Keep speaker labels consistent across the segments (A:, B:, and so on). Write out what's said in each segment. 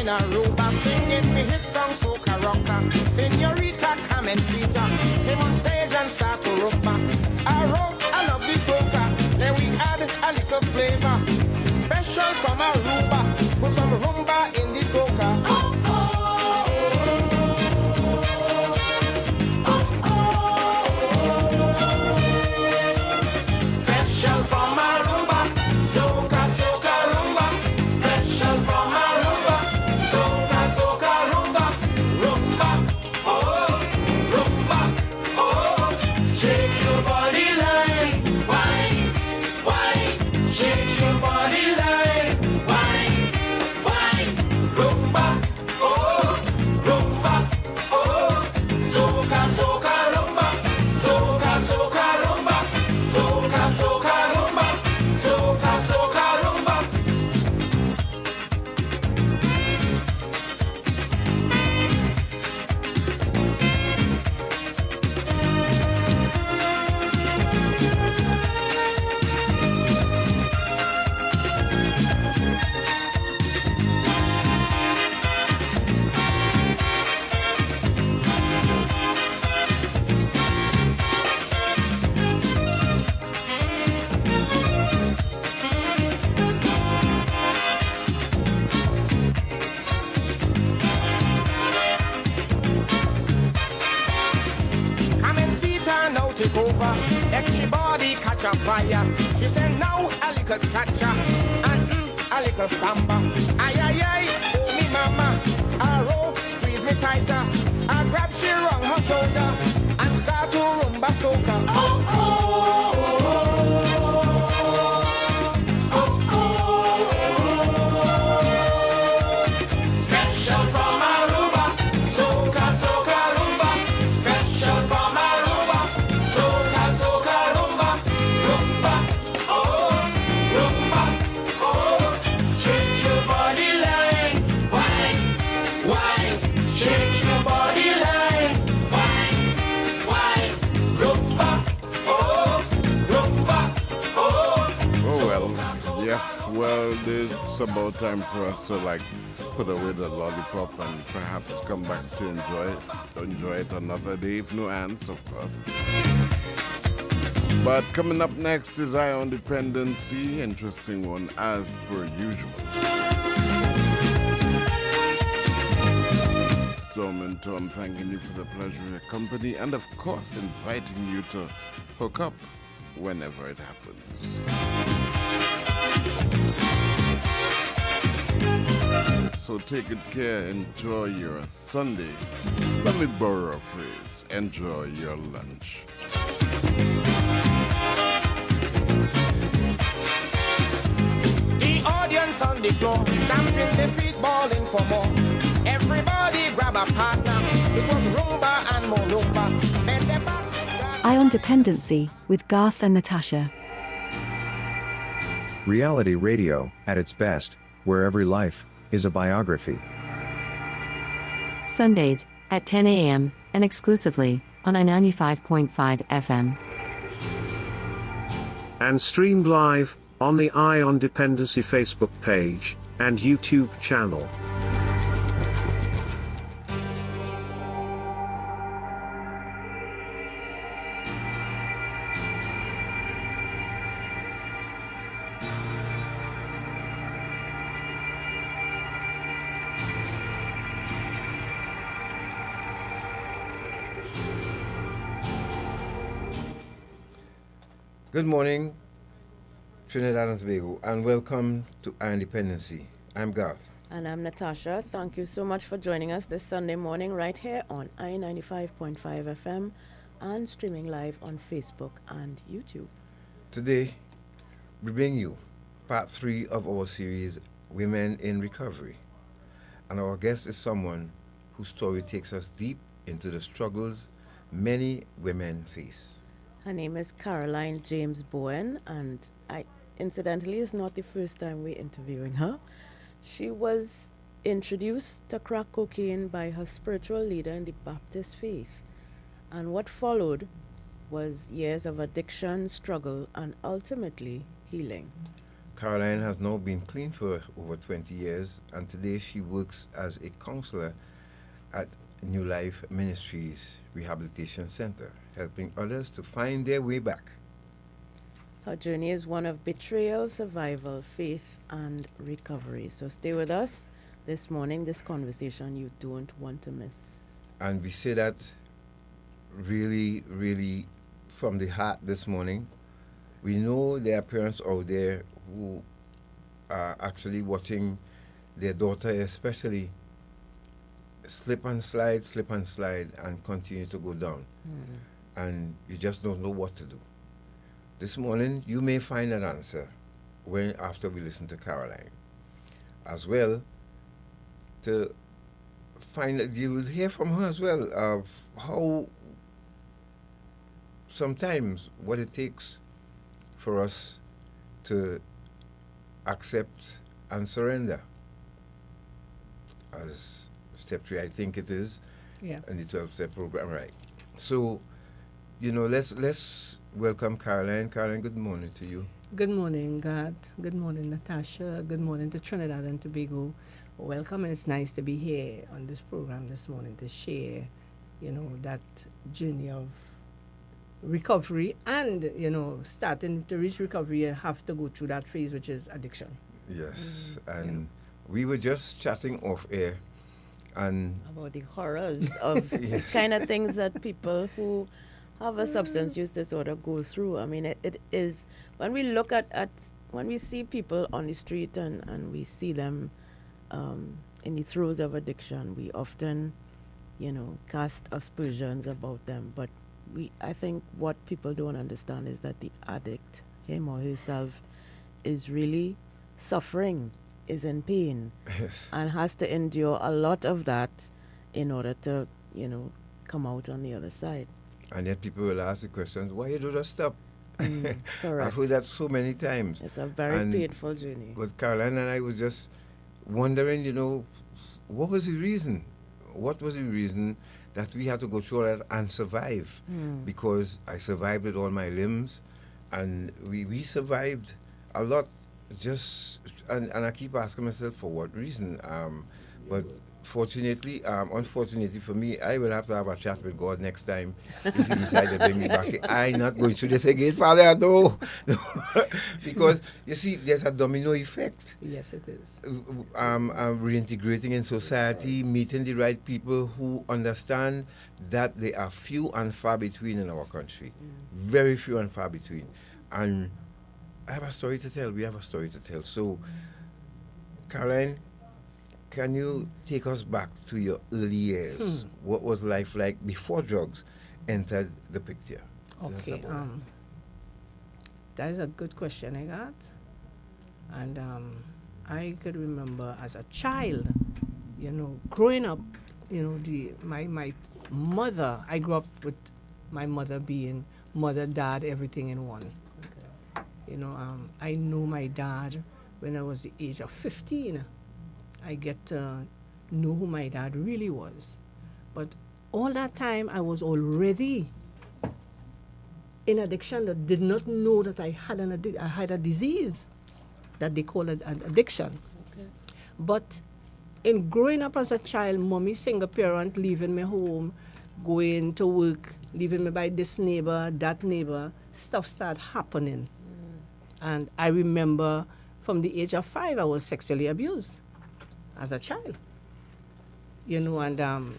A: in Aruba, singing me hit song soca rocker. Senorita Carmencita came on stage and start to rumba. I wrote a lovely soca, then we add a little flavor. Special from Aruba, put some rumba in the soca. Oh, oh, oh, oh, oh. Special from Aruba, soca, soca, rumba. Special from Aruba, soca, soca, rumba. Rumba, oh, rumba, oh. Shake your body like wine, wine. Shake your body like wine, wine. Rumba, oh, rumba, oh. Soca, soca, rumba. Soca, soca, rumba. Soca, soca, rumba. Soca, soca, rumba. Come and see her now take over. Let your body catch a fire. She said now a little cha-cha and a little samba. Ay, ay, ay, oh me mama. A roll, squeeze me tighter. I grab she wrong her shoulder and start to rumba soca. Oh, oh, oh, oh, oh, oh. Special from Aruba, soca, soca, rumba. Special from Aruba, soca, soca, rumba. Rumba, oh, rumba, oh. Shake your body like wine, wine. Shake your body like wine, wine. Rumba, oh, rumba, oh.
B: Oh well, yes, well, it's about time for us to put away the lollipop and perhaps come back to enjoy it another day, if no ants, of course. But coming up next is Eye on Dependency, interesting one as per usual. Storm and Tom thanking you for the pleasure of your company and of course inviting you to hook up whenever it happens. So take good care, enjoy your Sunday. Let me borrow a phrase, enjoy your lunch.
A: The audience on the floor, stamping their feet, balling for more. Everybody grab a partner. It was rumba and more rumba. And the back
C: Eye on Dependency with Garth and Natasha.
D: Reality radio, at its best, where every life is a biography.
E: Sundays, at 10 a.m., and exclusively, on I-95.5 FM.
F: And streamed live, on the Eye on Dependency Facebook page, and YouTube channel.
G: Good morning, Trinidad and Tobago, and welcome to Eye Dependency. I'm Garth.
H: And I'm Natasha. Thank you so much for joining us this Sunday morning right here on I-95.5 FM and streaming live on Facebook and YouTube.
G: Today, we bring you part 3 of our series, Women in Recovery. And our guest is someone whose story takes us deep into the struggles many women face.
H: Her name is Caroline James-Bowen, and incidentally, it's not the first time we're interviewing her. She was introduced to crack cocaine by her spiritual leader in the Baptist faith. And what followed was years of addiction, struggle, and ultimately healing.
G: Caroline has now been clean for over 20 years, and today she works as a counselor at New Life Ministries Rehabilitation Center, helping others to find their way back.
H: Her journey is one of betrayal, survival, faith, and recovery. So stay with us this morning. This conversation you don't want to miss.
G: And we say that really, really from the heart this morning. We know there are parents out there who are actually watching their daughter especially slip and slide, and continue to go down. And you just don't know what to do. This morning, you may find an answer after we listen to Caroline. As well, to find that you will hear from her as well of how sometimes what it takes for us to accept and surrender. As step 3, I think it is, in the 12-step program, right? So, let's welcome Caroline. Caroline, good morning to you.
I: Good morning, God. Good morning, Natasha. Good morning to Trinidad and Tobago. Welcome, and it's nice to be here on this program this morning to share, that journey of recovery and, starting to reach recovery, you have to go through that phase, which is addiction.
G: Yes, and we were just chatting off air and
H: about the horrors of
G: yes.
H: kind of things that people who have a substance use disorder go through. I mean, it is, when we look at when we see people on the street and we see them in the throes of addiction, we often, cast aspersions about them. But I think what people don't understand is that the addict, him or herself, is really suffering, is in pain,
G: yes.
H: and has to endure a lot of that in order to, come out on the other side.
G: And yet people will ask the question, why you do not stop?
H: Correct.
G: I've heard that so many times.
H: It's a very painful journey.
G: But Caroline and I was just wondering, what was the reason? What was the reason that we had to go through that and survive? Because I survived with all my limbs, and we survived a lot. And I keep asking myself for what reason. But unfortunately for me, I will have to have a chat with God next time if He decides to bring me back. I'm not going through this again, Father. No. Because you see, there's a domino effect.
I: Yes, it is.
G: Reintegrating in society, meeting the right people who understand that they are few and far between in our country. Very few and far between. And I have a story to tell. We have a story to tell. So, Caroline, can you take us back to your early years? What was life like before drugs entered the picture?
I: Okay, that is a good question I got. And I could remember as a child, growing up, my mother, I grew up with my mother being mother, dad, everything in one. I knew my dad when I was the age of 15. I get to know who my dad really was. But all that time, I was already in addiction that did not know that I had I had a disease that they call it an addiction. Okay. But in growing up as a child, mommy, single parent, leaving me home, going to work, leaving me by this neighbor, that neighbor, stuff started happening. And I remember from the age of 5, I was sexually abused as a child. And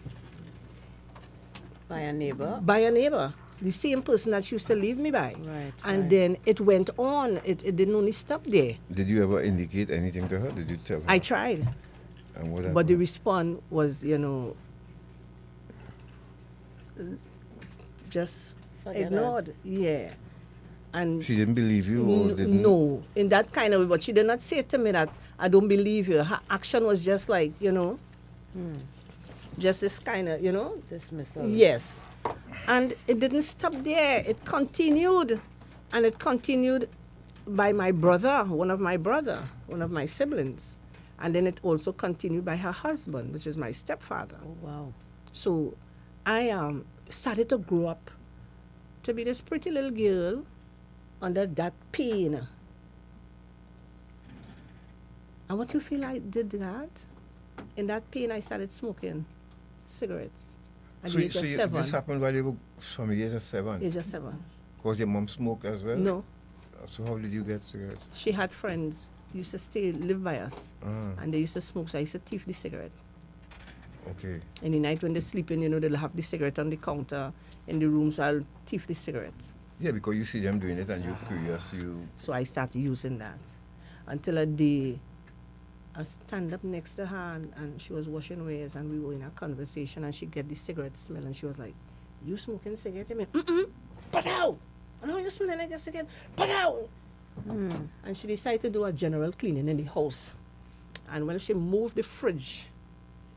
H: by a neighbor?
I: By a neighbor. The same person that used to leave me by.
H: Right.
I: And then it went on. It didn't only stop there.
G: Did you ever indicate anything to her? Did you tell her?
I: I tried.
G: And what happened?
I: But the response was, just
H: Forget
I: ignored.
H: us.
I: Yeah. And
G: she didn't believe you? Or didn't?
I: No, in that kind of way. But she did not say to me that I don't believe you. Her action was just like, just this kind of,
H: dismissal.
I: Yes. And it didn't stop there. It continued. And it continued by my brother, one of my siblings. And then it also continued by her husband, which is my stepfather.
H: Oh, wow.
I: So I started to grow up to be this pretty little girl under that pain. And what you feel I did that? In that pain, I started smoking cigarettes at the age of 7.
G: This happened while you were from the age of 7?
I: Age of 7.
G: Was your mom smoked as well?
I: No.
G: So how did you get cigarettes?
I: She had friends used to live by us, and they used to smoke, so I used to thief the cigarette.
G: Okay.
I: And the night when they're sleeping, you know, they'll have the cigarette on the counter in the room, so I'll thief the cigarette.
G: Yeah, because you see them doing it and you're curious.
I: So I started using that. Until a day, I stand up next to her and she was washing wares and we were in a conversation and she get the cigarette smell and she was like, "You smoking cigarette?" I mean, "Put out! I know you're smelling like a cigarette. Put out!" And she decided to do a general cleaning in the house. And when she moved the fridge,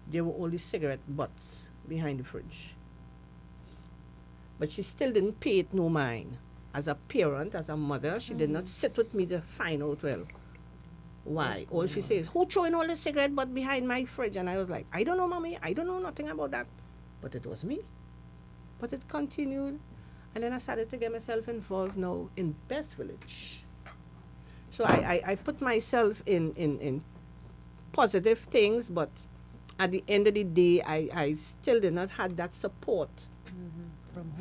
I: there were all the cigarette butts behind the fridge. But she still didn't pay it no mind. As a parent, as a mother, she did not sit with me to find out, well, why. All she says, "Who throwing all the cigarette butt behind my fridge?" And I was like, "I don't know, mommy. I don't know nothing about that." But it was me. But it continued. And then I started to get myself involved now in Best Village. So I put myself in positive things, but at the end of the day, I still did not have that support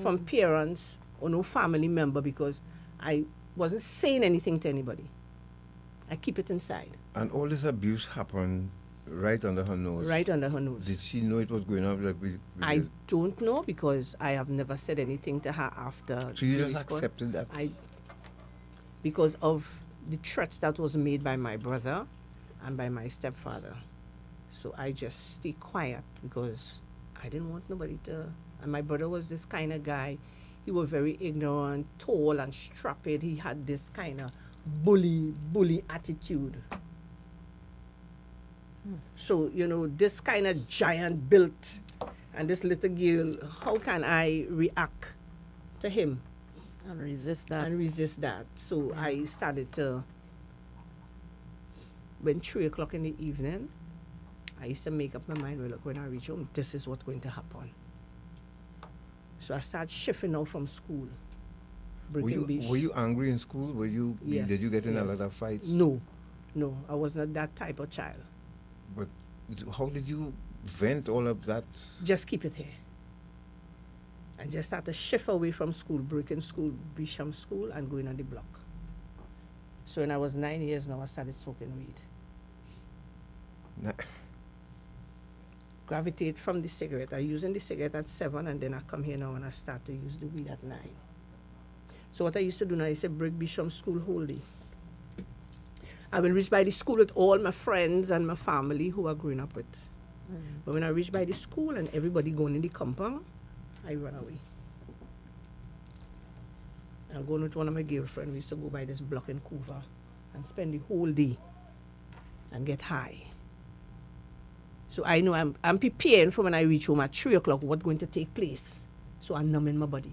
I: from parents or no family member because I wasn't saying anything to anybody. I keep it inside.
G: And all this abuse happened right under her nose?
I: Right under her nose.
G: Did she know it was going on?
I: I don't know because I have never said anything to her after.
G: So you just accepted that?
I: Because of the threats that was made by my brother and by my stepfather. So I just stay quiet because I didn't want nobody to. And my brother was this kind of guy. He was very ignorant, tall and strapped. He had this kind of bully attitude. So, you know, this kind of giant built and this little girl, how can I react to him?
H: And resist that.
I: So I started to, when 3 o'clock in the evening, I used to make up my mind, well, look, when I reach home, this is what's going to happen. So I started shifting out from school.
G: Were you angry in school?
I: Yes,
G: did you get in a lot of fights?
I: No, I was not that type of child.
G: But how did you vent all of that?
I: Just keep it here. I just had to shift away from school, breaking school, Bisham School, and going on the block. So when I was 9 years now, I started smoking weed. Gravitate from the cigarette. I using the cigarette at 7, and then I come here now and I start to use the weed at 9. So what I used to do now, I used to break Bisham School whole day. I will reach by the school with all my friends and my family who are growing up with. But when I reach by the school and everybody going in the compound, I run away. I'm going with one of my girlfriends. We used to go by this block in Couva and spend the whole day and get high. So I know I'm preparing for when I reach home at 3 o'clock what's going to take place. So I'm numbing my body.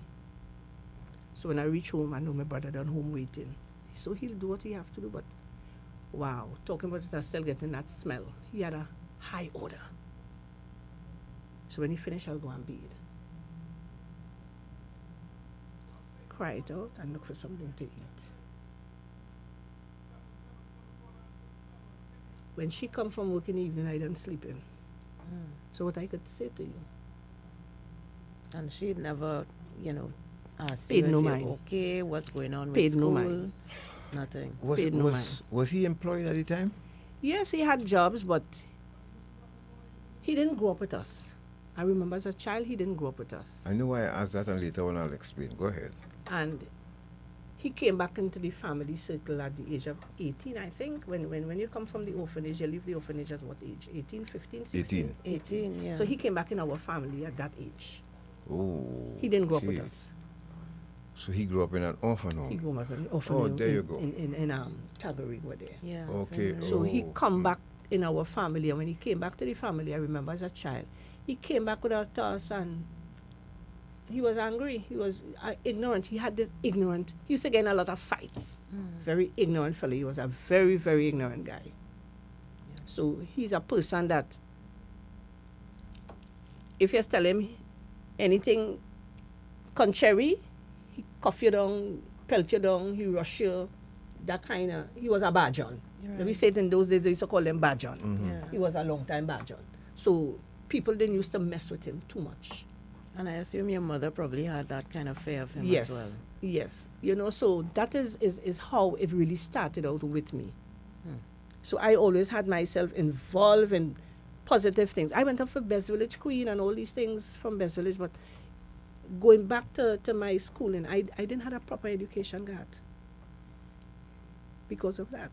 I: So when I reach home, I know my brother done home waiting. So he'll do what he have to do, but wow, talking about it, I'm still getting that smell. He had a high odor. So when he finished, I'll go and bathe. Cry it out and look for something to eat. When she come from work in the evening, I don't sleep in. So what I could say to you.
H: And she never, asked
I: Paid
H: you
I: no
H: if
I: mind.
H: you're okay, what's going on
I: Paid
H: with school.
I: no mind.
H: Nothing.
G: Was he employed at the time?
I: Yes, he had jobs, but he didn't grow up with us. I remember as a child, he didn't grow up with us.
G: I know why I asked that, and later on I'll explain. Go ahead.
I: And he came back into the family circle at the age of 18, I think. When you come from the orphanage, you leave the orphanage at what age? 18, 15, 16?
H: 18, yeah.
I: So he came back in our family at that age.
G: Oh.
I: He didn't grow up with us.
G: So he grew up in an orphan home?
I: He grew up in an orphan home.
G: Oh, there you go.
I: In Calgary, over there.
H: Yeah.
G: Okay.
I: So he come back in our family, and when he came back to the family, I remember as a child, he came back with us and he was angry. He was ignorant. He had this ignorant. He used to get in a lot of fights. Very ignorant fellow. He was a very, very ignorant guy. Yeah. So he's a person that if you tell him anything contrary, he cuff you down, pelt you down, he rush you. That kind of, he was a bad John. We said in those days they used to call them pageant.
H: Yeah.
I: He was a long time pageant. So people didn't used to mess with him too much.
H: And I assume your mother probably had that kind of fear of him
I: Yes.
H: as well.
I: Yes. You know, so that is how it really started out with me. So I always had myself involved in positive things. I went up for Best Village Queen and all these things from Best Village, but going back to my schooling, I didn't have a proper education, God, because of that.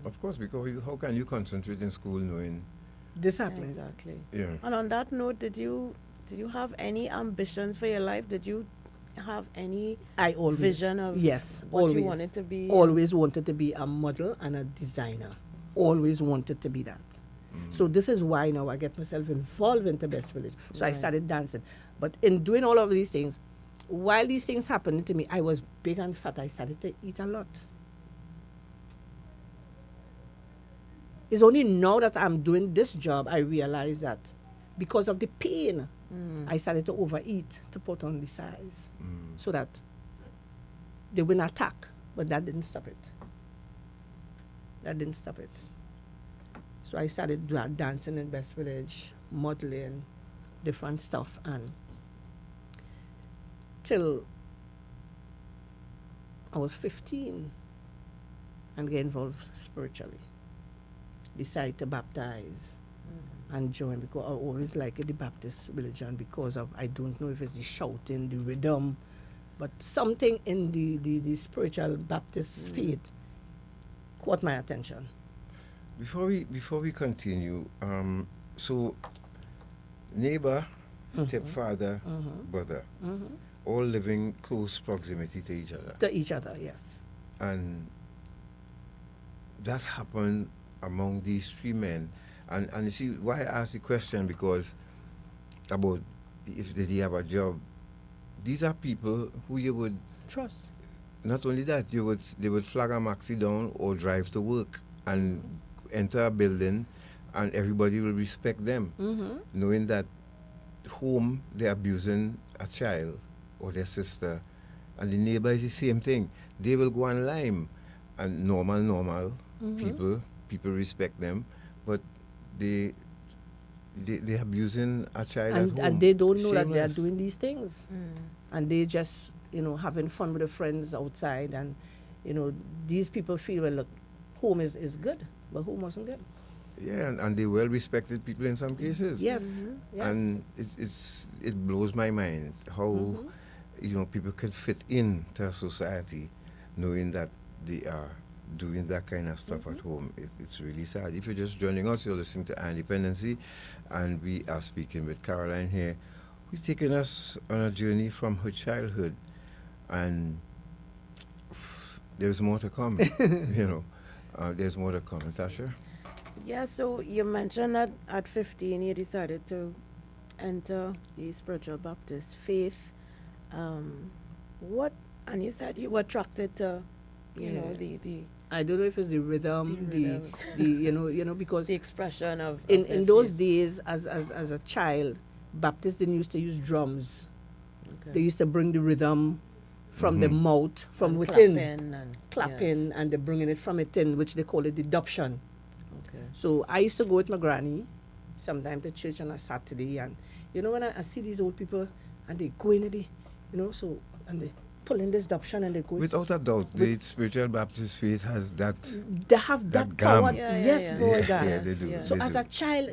G: Of course, because how can you concentrate in school knowing?
I: Discipline.
H: Exactly.
G: Yeah.
H: And on that note, did you have any ambitions for your life? Did you have any
I: I always
H: vision of
I: yes,
H: what
I: always,
H: you wanted to be?
I: Always wanted to be a model and a designer. Always wanted to be that. So this is why now I get myself involved into Best Village. So I
H: Right.
I: started dancing. But in doing all of these things, while these things happened to me, I was big and fat. I started to eat a lot. It's only now that I'm doing this job, I realize that because of the pain, I started to overeat to put on the size so that they wouldn't attack. But that didn't stop it. That didn't stop it. So I started dancing in Best Village, modeling, different stuff, and till I was 15 and get involved spiritually. Decide to baptize and join because I always liked the Baptist religion because of, I don't know if it's the shouting, the rhythm, but something in the spiritual Baptist faith caught my attention.
G: Before we continue, so neighbor, stepfather, brother, all living close proximity to each other,
I: To each other, yes.
G: and that happened among these three men. And you see why I asked the question, because about if did he have a job. These are people who you would,
I: Trust.
G: not only that, they would flag a maxi down or drive to work and enter a building, and everybody will respect them, knowing that home they're abusing a child or their sister, and the neighbor is the same thing. They will go on lime, and normal people respect them, but they abusing a child at home.
I: And they don't know that they are
G: Shameless.
I: doing these things. And they just, having fun with their friends outside. And, these people feel, well, look, home is good, but home wasn't good.
G: Yeah, and they well respected people in some cases.
I: Yes. Yes.
G: And it blows my mind how people can fit into a society knowing that they are doing that kind of stuff at home. It's really sad. If you're just joining us, you're listening to Dependency, and we are speaking with Caroline here, who's taking us on a journey from her childhood, and there's more to come. There's more to come. Natasha?
H: Yeah, so you mentioned that at 15 you decided to enter the spiritual Baptist faith. And you said you were attracted to, the
I: I don't know if it's the rhythm, because
H: the expression of
I: in
H: their
I: those
H: faith.
I: days, as a child, Baptists didn't used to use drums.
H: Okay.
I: They used to bring the rhythm from the mouth, from
H: And
I: within,
H: yes.
I: clapping, and they're bringing it from within, which they call it adoption.
H: Okay.
I: So I used to go with my granny, sometimes to church on a Saturday, and when I see these old people and they go in the, and they pull in this adoption and they go.
G: Without a doubt, the spiritual Baptist faith has that.
I: They have that power.
G: gam.
I: Yes,
H: Yeah.
I: boy,
G: Yeah,
I: God.
G: yeah, they do.
H: Yeah.
I: So
G: They
I: as
G: do.
I: a child,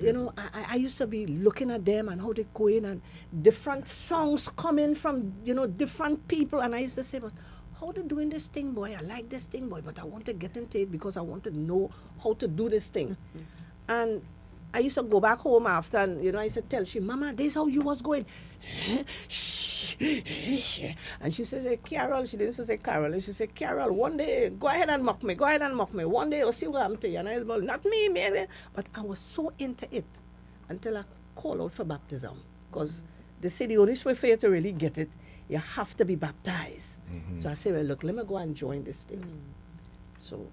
I: I used to be looking at them and how they go in and different songs coming from, different people. And I used to say, but how they doing this thing, boy? I like this thing, boy, but I want to get into it because I want to know how to do this thing. And I used to go back home after and, I used to tell she, Mama, this is how you was going. And she says, hey, Carol, she didn't say Carol. She said, Carol, one day, go ahead and mock me. One day you'll see what I'm telling you. And I was, well, not me, man. But I was so into it until I called out for baptism. Because they say the only way for you to really get it, you have to be baptized. So I said, well, look, let me go and join this thing. So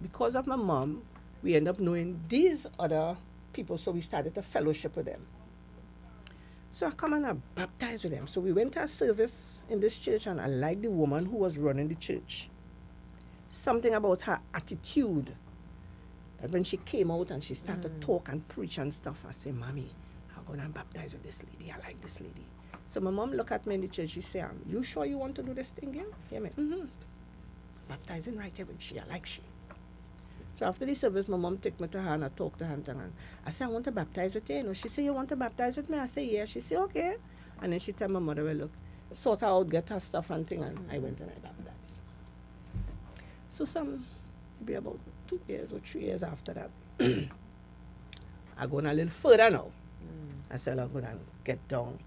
I: because of my mom, we end up knowing these other people, so we started a fellowship with them. So I come and I baptized with them. So we went to a service in this church, and I liked the woman who was running the church. something about her attitude. And when she came out and she started to talk and preach and stuff, I said, Mommy, I'm going to baptize with this lady. I like this lady. So my mom looked at me in the church. She said, you sure you want to do this thing, yeah? Yeah, me. Baptizing right here with she. I like she. So after the service, my mom took me to her and I talked to her. And I said, I want to baptize with you. You know, she said, you want to baptize with me? I said, yeah. She said, okay. And then she told my mother, well, look, sort her out, get her stuff and thing. And I went and I baptized. So maybe about 2 years or 3 years after that, I go a little further now. I said, I'm going to get down.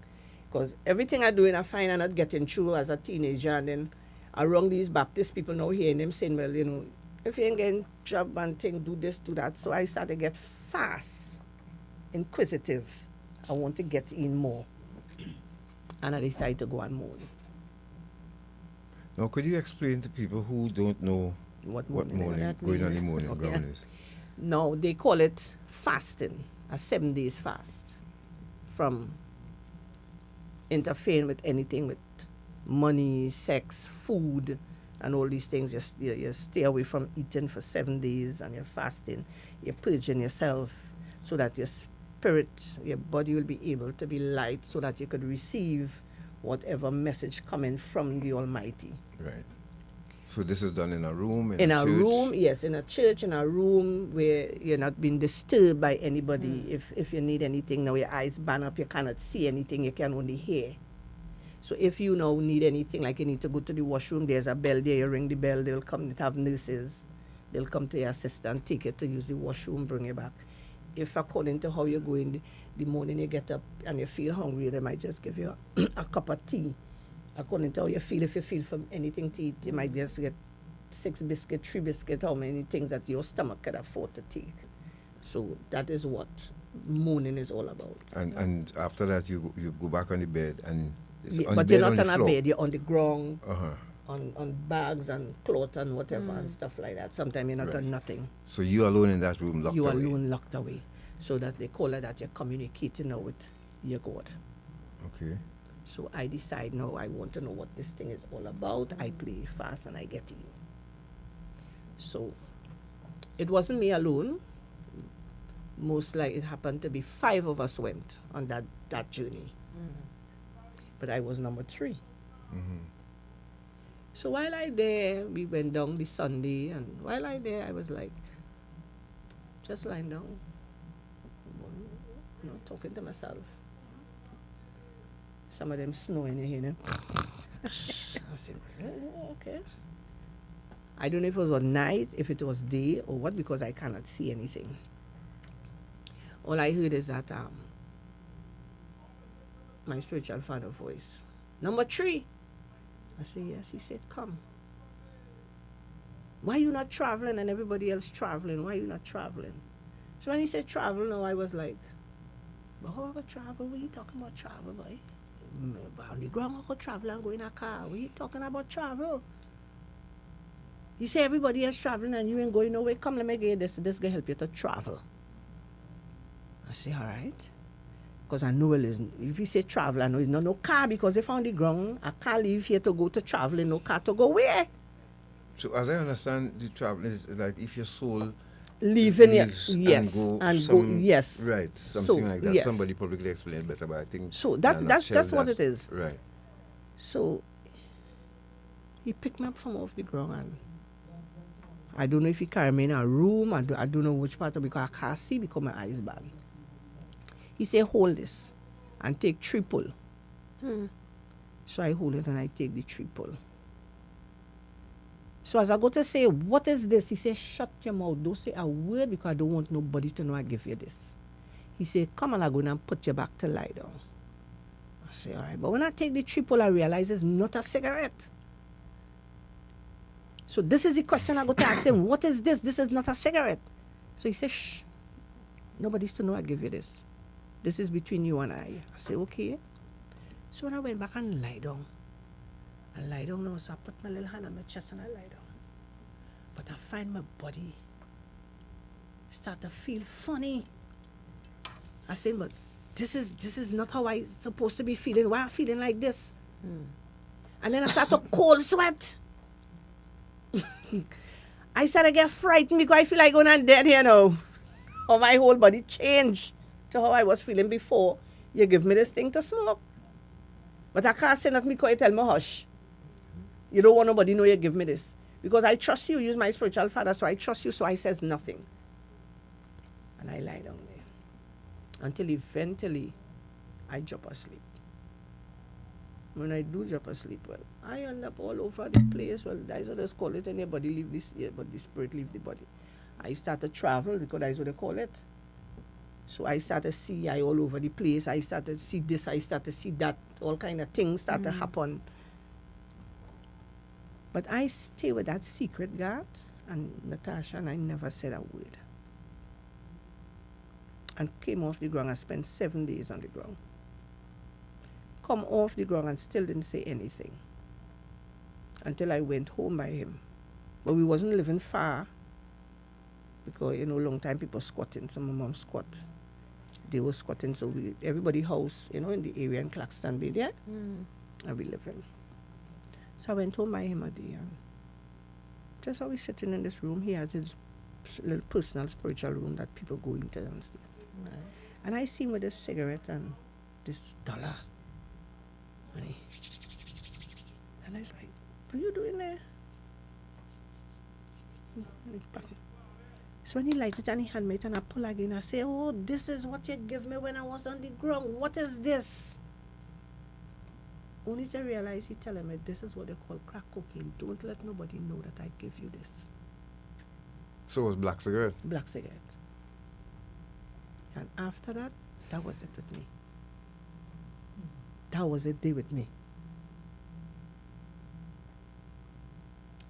I: Because everything I do, I find I'm not getting through as a teenager. And then around these Baptist people now hearing them saying, well, you know, if you ain't getting job and thing, do this, do that. So I started to get fast, inquisitive. I want to get in more. And I decided to go on moon.
G: Now, could you explain to people who don't know what morning going on the morning ground is?
I: No, they call it fasting, a 7 days fast from interfering with anything with money, sex, food, and all these things. You stay away from eating for 7 days and you're fasting. You're purging yourself so that your spirit, your body will be able to be light so that you could receive whatever message coming from the Almighty.
G: Right. So this is done in a room?
I: In a room, yes, in a church, in a room where you're not being disturbed by anybody. If you need anything, now your eyes band up, you cannot see anything, you can only hear. So if you now need anything, like you need to go to the washroom, there's a bell there, you ring the bell, they'll come, they have nurses. They'll come to your assistant, take you to use the washroom, bring you back. If according to how you're going, the morning you get up and you feel hungry, they might just give you a cup of tea. According to how you feel, if you feel from anything to eat, you might just get 6 biscuits, 3 biscuits, how many things that your stomach could afford to take. So that is what morning is all about.
G: And after that, you go back on the bed and...
I: But you're not on a bed, you're on the ground, on bags and cloth and whatever and stuff like that. Sometimes you're not on nothing.
G: So you're alone in that room, locked away?
I: You're alone, locked away. So that they call it that you're communicating now with your God.
G: Okay.
I: So I decide now I want to know what this thing is all about. I play fast and I get in. So it wasn't me alone. Most likely it happened to be 5 of us went on that journey. But I was number 3. So while I there, we went down this Sunday, and while I there, I was like, just lying down, you know, talking to myself. Some of them snoring, you know. I said, okay. I don't know if it was at night, if it was day, or what, because I cannot see anything. All I heard is that my spiritual father voice, number 3. I said, yes. He said, come. Why you not traveling and everybody else traveling? Why you not traveling? So when he said travel, now I was like, but how about travel? What are you talking about travel, boy? On the ground, I go travel and go in a car. What are you talking about travel? You say everybody else traveling and you ain't going nowhere. Come, let me get this. This can help you to travel. I say, all right. Because I know if you say travel, I know it's not no car, because if on the ground, a car leave here to go to traveling, no car to go where?
G: So as I understand, the travel is like if your soul
I: leaving it,
G: yes,
I: yes,
G: right, something like that.
I: Yes.
G: Somebody probably explain better, but I think
I: so. That's what it is.
G: Right.
I: So he picked me up from off the ground, and I don't know if he carried me in a room. I don't know which part of, because I can't see because my eyes bad. He said, hold this and take 3 pull. So I hold it and I take the 3 pull. So as I go to say, what is this? He said, shut your mouth. Don't say a word, because I don't want nobody to know I give you this. He said, come on, I'm going to put you back to lie down. I say, all right. But when I take the 3 pull, I realize it's not a cigarette. So this is the question I go to ask him. What is this? This is not a cigarette. So he said, shh. Nobody's to know I give you this. This is between you and I. I say, okay. So when I went back and lie down now, so I put my little hand on my chest and I lie down. But I find my body start to feel funny. I say, but this is not how I supposed to be feeling. Why am I feeling like this? And then I start to cold sweat. I said I get frightened because I feel like going on dead here now. How my whole body changed to how I was feeling before you give me this thing to smoke. But I can't say nothing because you tell me hush. You don't want nobody know you give me this. Because I trust you, you're my spiritual father, so I trust you, so I says nothing. And I lie down there. Until eventually I drop asleep. When I do drop asleep, well, I end up all over the place. Well, that's what they call it, and your body leave this year, but the spirit leave the body. I start to travel because that's what they call it. So I start to see I all over the place. I start to see this, I start to see that, all kind of things start to happen. But I stay with that secret, God, and Natasha, and I never said a word. And came off the ground. I spent 7 days on the ground. Come off the ground and still didn't say anything. Until I went home by him. But we wasn't living far. Because, long time people squatting. Some of my mom squat. They were squatting, so everybody house, in the area in Claxton Bay there. And we live in. So I went home by him a day. And just how we sitting in this room, he has his little personal spiritual room that people go into and stuff. Right. And I see him with a cigarette and this dollar money. And I was like, what are you doing there? So when he lights it and he hand me it and I pull again, I say, oh, this is what you give me when I was on the ground. What is this? Only to realize he telling me this is what they call crack cocaine. Don't let nobody know that I give you this.
G: So it was black cigarette?
I: Black cigarette. And after that, that was it with me. That was it day with me.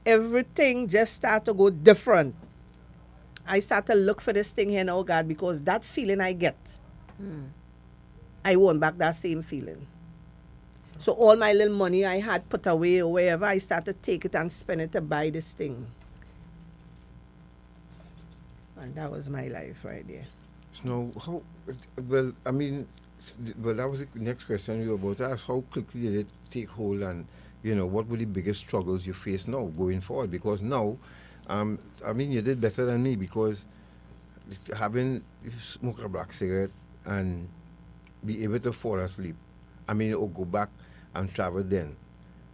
I: Everything just started to go different. I start to look for this thing here now, God, because that feeling I get, I want back that same feeling. So all my little money I had put away or wherever, I started to take it and spend it to buy this thing. And that was my life right there.
G: So that was the next question you were about to ask. How quickly did it take hold, and, what were the biggest struggles you face now going forward? Because now, you did better than me, because having smoke a black cigarette and be able to fall asleep, or go back and travel then.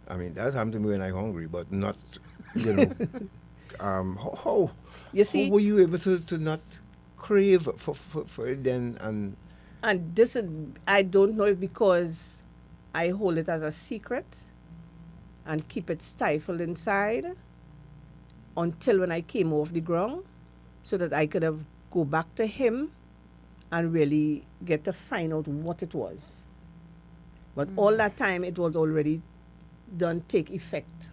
G: That's happened to me when I'm hungry, but not, how were you able to not crave for it then?
I: And this is, I don't know if because I hold it as a secret and keep it stifled inside until when I came off the ground, so that I could have go back to him and really get to find out what it was. But all that time it was already done take effect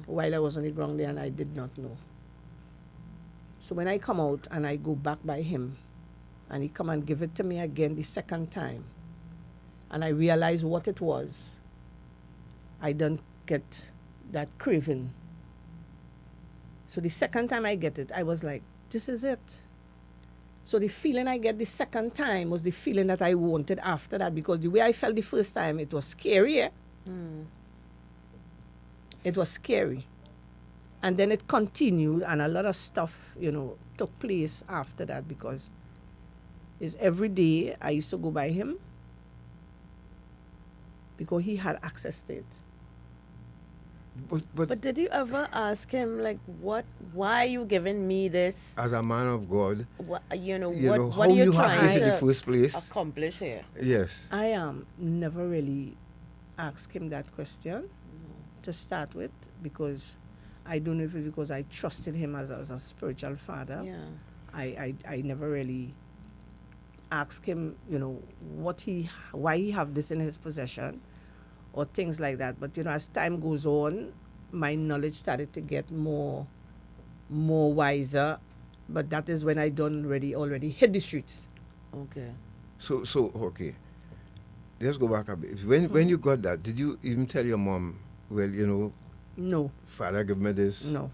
I: while I was on the ground there, and I did not know. So when I come out and I go back by him and he come and give it to me again the second time, and I realize what it was, I don't get that craving. So the second time I get it, I was like, this is it. So the feeling I get the second time was the feeling that I wanted after that, because the way I felt the first time, it was scary. It was scary. And then it continued, and a lot of stuff, took place after that, because it's every day I used to go by him because he had access to it.
H: But did you ever ask him, like, why are you giving me this?
G: As a man of God,
H: what
G: how
H: are you
G: you have
H: trying
G: this in the
H: to
G: first place?
H: accomplish here?
G: Yes.
I: I never really asked him that question to start with, because I don't know if it's because I trusted him as a spiritual father.
H: Yeah.
I: I never really asked him, why he have this in his possession or things like that. But, as time goes on, my knowledge started to get more wiser. But that is when I already hit the streets.
H: Okay.
G: So okay. Let's go back a bit. When you got that, did you even tell your mom,
I: No.
G: Father, give me this?
I: No.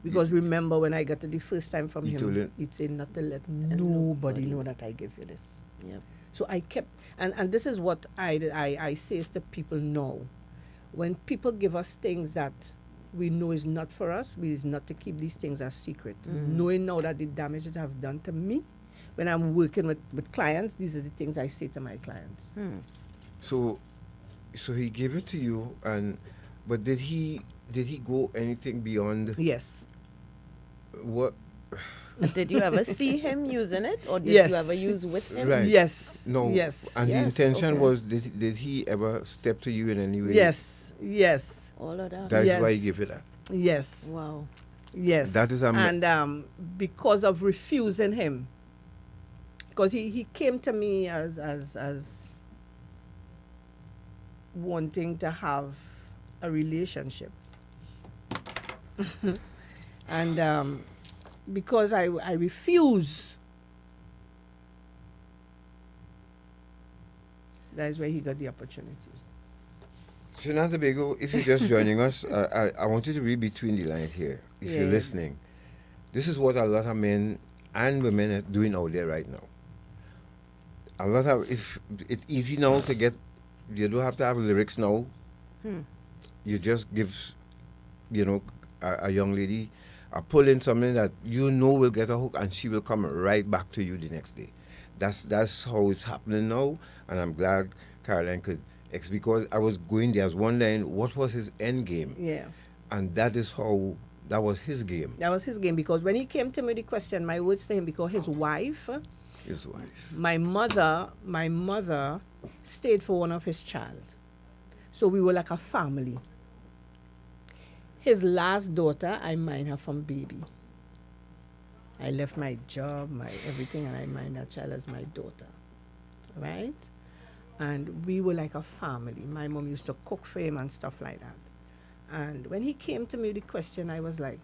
I: Because remember when I got it the first time from him, he'd say not to let nobody know that I give you this.
H: Yep.
I: So I kept, and this is what I say to people now. When people give us things that we know is not for us, is not to keep these things as secret. Knowing now that the damage it have done to me, when I'm working with clients, these are the things I say to my clients.
G: So he gave it to you, but did he go anything beyond?
I: Yes.
G: What?
H: Did you ever see him using it, or did
I: Yes.
H: you ever use with him?
G: Right.
I: Yes.
G: No.
I: Yes.
G: And the
H: Yes,
G: intention
H: okay.
G: was, did he ever step to you in any way?
I: Yes. Yes.
H: All of that.
G: That's
I: Yes.
G: why he gave it that.
I: Yes.
H: Wow.
I: Yes.
G: That is
I: and because of refusing him, because he came to me as wanting to have a relationship, and because I refuse, that is where he got the opportunity.
G: Trinidad and Tobago, if you're just joining us, I want you to read between the lines here, if you're
I: Yeah.
G: listening. This is what a lot of men and women are doing out there right now. If it's easy now to get, you don't have to have lyrics now. You just give, a young lady a pull in something that you know will get a hook, and she will come right back to you the next day. That's how it's happening now, and I'm glad Caroline could. Because I was going there, I was wondering what was his end game.
I: Yeah.
G: And that was his game.
I: That was his game, because when he came to me the question, my words to him, because his wife, my mother stayed for one of his child. So we were like a family. His last daughter, I mind her from baby. I left my job, my everything, and I mind that child as my daughter. Right? And we were like a family. My mom used to cook for him and stuff like that. And when he came to me with the question, I was like,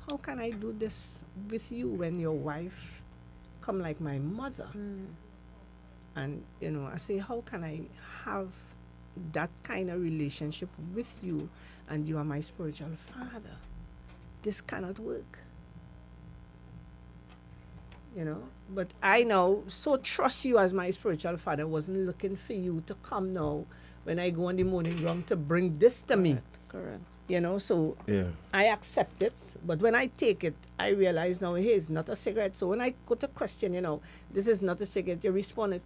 I: how can I do this with you when your wife come like my mother? And, I say, how can I have that kind of relationship with you and you are my spiritual father? This cannot work. But I now so trust you as my spiritual father. Wasn't looking for you to come now when I go on the morning run to bring this to me.
H: Correct.
I: So
G: Yeah.
I: I accept it. But when I take it, I realize now, hey, it's not a cigarette. So when I go to question, this is not a cigarette, your response is,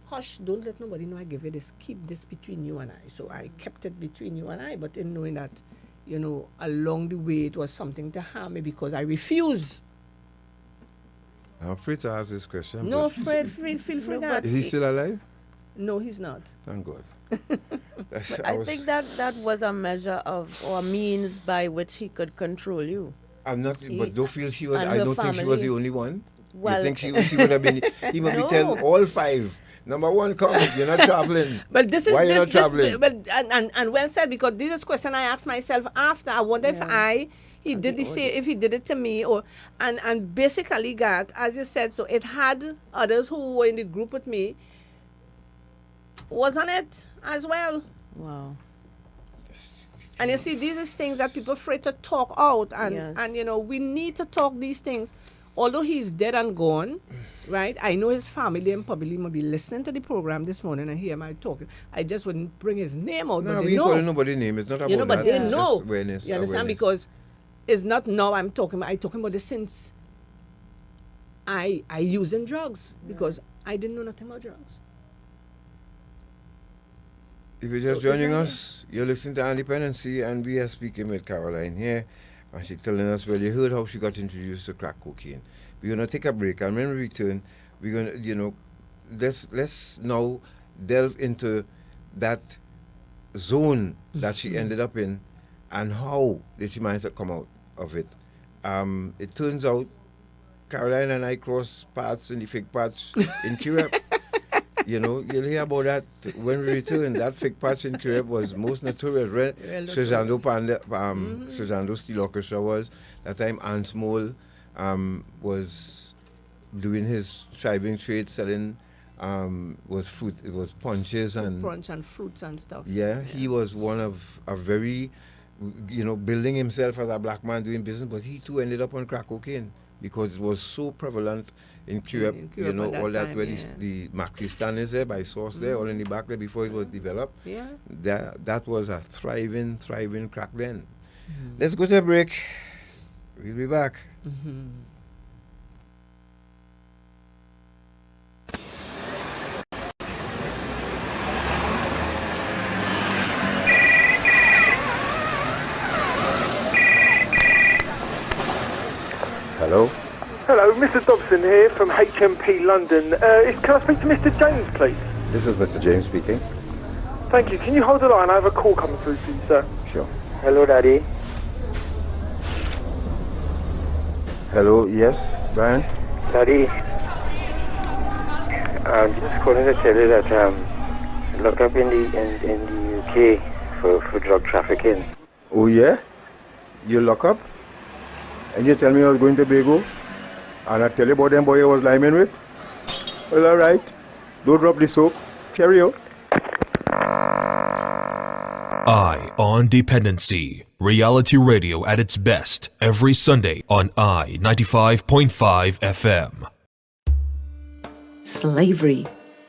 I: hush, don't let nobody know I give you this. Keep this between you and I. So I kept it between you and I, but in knowing that, along the way it was something to harm me because I refuse.
G: I'm free to ask this question.
I: No,
G: but
I: feel free.
G: is he still alive?
I: No, he's not.
G: Thank God.
H: But I think that was a measure of, or means by which he could control you.
G: I'm not, but don't feel she was.
H: And
G: I
H: her
G: don't think she was
H: family.
G: the only one.
H: Well,
G: you think she would have been? He must be telling all five. Number one, come. You're not traveling.
I: But this is
G: why you're not traveling.
I: And well said, because this is a question I asked myself after. I wonder if he did the same, if he did it to me, or and basically, God, as you said, so it had others who were in the group with me was on it as well.
H: Wow.
I: And you see, these are things that people afraid to talk out, and
H: Yes.
I: and we need to talk these things. Although he's dead and gone, right? I know his family and probably might be listening to the program this morning and hear my talk. I just wouldn't bring his name out,
G: No,
I: but
G: we
I: they
G: ain't
I: know.
G: calling nobody's name. It's not about
I: But
G: that.
I: they
G: It's
I: know.
G: just awareness,
I: You understand?
G: awareness.
I: Because it's not now I'm talking about this since I using drugs, because I didn't know nothing about drugs.
G: If you're just
I: So
G: joining
I: it's
G: us, you're listening to Dependency, and we are speaking with Caroline here, and she's telling us, well, you heard how she got introduced to crack cocaine. We're going to take a break, and when we return, we're going to, let's now delve into that zone that she ended up in, and how did she manage to come out of it. It turns out Caroline and I crossed paths in the fig patch in Kirep. You'll hear about that when we return. That fig patch in Kirep was most notorious. Suzando Steel Orchestra was. That time Ants Mole was doing his thriving trade, selling was fruit. It was punches and
I: Punch and fruits and stuff.
G: yeah, he was one of a very, building himself as a black man doing business, but he too ended up on crack cocaine because it was so prevalent in Kirep.
I: In Kirep at
G: All
I: that
G: that where
I: time,
G: the maxi stand is there by Source there, all in the back there before it was developed.
I: Yeah.
G: That was a thriving crack then. Let's go to a break. We'll be back.
J: Hello?
K: Hello, Mr. Dobson here from HMP London. Can I speak to Mr. James, please?
J: This is Mr. James speaking.
K: Thank you. Can you hold the line? I have a call coming through to you, sir.
J: Sure.
K: Hello, Daddy.
J: Hello, yes, Brian?
K: Daddy, I'm just calling to tell you that locked up in the UK for drug trafficking.
J: Oh, yeah? You lock up? And you tell me I was going to Bago? And I tell you about them boy I was liming with? Well, all right. Don't drop the soap. Carry on.
L: I on Dependency. Reality radio at its best every Sunday on I 95.5 FM.
M: Slavery,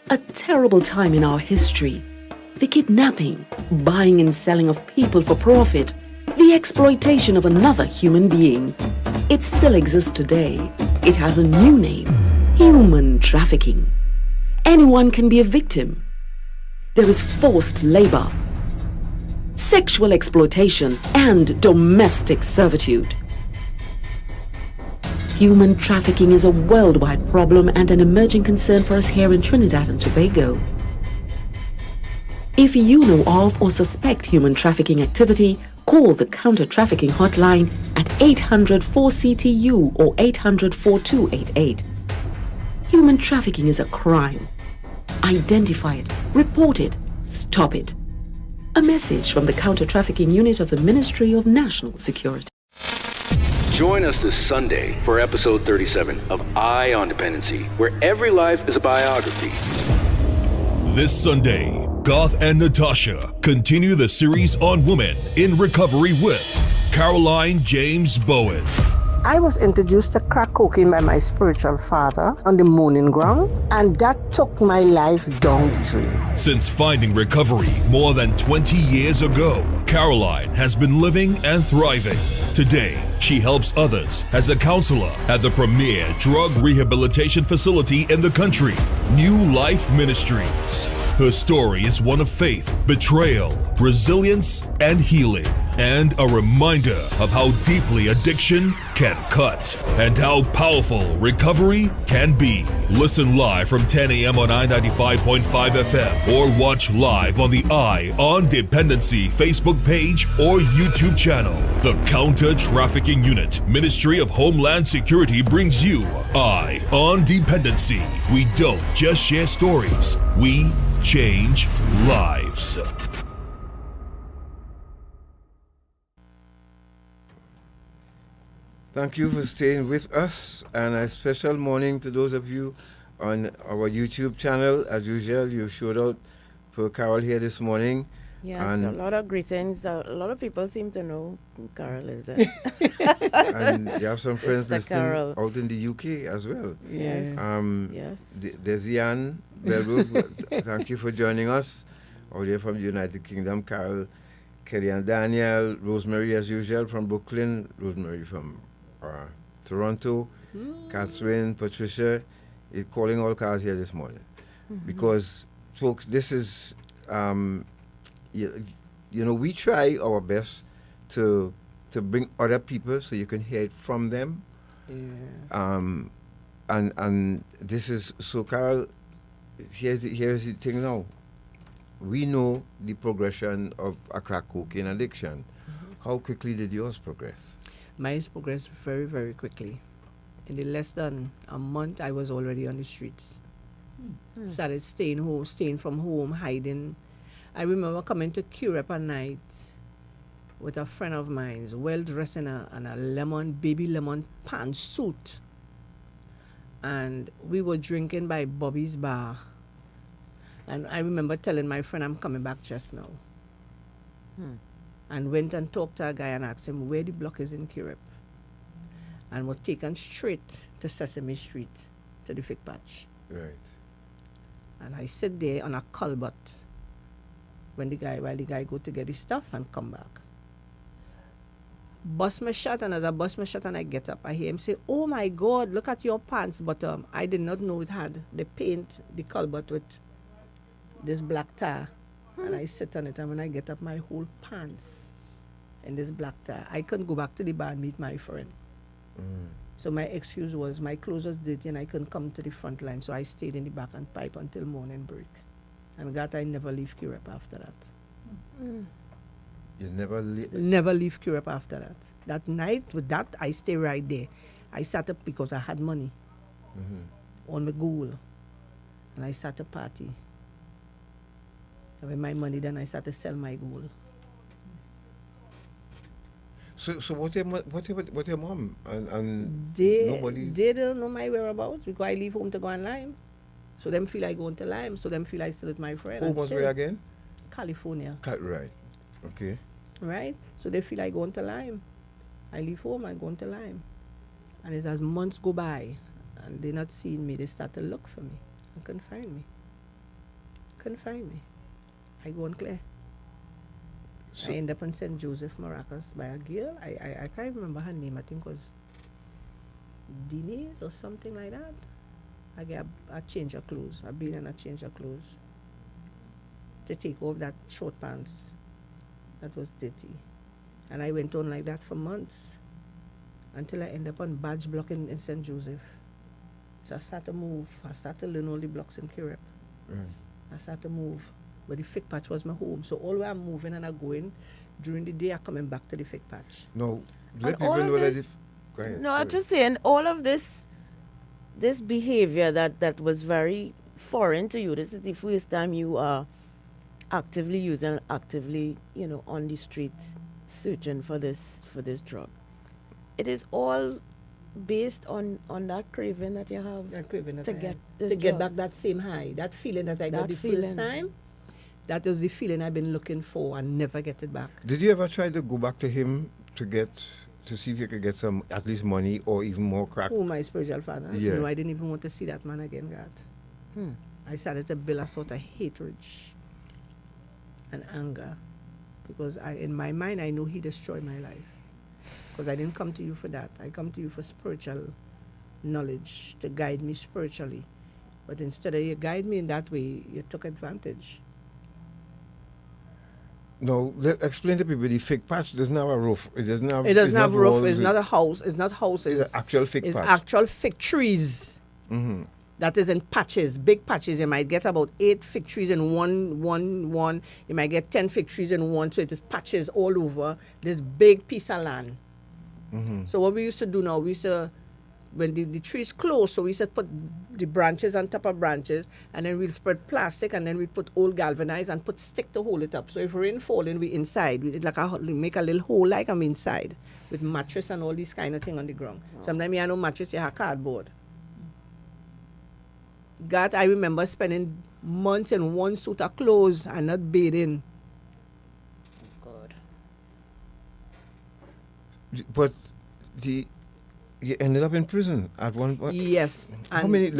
M: a terrible time in our history. The kidnapping, buying and selling of people for profit, the exploitation of another human being. It still exists today. It has a new name: human trafficking. Anyone can be a victim. There is forced labor, sexual exploitation, and domestic servitude. Human trafficking is a worldwide problem and an emerging concern for us here in Trinidad and Tobago. If you know of or suspect human trafficking activity, call the counter-trafficking hotline at 800-4CTU or 800-4288. Human trafficking is a crime. Identify it, report it, stop it. A message from the Counter-Trafficking Unit of the Ministry of National Security.
N: Join us this Sunday for episode 37 of Eye on Dependency, where every life is a biography.
L: This Sunday, Garth and Natasha continue the series on women in recovery with Caroline James-Bowen.
O: I was introduced to crack cocaine by my spiritual father on the Moaning Ground, and that took my life down the drain.
L: Since finding recovery more than 20 years ago, Caroline has been living and thriving. Today, she helps others as a counselor at the premier drug rehabilitation facility in the country, New Life Ministries. Her story is one of faith, betrayal, resilience, and healing, and a reminder of how deeply addiction can cut and how powerful recovery can be. Listen live from 10 a.m. on I-95.5 FM or watch live on the Eye on Dependency Facebook page or YouTube channel. The Counter-Trafficking Unit, Ministry of Homeland Security brings you Eye on Dependency. We don't just share stories, we change lives.
G: Thank you for staying with us, and a special morning to those of you on our YouTube channel. As usual, you showed out for Carol here this morning.
H: Yes,
G: and
H: a lot of greetings. A lot of people seem to know who Carol is.
G: and you have some friends listening out in the UK as well.
H: Yes. Yes.
G: Desian Belroof, thank you for joining us. Out here from the United Kingdom, Carol, Kelly and Daniel, Rosemary as usual from Brooklyn, Rosemary from Toronto, Catherine, Patricia, is calling all cars here this morning. Because, folks, this is, you know, we try our best to bring other people so you can hear it from them. Yeah. And this is, so Carol, here's the thing now. We know the progression of a crack cocaine addiction. How quickly did yours progress?
I: Mine progressed very, very quickly. In less than a month, I was already on the streets. Started staying from home, hiding. I remember coming to Curep at night with a friend of mine, well dressed in a baby lemon pantsuit. And we were drinking by Bobby's Bar. And I remember telling my friend, I'm coming back just now. And went and talked to a guy and asked him where the block is in Curep. And was taken straight to Sesame Street, to the fig patch.
G: Right.
I: And I sit there on a culvert while the guy go to get his stuff and come back. bust my shot, and as I bust my shot and I get up, I hear him say, "Oh my God, look at your pants." But I did not know it had the paint, the culbut with this black tar. And I sit on it, and when I get up, my whole pants in this black tar. I couldn't go back to the bar and meet my friend. So my excuse was my clothes was dirty and I couldn't come to the front line, so I stayed in the back and pipe until morning break. And God, I never leave Curep after that.
G: You never leave?
I: Never leave Curep after that. That night, with that, I stay right there. I sat up because I had money on my goal. And I sat a party. And with my money, then I started to sell my gold.
G: So what's your mom and
I: they
G: nobody?
I: They don't know my whereabouts because I leave home to go on Lime. So them feel I going to Lime. So them feel I still with my friend.
G: Home was where again?
I: California.
G: Right. Okay.
I: Right. So they feel I going to Lime. I leave home and go to Lime. And as months go by and they not seeing me, they start to look for me. And couldn't find me. I go on Clare. So I end up in St. Joseph, Maracas by a girl. I can't remember her name. I think it was Denise or something like that. I get a change of clothes. I've been in a change of clothes to take off that short pants that was dirty. And I went on like that for months until I end up on badge block in St. Joseph. So I start to move. I start to learn all the blocks in Curep. I start to move. But the fake patch was my home. So all where I'm moving and I'm going, during the day I'm coming back to the fake patch.
G: No, let people know that if... Go ahead.
H: No, I'm just saying, all of this behavior that was very foreign to you, this is the first time you are actively using, actively, on the street searching for this drug. It is all based on that craving that you have.
I: That craving that
H: to
I: I
H: get
I: had.
H: this
I: To get
H: drug.
I: back that same high, that feeling that I got the first time. That was the feeling I've been looking for and never get it back.
G: Did you ever try to go back to him to see if you could get some, at least money or even more crack?
I: Oh, my spiritual father?
G: Yeah.
I: No, I didn't even want to see that man again, God. I started to build a sort of hatred and anger because in my mind, I know he destroyed my life. Because I didn't come to you for that. I come to you for spiritual knowledge, to guide me spiritually. But instead of you guide me in that way, you took advantage.
G: No, explain to people the fake patch doesn't have a roof. It doesn't have
I: a roof.
G: walls.
I: It's not a house. It's not houses.
G: It's an actual fake patch.
I: It's actual fig trees. That is in patches, big patches. You might get about 8 fig trees in one. You might get 10 fig trees in one. So it is patches all over this big piece of land. So what we used to do now, we used to, when the trees close, so we used to put the branches on top of branches, and then we'll spread plastic, and then we put old galvanized and put stick to hold it up. So if rain falling, we inside. We make a little hole like I'm inside with mattress and all these kind of thing on the ground. Sometimes you have no mattress, you have cardboard. God, I remember spending months in one suit of clothes and not bathing.
H: God.
G: But you ended up in prison at one point.
I: Yes.
G: How many?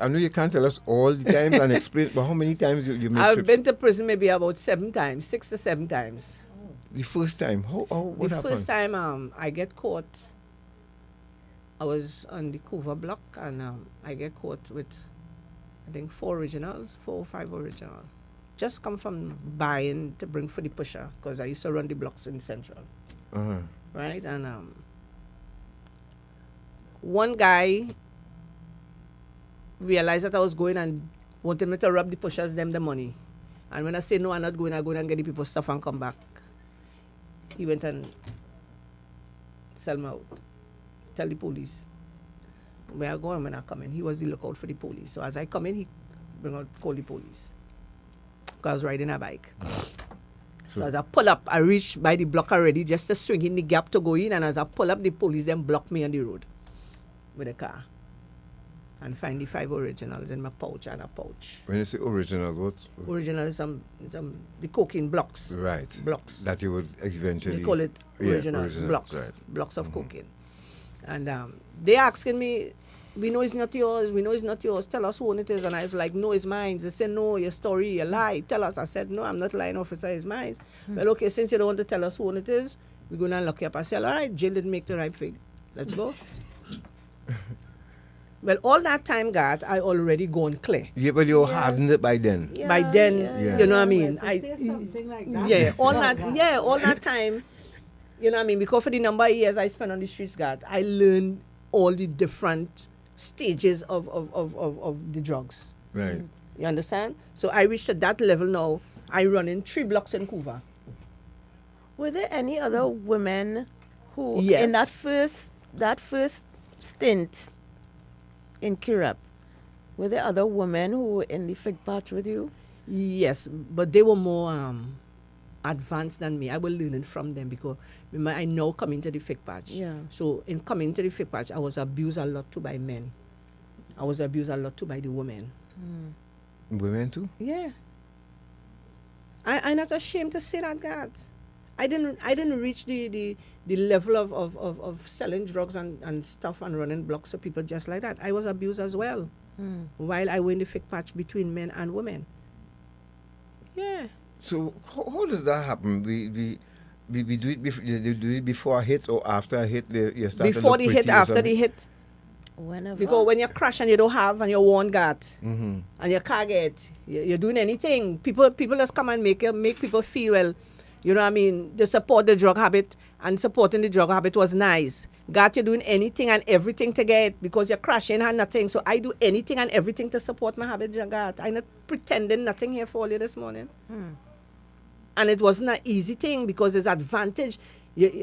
G: I know you can't tell us all the times and explain, but how many times you made
I: I've
G: trips?
I: been to prison maybe about 7 times, 6 to 7 times.
G: The first time, what happened?
I: The first time I get caught, I was on the cover block, and I get caught with, I think, 4 or 5 originals. Just come from buying to bring for the pusher, because I used to run the blocks in Central. Right? And one guy realized that I was going and wanted me to rob the pushers them the money. And when I say no, I'm not going, I go and get the people's stuff and come back. He went and sell me out. Tell the police where I go and when I come in. He was the lookout for the police. So as I come in, he call the police. Because I was riding a bike. So as I pull up, I reach by the block already just to swing in the gap to go in. And as I pull up, the police then block me on the road with a car. And find the 5 originals in my pouch and a pouch.
G: When you say original, what?
I: Original is the cocaine blocks.
G: Right.
I: Blocks.
G: That you would eventually...
I: They call it originals, blocks.
G: Right.
I: Blocks of cocaine. And they asking me, we know it's not yours, tell us who it is. And I was like, no, it's mine. They said, no, your story, you lie, tell us. I said, no, I'm not lying, officer, it's mine. Well, okay, since you don't want to tell us who it is, We're going to lock you up. I said, all right, jail didn't make the right fig. Let's go. Well, all that time, God, I already gone clear.
G: Yeah, but you hardened it by then.
I: By then, you know what I mean?
H: Something like that.
I: All that time, you know what I mean? Because for the number of years I spent on the streets, God, I learned all the different stages of the drugs.
G: Right.
I: You understand? So I reached at that level now. I run in 3 blocks in Couva.
H: Were there any other women who,
I: Yes.
H: in that first stint in Kirab, were there other women who were in the fig patch with you?
I: Yes, but they were more advanced than me. I was learning from them because remember, I now come into the fig patch.
H: Yeah.
I: So in coming into the fig patch, I was abused a lot too by men. I was abused a lot too by the women.
G: Women too?
I: Yeah. I'm not ashamed to say that, God. I didn't reach the level of selling drugs and stuff and running blocks of people just like that. I was abused as well while I was in the fig patch between men and women. Yeah.
G: So how does that happen? We do it before a hit or after a hit? You start
I: Before the hit, after the hit.
H: Whenever.
I: Because when you crash and you don't have and you won't get
G: Mm-hmm.
I: and you can't get, you're doing anything. People just come and make people feel well. You know what I mean? They support the drug habit, and supporting the drug habit was nice. Got you doing anything and everything to get because you're crashing and nothing. So I do anything and everything to support my habit. God, I'm not pretending nothing here for you this morning. And it wasn't an easy thing because there's advantage.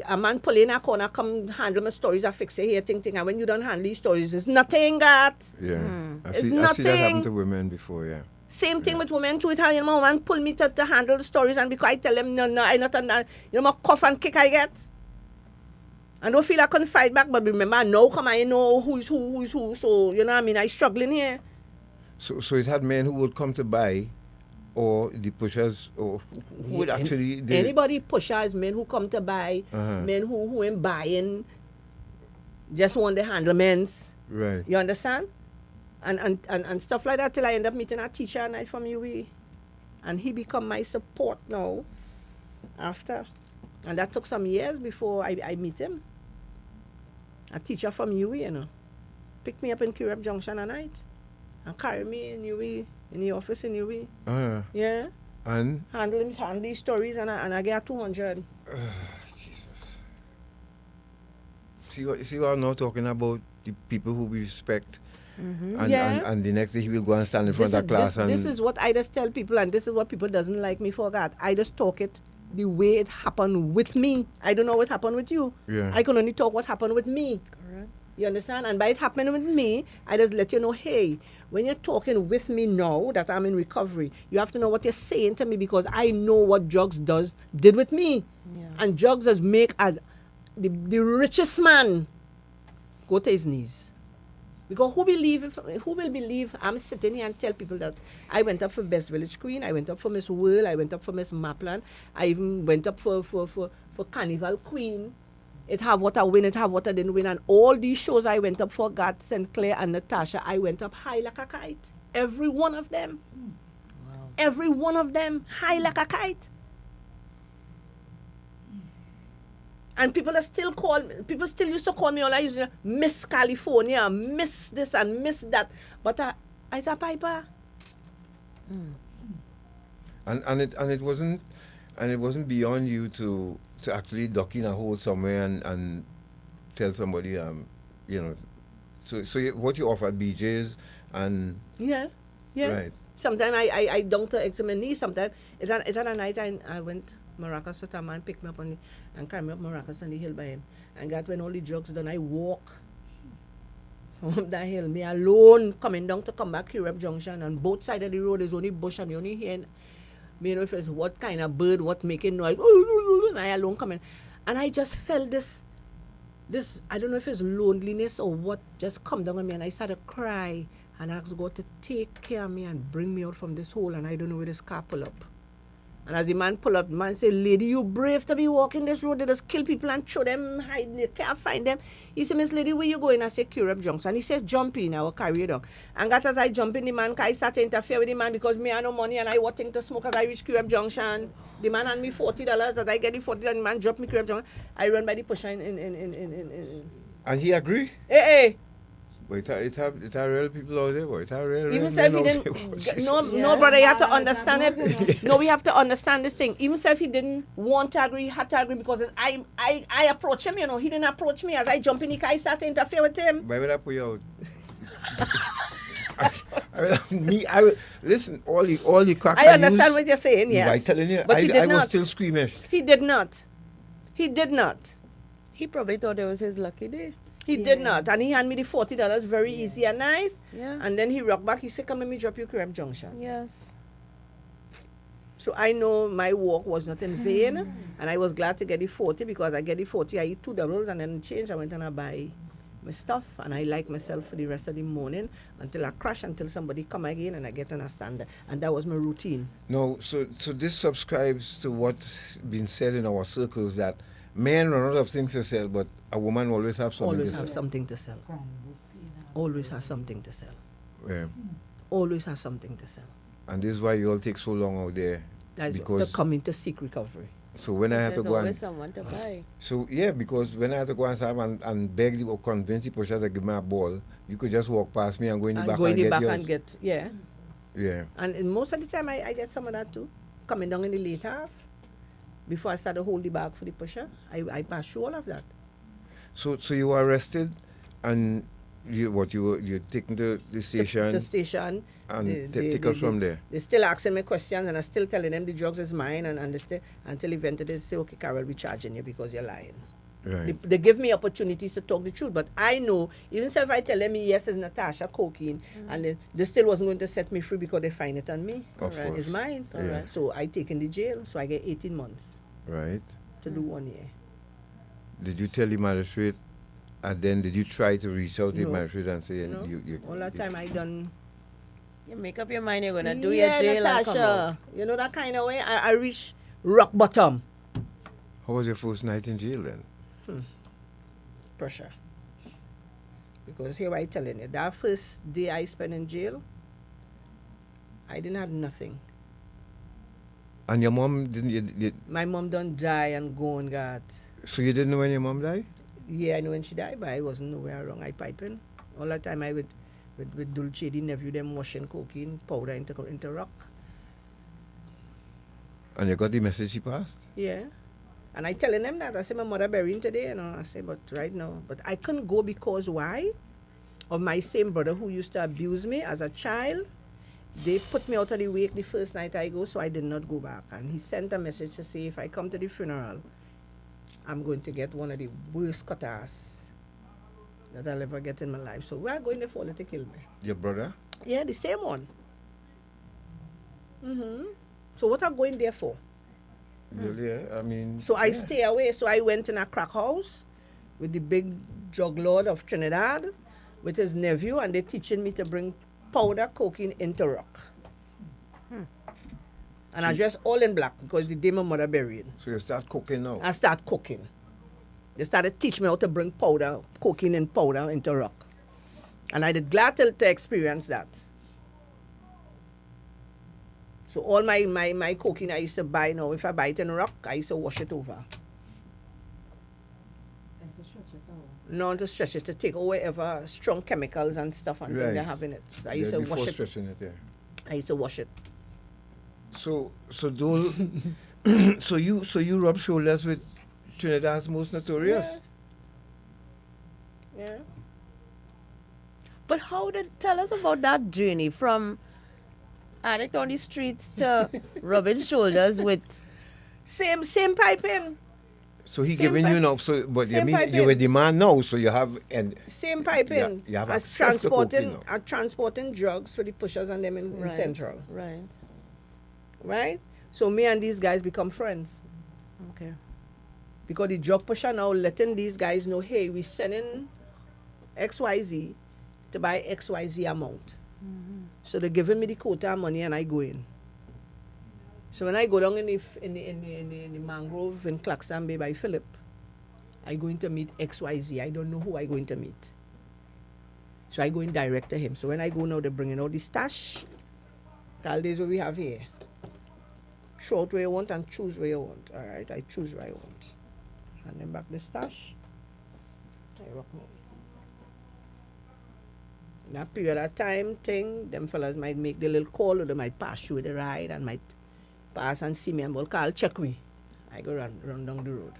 I: A man pull in a corner, come handle my stories, I fix it here, thing. And when you don't handle these stories, it's nothing, God.
G: Yeah.
I: It's
G: I've
I: nothing.
G: seen that happen to women before, yeah.
I: Same thing with women too. Italian woman pull me to handle the stories, and because I tell them no, I not under, you know, my cough and kick I get. I don't feel I can fight back, but remember now come I know who's who. So you know what I mean. I struggling here.
G: So it had men who would come to buy, or the pushers, or who would actually
I: anybody pushers, men who come to buy, men who ain't buying, just want the handlements.
G: Right.
I: You understand? And stuff like that till I end up meeting a teacher at night from UE. And he become my support now after. And that took some years before I meet him. A teacher from UE, you know. Pick me up in Kirab Junction at night and carry me in UE, in the office in UE. Yeah.
G: And?
I: Handle these stories and I get 200.
G: Jesus. See what I'm now talking about? The people who we respect. And the next day he will go and stand in front of class.
I: This is what I just tell people, and this is what people doesn't like me for, God. I just talk it the way it happened with me. I don't know what happened with you.
G: Yeah.
I: I can only talk what happened with me.
H: Correct.
I: You understand? And by it happening with me, I just let you know, hey, when you're talking with me now that I'm in recovery, you have to know what you're saying to me because I know what drugs did with me.
H: Yeah.
I: And drugs does make the richest man go to his knees. Because who will believe I'm sitting here and tell people that I went up for Best Village Queen, I went up for Miss World, I went up for Miss Mapland, I even went up for Carnival Queen. It have what I win, it have what I didn't win. And all these shows I went up for, God, St. Clair and Natasha, I went up high like a kite. Every one of them. Wow. Every one of them high like a kite. And people still used to call me all I used to Miss California, Miss this and Miss that. But I said Piper.
G: And it wasn't beyond you to actually duck in a hole somewhere and tell somebody you know. So what you offered BJ's and
I: yeah.
G: Right.
I: Sometimes I down to examine knees. Sometimes it's a night I went Maracas with a man picked me up and carried me up Maracas on the hill by him. And God, when all the drugs done, I walk from that hill, me alone coming down to come back Kirab Junction, and both sides of the road is only bush and you only hear me know if it's what kind of bird, what making noise, and I alone coming. And I just felt this I don't know if it's loneliness or what, just come down on me, and I started to cry and ask God to take care of me and bring me out from this hole, and I don't know where this car pull up. And as the man pull up, the man say, lady, you brave to be walking this road. They just kill people and throw them, hide, they can't find them. He said, Miss Lady, where you going? I say, Curab Junction. He says, jump in, I will carry you down. And that as I jump in, the man, I start to interfere with the man because me have no money and I want thing to smoke as I reach Curab Junction. The man hand me $40. As I get the $40, the man drop me Curab Junction. I run by the pusher in.
G: And he agree?
I: Hey.
G: But it's a real people out there, boy. It's a real
I: Even
G: men
I: if he
G: out
I: didn't,
G: there.
I: no, brother, you have to understand it. No, we have to understand this thing. Even if he didn't want to agree, he had to agree because I approach him, he didn't approach me. As I jump in the car, I start to interfere with him.
G: Why would I put you out? Listen, all the crack
I: I understand what you're saying, yes.
G: I'm telling you,
I: but
G: I was still screaming.
I: He did not. He
H: probably thought it was his lucky day.
I: He did not. And he handed me the $40 very easy and nice.
H: Yeah.
I: And then he rocked back. He said, come let me drop you Curab Junction.
H: Yes.
I: So I know my walk was not in vain. And I was glad to get the 40 because I get the 40, I eat 2 doubles and then change. I went and I buy my stuff. And I like myself for the rest of the morning until I crash, until somebody come again and I get on a stand. And that was my routine.
G: No, so this subscribes to what's been said in our circles that men run out of things to sell, but a woman always have something to sell.
I: Always has something to sell.
G: Yeah.
I: Always has something to sell.
G: And this is why you all take so long out there.
I: That's
G: because
I: to come in to seek recovery.
G: So when I had to go
H: always someone to buy.
G: So yeah, because when I had to go and beg or convince the pusher to give me a ball, you could just walk past me and go in the back and get yours. Yeah.
I: And most of the time I get some of that too. Coming down in the late half. Before I start to hold the bag for the pusher, I pass through all of that.
G: So you were arrested, and you're taken to the station.
I: The station.
G: And take us from there.
I: They still asking me questions, and I still telling them the drugs is mine, and they still, until eventually they say, okay, Carol, we're charging you because you're lying.
G: Right.
I: They give me opportunities to talk the truth, but I know, even if I tell them, yes, it's Natasha cocaine, and they still wasn't going to set me free because they find it on me.
G: Of course.
I: It's mine.
G: Yeah.
I: So I take in the jail, so I get 18 months.
G: Right.
I: To do 1 year.
G: Did you tell the magistrate, and then did you try to reach out to the magistrate and say,
I: no. All that time I done.
H: You make up your mind you're going to do your jail
I: Natasha,
H: and come out.
I: You know that kind of way? I reached rock bottom.
G: How was your first night in jail then?
I: Pressure. Because here I telling you, that first day I spent in jail, I didn't have nothing.
G: And your mom didn't?
I: My mom done die and gone, God.
G: So you didn't know when your mom died?
I: Yeah, I know when she died, but I wasn't nowhere wrong. I piping. All the time I with Dulce, the nephew, them washing cocaine powder into rock.
G: And you got the message she passed?
I: Yeah. And I telling them that. I say, my mother burying today, I say, but right now. But I couldn't go because why? Of my same brother who used to abuse me as a child. They put me out of the wake the first night I go, so I did not go back. And he sent a message to say, if I come to the funeral, I'm going to get one of the worst cut-ass that I'll ever get in my life. So we are going there for to kill me.
G: Your brother?
I: Yeah, the same one. So what I'm going there for?
G: Well, yeah, I mean...
I: So I stay away. So I went in a crack house with the big drug lord of Trinidad with his nephew, and they're teaching me to bring powder cocaine into rock. And I dress all in black because the day my mother buried.
G: So you start cooking now?
I: I start cooking. They started teaching me how to bring powder, cocaine and powder into rock. And I did glad to experience that. So all my cocaine I used to buy now, if I buy it in rock, I used to wash it over. No, to stretch it, to take away whatever strong chemicals and stuff and things they have in it. So I used to wash it.
G: Stretching it, yeah.
I: I used to wash it.
G: So those, so you rub shoulders with Trinidad's most notorious.
I: Yeah.
H: But tell us about that journey from addict on the streets to rubbing shoulders with
I: same piping.
G: So he giving you now, but you mean you were demand now, so you have
I: same piping.
G: You have
I: as transporting drugs for the pushers and them in Central. Right. So me and these guys become friends.
H: Okay.
I: Because the drug pusher now letting these guys know, hey, we sending XYZ to buy XYZ amount. So they're giving me the quota money and I go in. So when I go down in the mangrove in Claxon Bay by Philip, I going to meet XYZ. I don't know who I going to meet. So I go in direct to him. So when I go now, they're bringing out the stash. All days what we have here. Throw out where you want and choose where you want. All right, I choose where I want. And then back the stash. I rock my way. In that period of time thing, them fellas might make the little call or they might pass through the ride and might pass and see me and will call check we. I go run down the road.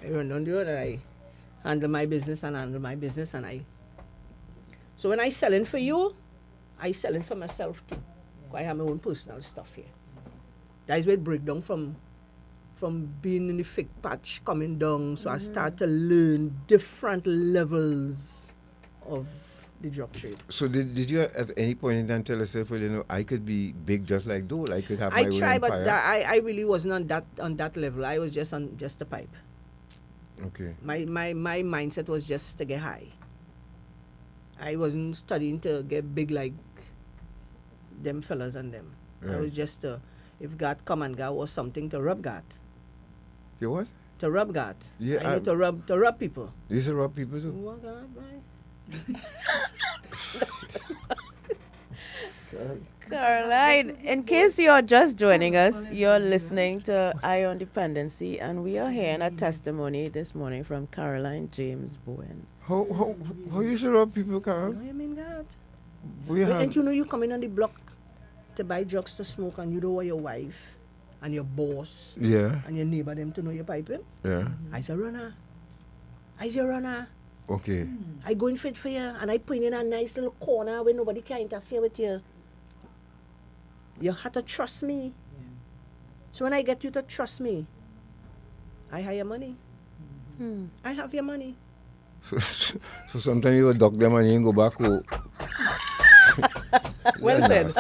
I: I run down the road and I handle my business and so when I selling for you, I selling for myself too. I have my own personal stuff here. That is where it break down from being in the fig patch coming down. So I start to learn different levels of the drug trade.
G: So did you at any point in time tell yourself, well, you know, I could be big just like Dole. I could have my own
I: empire? But I really wasn't on that level. I was just a pipe.
G: Okay.
I: My mindset was just to get high. I wasn't studying to get big like them fellas and them.
G: Right.
I: I was just if God come and God was something to rub God.
G: You what?
I: To rub God.
G: Yeah,
I: I need to rub people.
G: You used to rub people too?
I: Oh God, bye.
H: Caroline, in case you're just joining us, you're listening to Eye on Dependency, and we are hearing a testimony this morning from Caroline James-Bowen.
G: How you used to rub people, Carol?
I: I mean God.
G: And
I: you know you come in on the block to buy drugs to smoke and you don't want your wife and your boss and your neighbor them to know you're piping?
G: Yeah.
I: I's a runner. I's your runner.
G: Okay.
I: I go in fit for you and I put in a nice little corner where nobody can interfere with you. You have to trust me. So when I get you to trust me, I have your money. I have your money.
G: So sometimes you will duck them and you go back home.
I: Well said.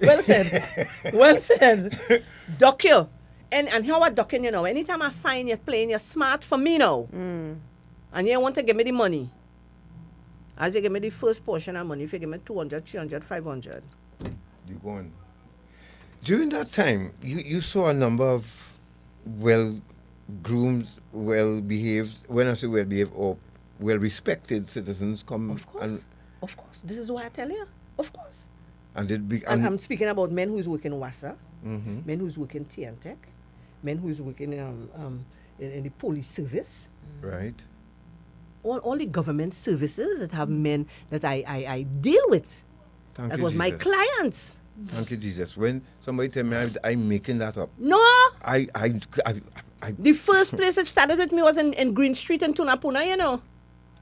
I: Well said. Well said. Duck you. And how I ducking you now? Anytime I find you playing, you're smart for me now. And you want to give me the money. As you give me the first portion of money, if you give me 200, 300, 500.
G: You go on. During that time, you saw a number of well-groomed, well-behaved, when I say well-behaved, or well-respected citizens come.
I: Of course. Of course. This is why I tell you. Of course.
G: And
I: I'm speaking about men who's working in WASA, men who's working TNTech, men who's working in the police service.
G: Right.
I: All the government services that have men that I deal with. That was my clients.
G: Thank you, Jesus. When somebody tell me I'm making that up.
I: No.
G: I
I: The first place it started with me was in Green Street in Tunapuna, you know,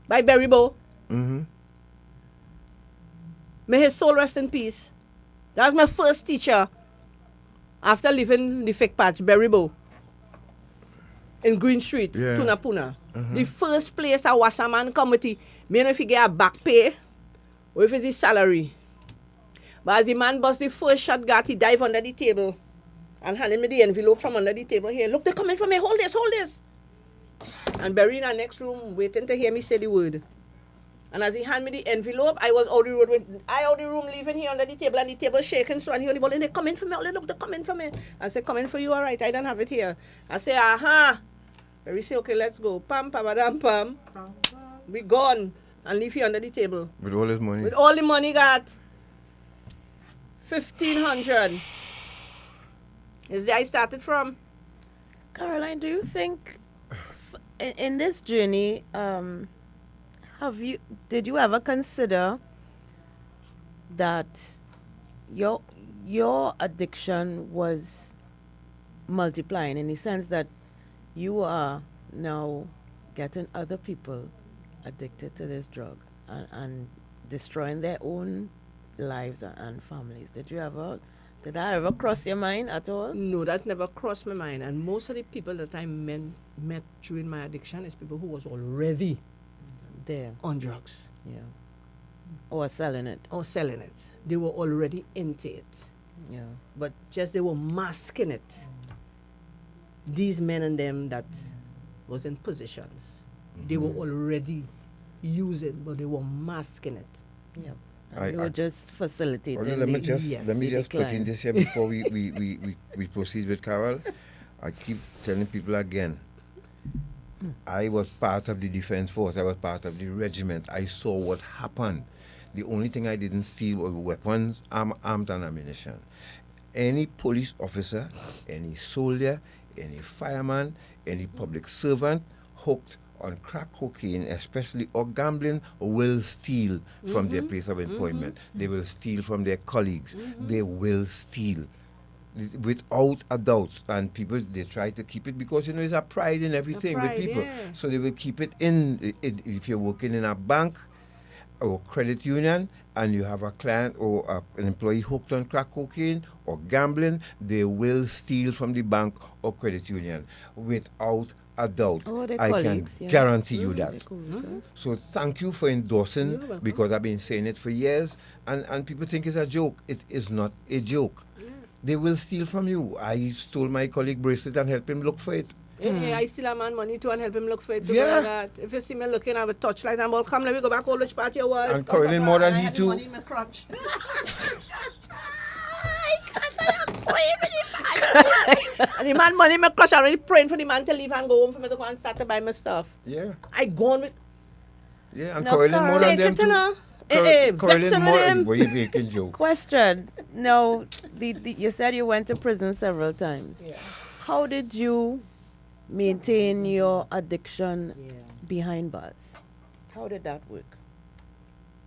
I: by Berrybo. May his soul rest in peace. That was my first teacher after leaving the fake patch, Berrybo, in Green Street, Tunapuna. The first place I was a man come with the, me know if he get a back pay or if it's his salary. But as the man bust the first shot got, he dive under the table and handed me the envelope from under the table here. Look, they're coming for me. Hold this. And Barry in our next room waiting to hear me say the word. And as he handed me the envelope, I was out the road. Out the room leaving here under the table and the table shaking. So and he only ball, they're coming for me. Look, they're coming for me. I said, coming for you, all right. I don't have it here. I say, aha. Barry say, okay, let's go. Pam, pam, pam. We gone and leave here under the table.
G: With all his money?
I: With all the money got. 1,500 is there I started from.
H: Caroline, do you think in this journey, did you ever consider that your addiction was multiplying in the sense that you are now getting other people addicted to this drug and destroying their own lives and families? Did that ever cross your mind at all?
I: No, that never crossed my mind. And most of the people that I met during my addiction is people who was already
H: there
I: on drugs.
H: Yeah. Or selling it.
I: They were already into it.
H: Yeah.
I: But just they were masking it. These men and them that was in positions, they were already using, but they were masking it.
H: Yeah. You were just facilitating.
G: Let me just put in
H: decline.
G: this here before we proceed with Carol. I keep telling people again, I was part of the defense force. I was part of the regiment. I saw what happened. The only thing I didn't steal were weapons, arms and ammunition. Any police officer, any soldier, any fireman, any public servant hooked on crack cocaine, especially, or gambling, will steal from their place of employment. They will steal from their colleagues. They will steal. Without a doubt. And people, they try to keep it because, there's a pride in everything with people. Yeah. So they will keep it in. If you're working in a bank or credit union and you have a client or an employee hooked on crack cocaine or gambling, they will steal from the bank or credit union without a doubt. I can guarantee you that. So thank you for endorsing, because I've been saying it for years, and people think it's a joke. It is not a joke. They will steal from you. I stole my colleague bracelet and helped him look for it.
I: Hey, I steal a man money too and help him look for it too. Yeah. That. If you see me looking at a touchlight, I'm all, come, let me go back, all which part you was.
G: And quarreling more than he too.
I: Money in my crotch. And the man money in my crotch, I already praying for the man to leave and go home for me to go and start to buy my stuff.
G: Yeah.
I: I gone with...
G: Yeah, and quarreling more than them too.
H: Vexing with him.
G: Were you making joke?
H: Question. No, you said you went to prison several times.
I: Yeah.
H: How did you maintain your addiction behind bars? How did that work?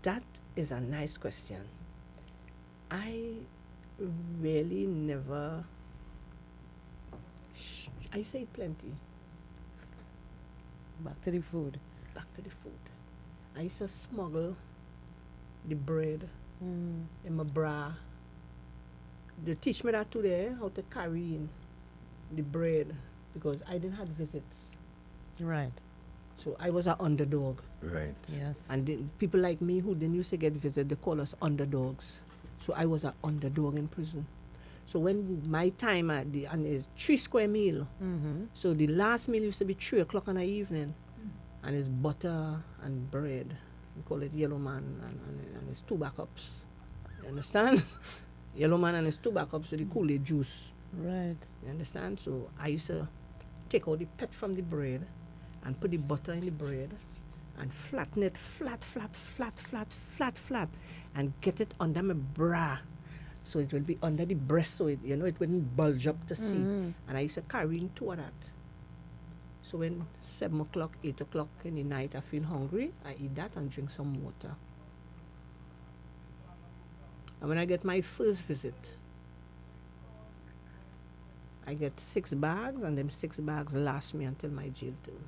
I: That is a nice question. I really never... I say plenty.
H: Back to the food.
I: Back to the food. I used to smuggle the bread in my bra. They teach me that today, how to carry in the bread, because I didn't have visits.
H: Right.
I: So I was an underdog.
G: Right.
H: Yes.
I: And people like me who didn't used to get visits, they call us underdogs. So I was an underdog in prison. So when my time and it's 3 square meal. So the last meal used to be 3 o'clock in the evening. And it's butter and bread. We call it Yellow Man and it's 2 backups. You understand? Yellow Man and it's 2 backups with the Kool-Aid juice.
H: Right.
I: You understand? So I used to take out the pet from the bread and put the butter in the bread and flatten it flat, and get it under my bra. So it will be under the breast, so it wouldn't bulge up to see. And I used to carry in 2 of that. So when 7 o'clock, 8 o'clock in the night I feel hungry, I eat that and drink some water. And when I get my first visit, I get 6 bags, and them 6 bags last me until my jail term.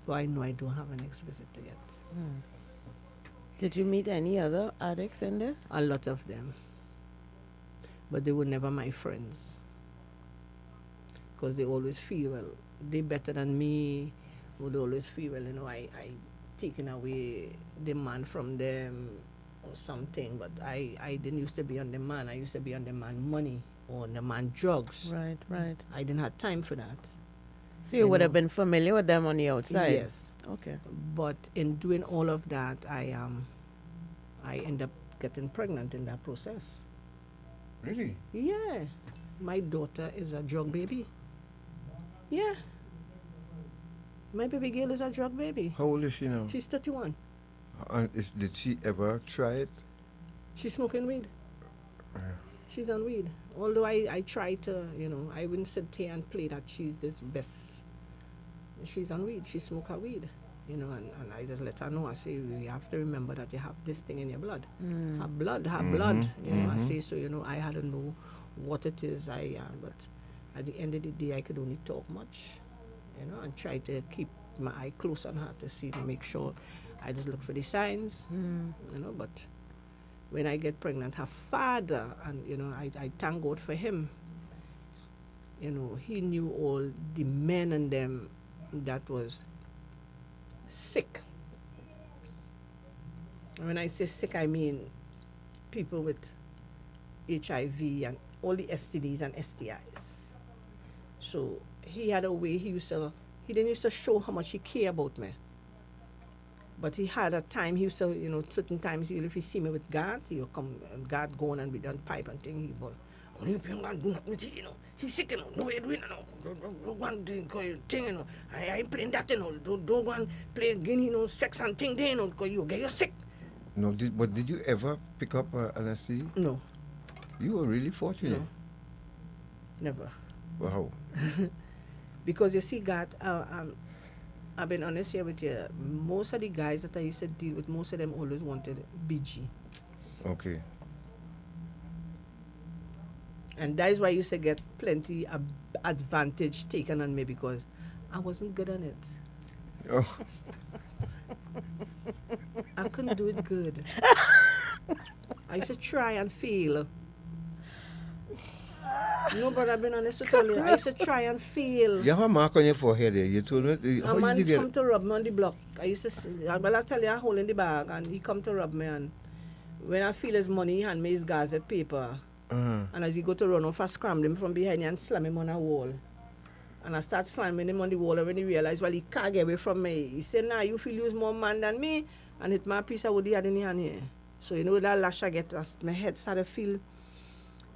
I: So I know I don't have a next visit yet.
H: Did you meet any other addicts in there?
I: A lot of them. But they were never my friends. Because they always feel, well, they're better than me. Or they always feel, well, I taken away the man from them or something. But I didn't used to be on the man. I used to be on the man money or on the man drugs.
H: Right.
I: I didn't have time for that.
H: So you would have been familiar with them on the outside?
I: Yes.
H: Okay.
I: But in doing all of that, I end up getting pregnant in that process.
G: Really?
I: Yeah. My daughter is a drug baby. Yeah. My baby girl is a drug baby.
G: How old is she now?
I: She's 31.
G: Did she ever try it?
I: She's smoking weed. She's on weed. Although I try to, I wouldn't sit here and play that she's this best. She's on weed. She smoke her weed. And I just let her know. I say, you have to remember that you have this thing in your blood. Her blood. I say, so, I had to know what it is. But at the end of the day, I could only talk much, and try to keep my eye close on her to make sure I just look for the signs, but when I get pregnant, her father, and, I thank God for him, he knew all the men and them that was sick. And when I say sick, I mean people with HIV and all the STDs and STIs. So he had a way he didn't used to show how much he cared about me. But he had a time, he used to, certain times, if he see me with God, he'll come, and God go on and be done pipe and thing, he will, do not with he's sick, no way doing, don't go and do thing, I ain't playing that, don't go and play again, sex and thing, because you get you sick.
G: No, but did you ever pick up an STD?
I: No.
G: You were really fortunate.
I: No. Never.
G: Wow.
I: Because you see, God, I've been honest here with you. Most of the guys that I used to deal with, most of them always wanted BG.
G: Okay.
I: And that is why I used to get plenty of advantage taken on me because I wasn't good on it.
G: Oh.
I: I couldn't do it good. I used to try and fail. No, but I've been honest with you. I used to try and fail.
G: You have a mark on your forehead there. You told me.
I: A man come to rub me on the block. I used to, well, I tell you, I hold in the bag, and he come to rub me, and when I feel his money, he hand me his gazette paper. And as he go to run off, I scramble him from behind and slam him on a wall. And I start slamming him on the wall, and when he realized, well, he can't get away from me. He said, nah, you feel use more man than me, and hit my piece of wood he had in his hand here. So, that lash I get, my head started to feel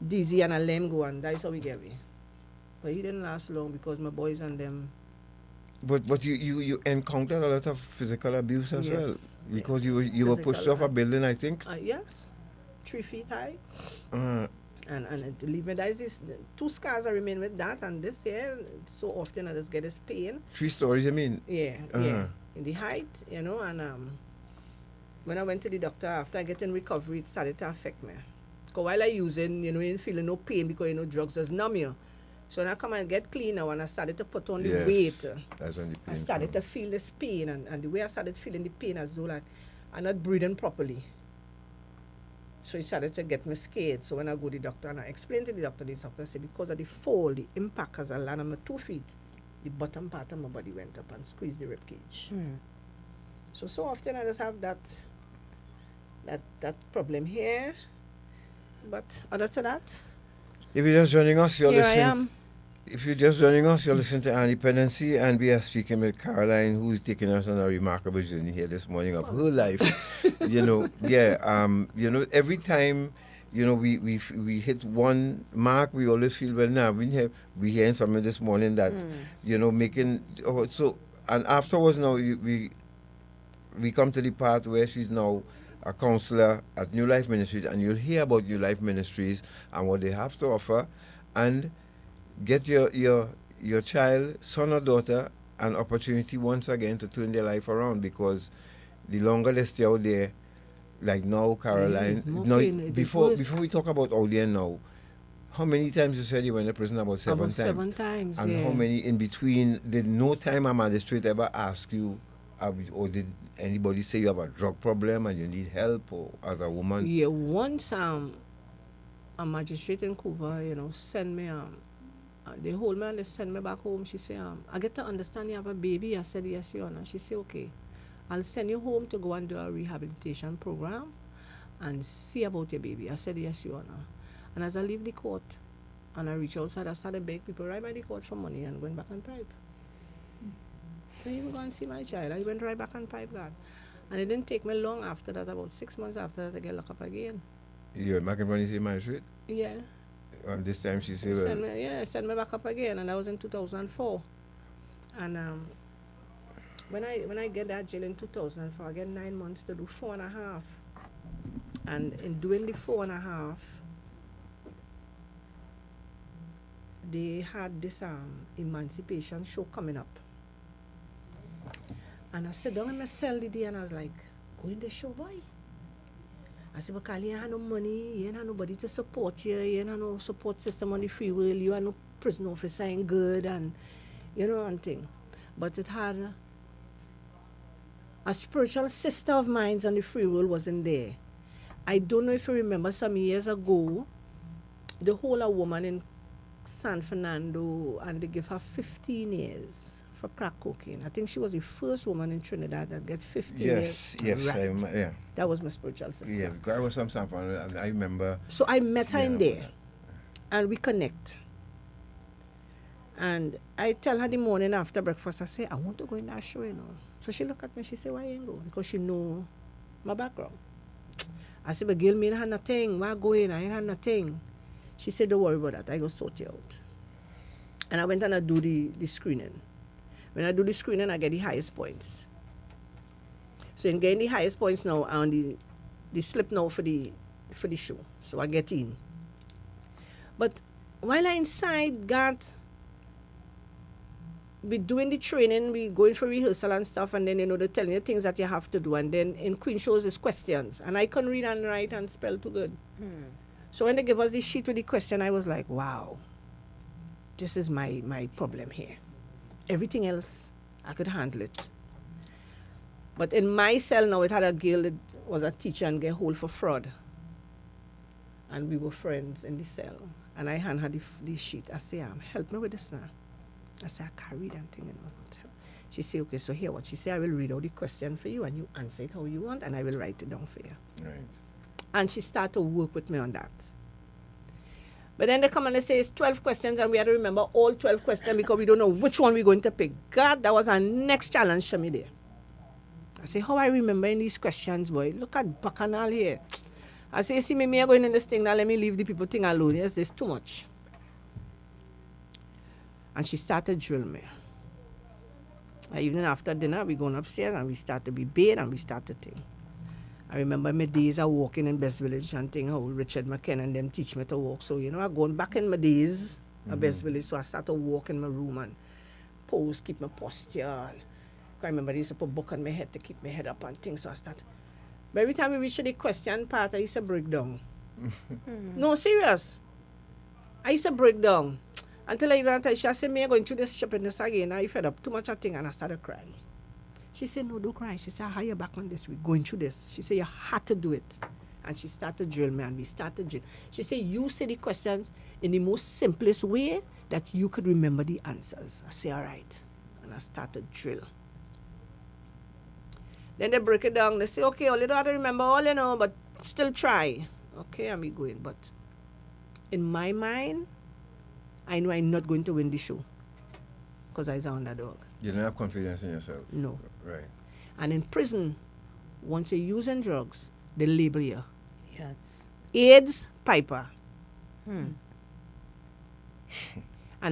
I: dizzy, and I let him go, and that's how we get away. But he didn't last long because my boys and them.
G: But you encountered a lot of physical abuse as well, because you were pushed off a building, I think.
I: Yes, 3 feet high. And to leave me, there's these 2 scars I remain with that, and this year, so often I just get this pain.
G: 3 stories, you mean?
I: Yeah, yeah. In the height, and when I went to the doctor, after I get in recovery, it started to affect me. Because while I using, you ain't feeling no pain because, drugs just numb you. So when I come and get clean now, and I started to put on the weight,
G: that's when the pain
I: I started to feel this pain, and the way I started feeling the pain as though like I'm not breathing properly. So it started to get me scared. So when I go to the doctor and I explained to the doctor said because of the fall, the impact as I land on my 2 feet, the bottom part of my body went up and squeezed the rib cage. So often I just have that problem here. But other than that,
G: if you're just joining us, you're listening.
I: I am.
G: If you're just joining us, you're listening to Dependency, and we are speaking with Caroline, who is taking us on a remarkable journey here this morning of her life. Every time, we hit one mark, we always feel, well, now we hearing something this morning that, making, and afterwards now, we come to the part where she's now a counselor at New Life Ministries, and you'll hear about New Life Ministries and what they have to offer, and get your child, son or daughter, an opportunity once again to turn their life around, because the longer they stay out there, like now, Caroline, before we talk about out there now, how many times you said you went to prison? About 7 times?
I: 7 times,
G: and how many in between? Did no time a magistrate ever ask you, or did anybody say you have a drug problem and you need help, or as a woman?
I: Yeah, once a magistrate in Cuba, send me they hold me and they send me back home. She said, I get to understand you have a baby. I said, yes, Your Honor. She said, okay, I'll send you home to go and do a rehabilitation program and see about your baby. I said, yes, Your Honor. And as I leave the court and I reach outside, I started begging people right by the court for money and going back and pipe. I didn't even go and see my child. I went right back and pipe God. And it didn't take me long after that, about 6 months after that, I get locked up again.
G: You went back and when you see magistrate?
I: Yeah.
G: And this time she said,
I: send me back up again, and that was in 2004. And when I get that jail in 2004, I get 9 months to do 4.5. And in doing the 4.5, they had this emancipation show coming up. And I sat down in my cell the day, and I was like, go in the show, boy. I said, because you ain't have no money, you ain't have nobody to support you, you ain't have no support system on the free will, you have no prison officer ain't good, and and thing. But it had a spiritual sister of mine on the free will wasn't there. I don't know if you remember some years ago, they hold a woman in San Fernando and they give her 15 years for crack cocaine. I think she was the first woman in Trinidad that got 15 years.
G: Yes,
I: right. That was my spiritual sister.
G: Yeah, I was from San Fernando, and I remember.
I: So I met her in there, and we connect. And I tell her the morning after breakfast, I say, I want to go in that show, you know. So she look at me, she say, why you ain't go? Because she know my background. I said, but girl, me ain't had nothing. Why go in? I ain't had nothing. She said, don't worry about that. I go sort you out. And I went and I do the screening. When I do the screening, I get the highest points. So in getting the highest points now on the slip now for the show. So I get in. But while I inside we doing the training, we going for rehearsal and stuff, and then, you know, they're telling you things that you have to do. And then in Queen shows is questions. And I couldn't read and write and spell too good. So when they gave us the sheet with the question, I was like, wow, this is my problem here. Everything else, I could handle it. But in my cell now, it had a girl that was a teacher and get hold for fraud. And we were friends in the cell. And I hand her the sheet. I say, help me with this now. I say, I can't read anything. You know. She say, okay, so here what? She say, I will read out the question for you and you answer it how you want and I will write it down for you.
G: Right.
I: And she started to work with me on that. But then they come and they say, it's 12 questions and we had to remember all 12 questions because we don't know which one we're going to pick. God, that was our next challenge for me there. I say, how I remember in these questions, boy? Look at Bacchanal here. I say, see me going in this thing now, let me leave the people thing alone. Yes, there's too much. And she started drill me. Even after dinner, we going upstairs and we start to be bathed and we start to think. I remember my days of walking in Best Village and thing, how Richard McKenna and them teach me to walk. So, you know, I'm going back in my days of Best Village. So I started to walk in my room and pose, keep my posture. I remember they used to put a book on my head to keep my head up and things. So I started. But every time we reach the question part, I used to break down. No, serious. I used to break down. Until I even tell she said, me going through this stupidness again. I fed up too much of thing and I started crying. She said, no, don't cry. She said, I hire back on this. We're going through this. She said, you had to do it. And she started drill me and we started drill. She said, you say the questions in the most simplest way that you could remember the answers. I say, all right. And I started drill. Then they break it down. They say, okay, all you don't have to remember all you know, but still try. Okay, I'm going. But in my mind, I know I'm not going to win the show because I was an underdog.
G: You don't have confidence in yourself?
I: No.
G: Right.
I: And in prison, once you're using drugs, they label you.
H: Yes.
I: AIDS, Piper. And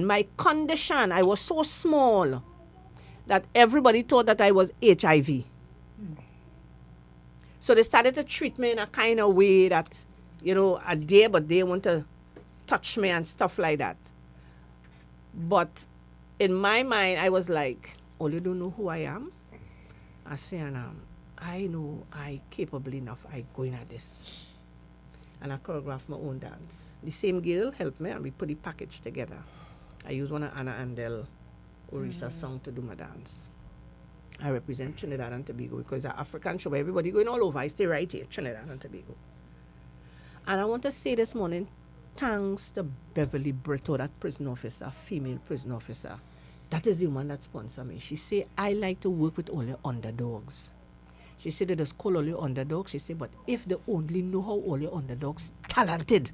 I: my condition, I was so small that everybody thought that I was HIV. So they started to treat me in a kind of way that, you know, a day, but they want to touch me and stuff like that. But in my mind, I was like, oh, you don't know who I am? I say, and I know I capable enough. I go in at this. And I choreograph my own dance. The same girl helped me and we put the package together. I use one of Anna Andel Orisa song to do my dance. I represent Trinidad and Tobago because it's an African show. Everybody going all over. I stay right here, Trinidad and Tobago. And I want to say this morning, thanks to Beverly Brito, that prison officer, female prison officer. That is the one that sponsored me. She said, I like to work with all the underdogs. She said, they just call all the underdogs. She said, but if they only know how all the underdogs talented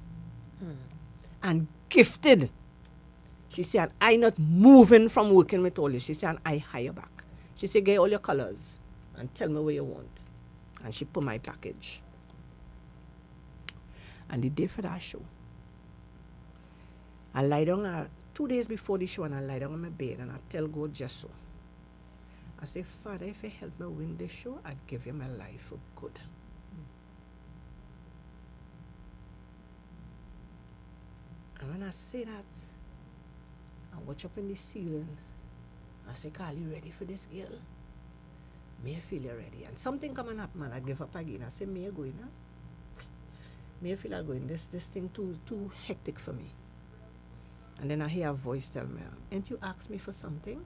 I: and gifted. She said, I not moving from working with all this. She said, I hire back. She said, get all your colors and tell me what you want. And she put my package. And the day for that show, I lie down 2 days before the show and I lie down on my bed and I tell God just so. I say, Father, if you help me win this show, I give you my life for good. And when I say that, I watch up in the ceiling. I say, Carl, you ready for this girl? Me, I feel you ready. And something come and happen, man. I give up again. I say, me, I going, huh? Me, I feel I going. This thing too hectic for me. And then I hear a voice tell me, ain't you ask me for something?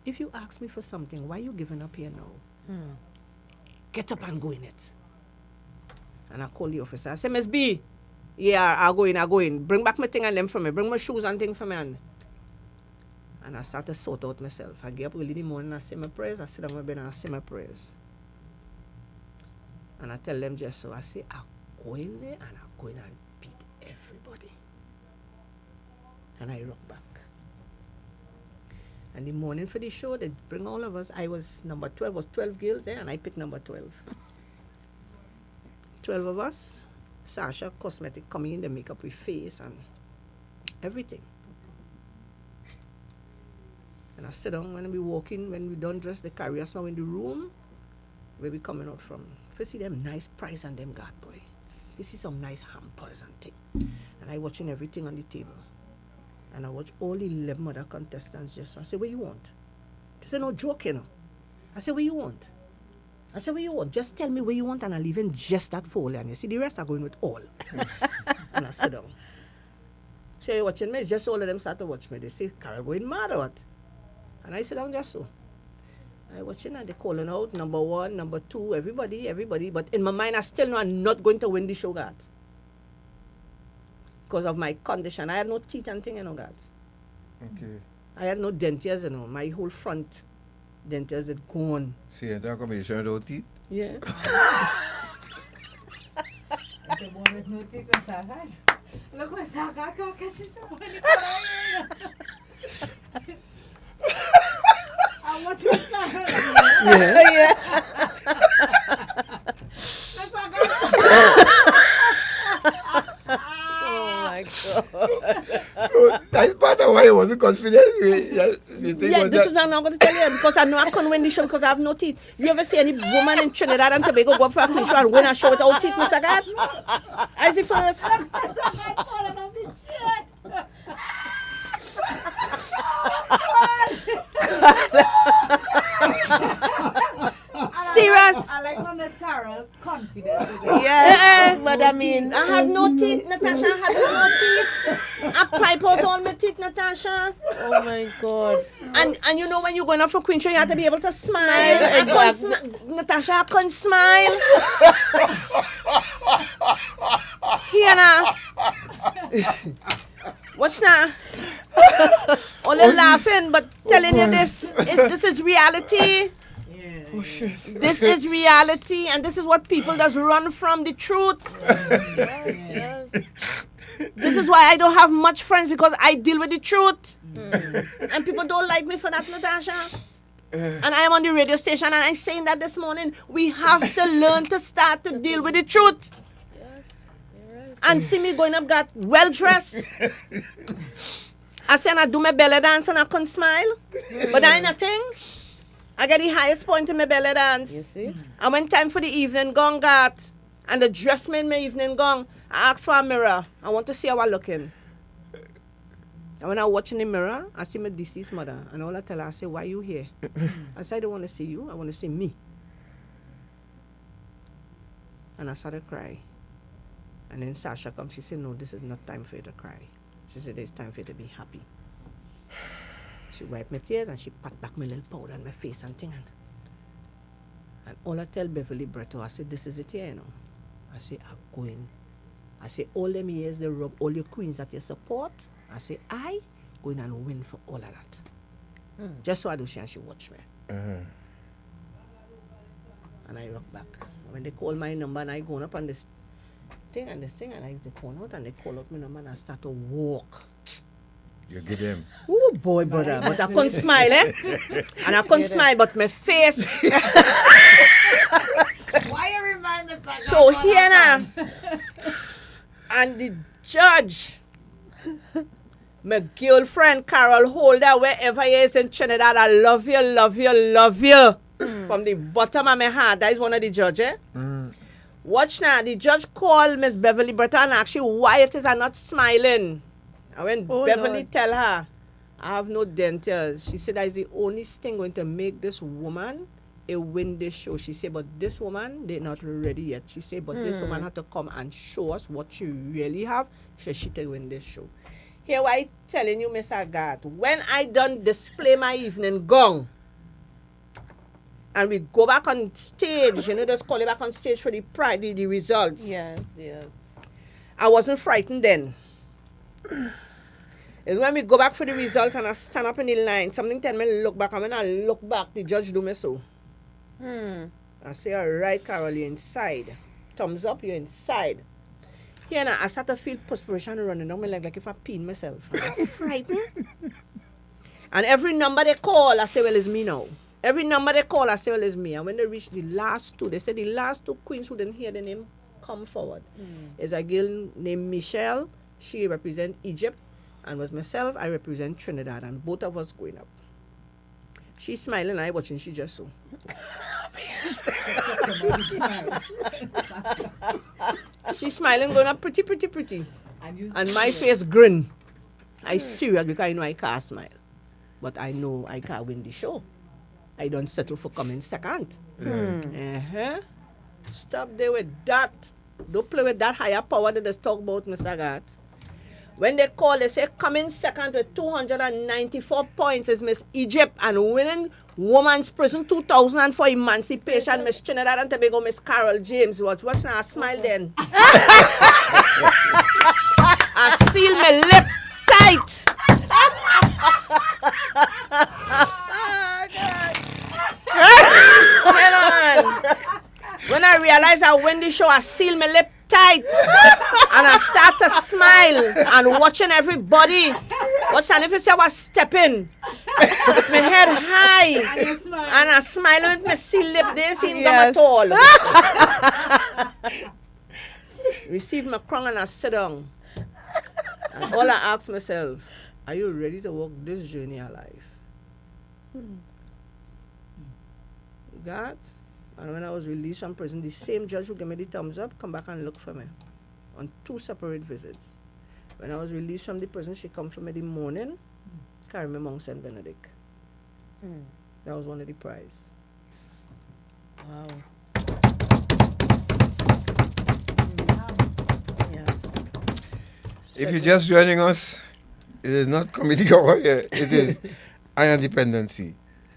I: If you ask me for something, why you giving up here now? Get up and go in it. And I call the officer. I say, Miss B, yeah, I'll go in. Bring back my thing and them for me. Bring my shoes and thing for me. And I start to sort out myself. I get up early in the morning, I say my prayers. I sit on my bed and I say my prayers. And I tell them just so. I say, I'll go in there and I'll go in and beat everybody. And I rock back. And the morning for the show, they bring all of us. I was number 12, was 12 girls there, and I picked number 12. 12 of us. Sasha Cosmetic coming in, they make up with face and everything. And I sit down when we walk in, when we don't dress, they carry us now in the room where we coming out from. You see them nice price and them God boy. You see some nice hampers and thing. And I watching everything on the table. And I watch all 11 other contestants just. I say, what you want? They say, no joke, you know. I say, what you want? I say, what you want? Just tell me what you want and I'll even just that for and you see the rest are going with all. And I sit down. So you watching me? It's just all of them start to watch me. They say, Carol going mad or what? And I sit down just so. I watching and they calling out number 1, number 2, everybody. But in my mind, I still know I'm not going to win the show, God. Because of my condition. I had no teeth and thing, you know, God.
G: Okay.
I: I had no dentures, you know. My whole front dentures had gone.
G: See, you talk about you no teeth?
I: Yeah.
P: Look, my Saka catches I watch my Saka.
I: Yeah.
H: Oh my God.
G: So that's part of why I wasn't confident.
I: This is what I'm not going to tell you because I know I couldn't win the show because I have no teeth. You ever see any woman in Trinidad and Tobago go up for a queen show and win a show without teeth, Mr. God? I see first. Serious?
P: I like when Miss Carol confident.
I: Yeah, but I mean, I had no teeth, Natasha. I had no teeth. I pipe out all my teeth, Natasha.
H: Oh my God.
I: And you know when you're going up for Queen Show, you have to be able to smile. Natasha, I couldn't smile. Here now. What's now? Only laughing, but telling you this is reality.
G: Oh, shit.
I: This is reality, and this is what people just run from the truth.
H: Yes.
I: This is why I don't have much friends because I deal with the truth. And people don't like me for that, Natasha. And I am on the radio station and I'm saying that this morning. We have to learn to start to deal with the truth.
H: Yes, you're right.
I: And see me going up, got well dressed. I said I do my belly dance and I couldn't smile. But I ain't nothing. I get the highest point in my belly dance.
H: You see?
I: And when time for the evening gong got, and the dress made my evening gong, I asked for a mirror. I want to see how I looking. And when I watch in the mirror, I see my deceased mother. And all I tell her, I say, why you here? I said, I don't want to see you. I want to see me. And I started crying. And then Sasha comes. She said, no, this is not time for you to cry. She said, it's time for you to be happy. She wiped my tears and she pat back my little powder on my face and thing. And all I tell Beverly Bretto, I said, this is it here, you know. I say, I'm going. I say, all them years they rub all your queens that you support. I say, I going and win for all of that. Just so I do, she watch me. And I rock back. When they call my number and I go up on this thing, and I they call out and they call out my number and I start to walk.
G: You get them.
I: Oh boy, brother. But I couldn't smile, eh? And I couldn't smile, but my face.
P: Why you remind me that?
I: So here now. And the judge, my girlfriend Carol Holder, wherever he is in Trinidad, I love you, love you, love you. From the bottom of my heart. That is one of the judges. Watch now. The judge called Miss Beverly Breton and asked you why it is I'm not smiling. And when Beverly
H: Lord.
I: tell her, I have no dentures, she said that is the only thing going to make this woman win this show. She said, but this woman, they're not ready yet. She said, but this woman had to come and show us what she really have so she to win this show. Here why I telling you, Miss Agathe, when I done display my evening gong, and we go back on stage, you know, just call it back on stage for the results.
H: Yes, yes.
I: I wasn't frightened then. It's when we go back for the results and I stand up in the line, something tell me look back, and when I look back, the judge do me so. I say, all right, Carol, you're inside. Thumbs up, you're inside. Here now, I start to feel perspiration running down my leg like if I peed myself. I'm frightened. And every number they call, I say, well, it's me now. Every number they call, I say, well, it's me. And when they reach the last two, they say the last two queens who didn't hear the name come forward. Is a girl named Michelle. She represents Egypt. And was myself, I represent Trinidad. And both of us going up. She's smiling, I watching, she just so. She's smiling, going up pretty. And my face grin. I serious because I know I can't smile. But I know I can't win the show. I don't settle for coming second. Stop there with that. Don't play with that higher power that they talk about, Mr. Gat. When they call, they say coming second with 294 points is Miss Egypt, and winning Women's Prison 2000 for Emancipation, Miss Trinidad and Tobago, Miss Carol James. What's now? Smile then. I seal my lip tight. When I realize I win the show, I seal my lip tight and I start to smile and watching everybody. Watching if you see I was stepping with my head high and I smiling with my seal lip. They ain't seen them at all. Receive my crown and I sit down. And all I ask myself, are you ready to walk this journey of life? God. And when I was released from prison, the same judge who gave me the thumbs up come back and look for me on 2 separate visits. When I was released from the prison, she come for me the morning, carry me Mount St. Benedict. That was one of the prize.
H: Wow.
G: If you're just joining us, it is not comedy hour here. It is Iron Dependency.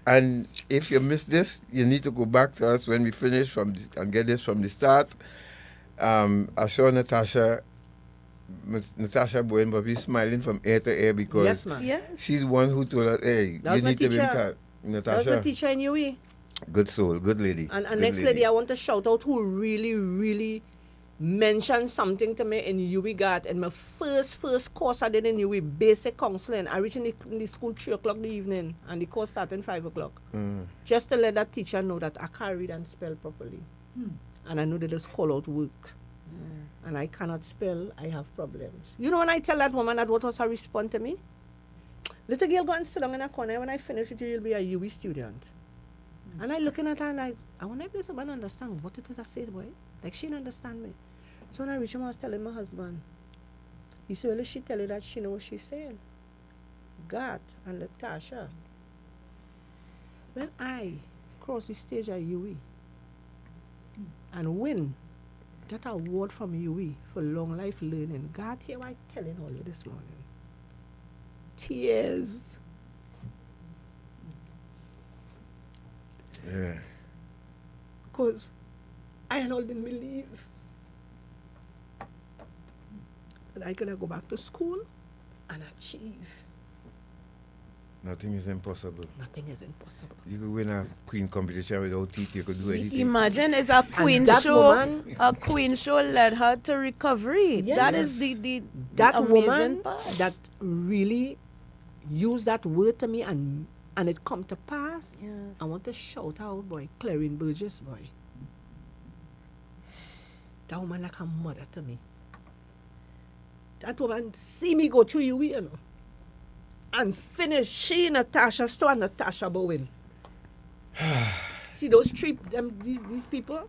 G: And if you missed this, you need to go back to us when we finish and get this from the start. I saw Natasha Bowen, but we're smiling from ear to ear because she's the one who told us, hey, you need to be Natasha.
I: That was my teacher in UE.
G: Good soul, good lady.
I: And next lady I want to shout out who really mentioned something to me in UWI in my first course I did in UWI, basic counseling. I reached in the school 3 o'clock in the evening and the course started 5 o'clock. Just to let that teacher know that I can't read and spell properly. And I know they just call out work. And I cannot spell, I have problems. You know when I tell that woman that what was her response to me? Little girl go and sit down in a corner. When I finish with you, you'll be a UWI student. And I looking at her and I wonder if this woman understand what it is I say, boy. Like she didn't understand me. So when I reached home, I was telling my husband. He said, well, she tell you that she know what she's saying. God and Natasha. When I cross the stage at UE and win that award from UE for long life learning, God, here I telling all you this morning. Tears.
G: Yeah.
I: Because I and all didn't believe that I could go back to school and achieve.
G: Nothing is impossible.
I: Nothing is impossible.
G: You could win a queen competition without teeth. You could do anything.
H: Imagine it's a queen show. A queen show led her to recovery.
I: Yes.
H: That is the
I: that
H: amazing
I: woman
H: part.
I: that really used that word to me and it come to pass.
H: Yes.
I: I want to shout out, boy, Clarine Burgess, boy. That woman like a mother to me. That woman see me go through UE, you know, and finish. She, Natasha Stowe, and Natasha Bowen. See those these people.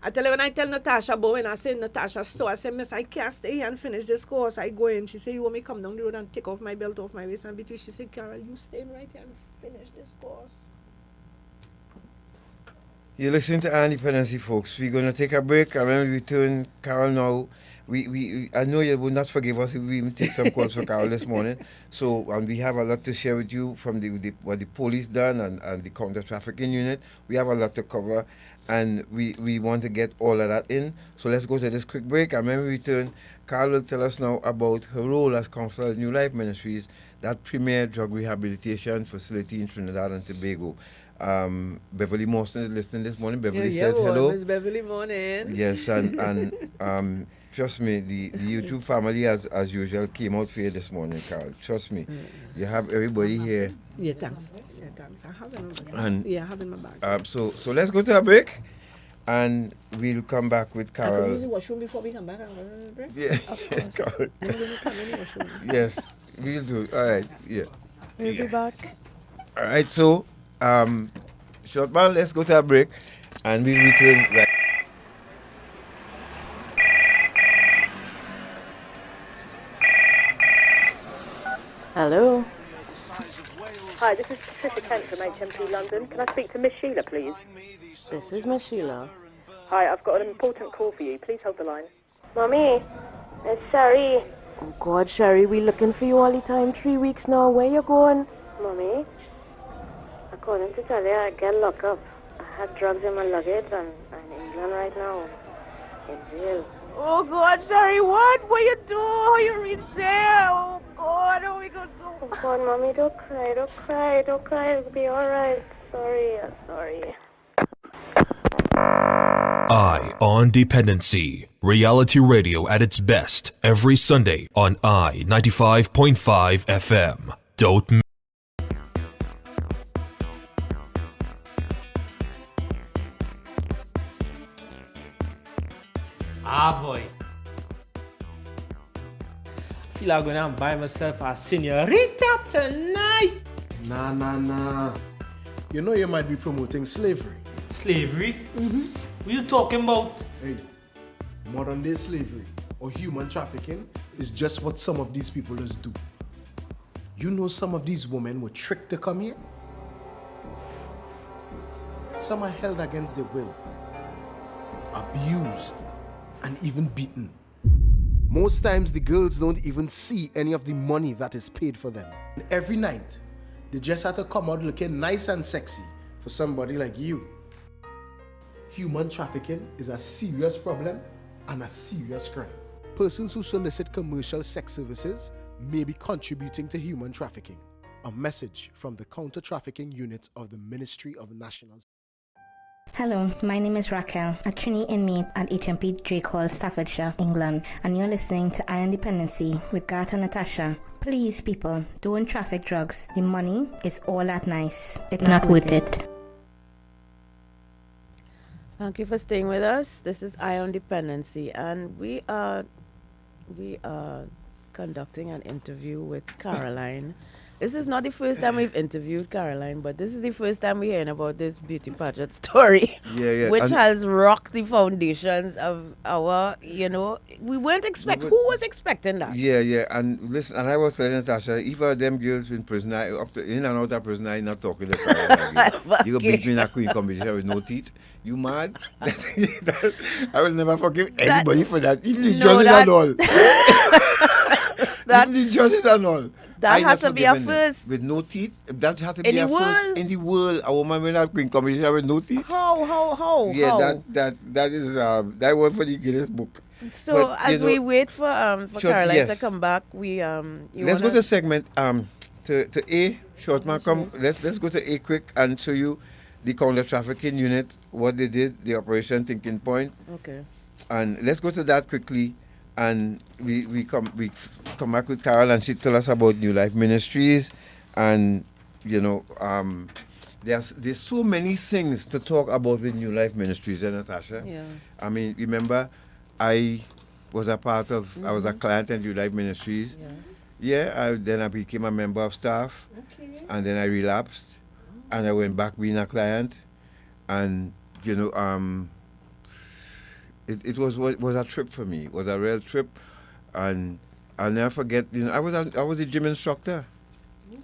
I: I tell you, when I tell Natasha Bowen, I say Natasha Stowe, I say, Miss, I can't stay here and finish this course. I go in. She say, you want me come down the road and take off my belt off my waist and between. She say, Carol, you stay right here and finish this course.
G: You listen to Our Dependency, folks. We're going to take a break, and when we return, Carol, now, I know you will not forgive us if we even take some calls for Carol this morning. So we have a lot to share with you from what the police done and the counter-trafficking unit. We have a lot to cover, and we want to get all of that in. So let's go to this quick break, and when we return, Carol will tell us now about her role as counsellor at New Life Ministries, that premier drug rehabilitation facility in Trinidad and Tobago. Beverly Mawson is listening this morning. Beverly
I: Yeah,
G: says hello.
I: Miss Beverly morning.
G: Yes, and trust me, the YouTube family as usual came out for you this morning, Carl. Trust me, you have everybody here.
I: Yeah, thanks. Yeah, thanks. I have it in my bag.
G: And
I: Yeah, I have it in my bag.
G: so let's go to a break, and we'll come back with
I: I can use the
G: Carol.
I: washroom before we come back and go to the break?
G: Yeah,
I: Of
G: yes,
I: course.
G: Carol.
I: We're going to come in the washroom.
G: Yes, we'll do. All right, yeah.
H: We'll be back.
G: All right, so short man, let's go to a break, and we'll return right.
Q: Hello. Hi, this is Patricia Kent from HMP London. Can I speak to Miss Sheila, please? This is Miss Sheila. Hi, I've got an important call for you. Please hold the line.
R: Mommy, it's Sherry.
Q: Oh, God, Sherry, we looking for you all the time. 3 weeks now. Where you going?
R: Mommy, I'm calling to tell you I get locked up. I had drugs in my luggage and I'm in England right now. In jail.
Q: Oh, God, Sherry, what? What you do? How you reach there? Oh, God, how we gonna go?
R: Oh, God, Mommy, don't cry, don't cry, don't cry. It'll be all right. Sorry, sorry.
L: Eye on Dependency. Reality radio at its best every Sunday on I 95.5 FM. Don't miss.
S: Ah, boy. Feel like going and buy myself a senorita tonight.
T: Nah. You know you might be promoting slavery.
S: Slavery? What you talking about?
T: Hey, modern day slavery or human trafficking is just what some of these people just do. You know some of these women were tricked to come here? Some are held against their will, abused, and even beaten. Most times the girls don't even see any of the money that is paid for them. And every night, they just have to come out looking nice and sexy for somebody like you. Human trafficking is a serious problem and a serious crime. Persons who solicit commercial sex services may be contributing to human trafficking. A message from the Counter-Trafficking Unit of the Ministry of National.
U: Hello, my name is Raquel, a trainee inmate at HMP Drake Hall, Staffordshire, England, and you're listening to Iron Dependency with Garth and Natasha. Please, people, don't traffic drugs. The money is all that nice. It's not worth it.
H: Thank you for staying with us. This is Iron Dependency, and we are conducting an interview with Caroline. This is not the first time we've interviewed Caroline, but this is the first time we're hearing about this beauty pageant story, which and has rocked the foundations of our, we weren't who was expecting that?
G: Yeah, and listen, and I was telling Natasha, even them girls in prison, in and out of prison, I'm not talking to Caroline. You go beat me in a queen competition with no teeth. You mad? I will never forgive anybody for that. Even the judges and all. Even the judges and all.
H: That had to be a first.
G: With no teeth? That had to be a first in the world. A woman with a queen competition with no teeth?
H: How?
G: Yeah,
H: how?
G: that was for the Guinness Book.
H: So but, as we wait for Caroline to come back,
G: let's go to segment to A. Shortman, come. Let's go to A quick and show you the counter-trafficking unit, what they did, the Operation Thinking Point.
H: Okay.
G: And let's go to that quickly. And we come back with Carol, and she tell us about New Life Ministries, and there's so many things to talk about with New Life Ministries, Natasha.
H: Yeah.
G: I mean, remember, I was a part of, I was a client at New Life Ministries.
H: Yes.
G: Yeah. Then I became a member of staff, and then I relapsed, and I went back being a client, and It was a trip for me. It was a real trip, and I'll never forget. I was a gym instructor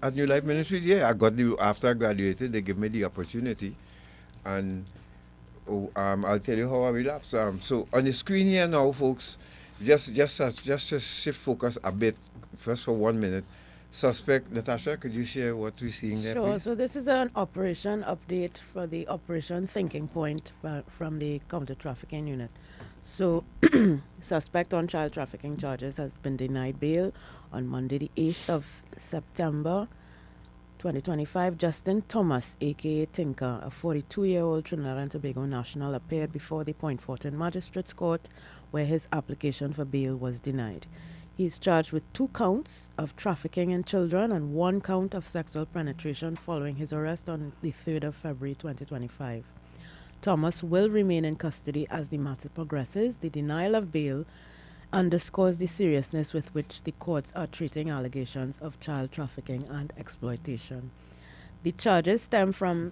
G: at New Life Ministries. Yeah, after I graduated, they gave me the opportunity, and I'll tell you how I relapsed. So on the screen here now, folks, just to shift focus a bit, first for 1 minute. Suspect, Natasha, could you share what we're seeing there?
H: Sure.
G: Please?
H: So this is an operation update for the Operation Thinking Point from the Counter-Trafficking Unit. So, suspect on child trafficking charges has been denied bail on Monday, the 8th of September, 2025, Justin Thomas, aka Tinker, a 42-year-old Trinidad and Tobago national, appeared before the Point Fortin Magistrates Court, where his application for bail was denied. He is charged with 2 counts of trafficking in children and 1 count of sexual penetration following his arrest on the 3rd of February 2025. Thomas will remain in custody as the matter progresses. The denial of bail underscores the seriousness with which the courts are treating allegations of child trafficking and exploitation. The charges stem from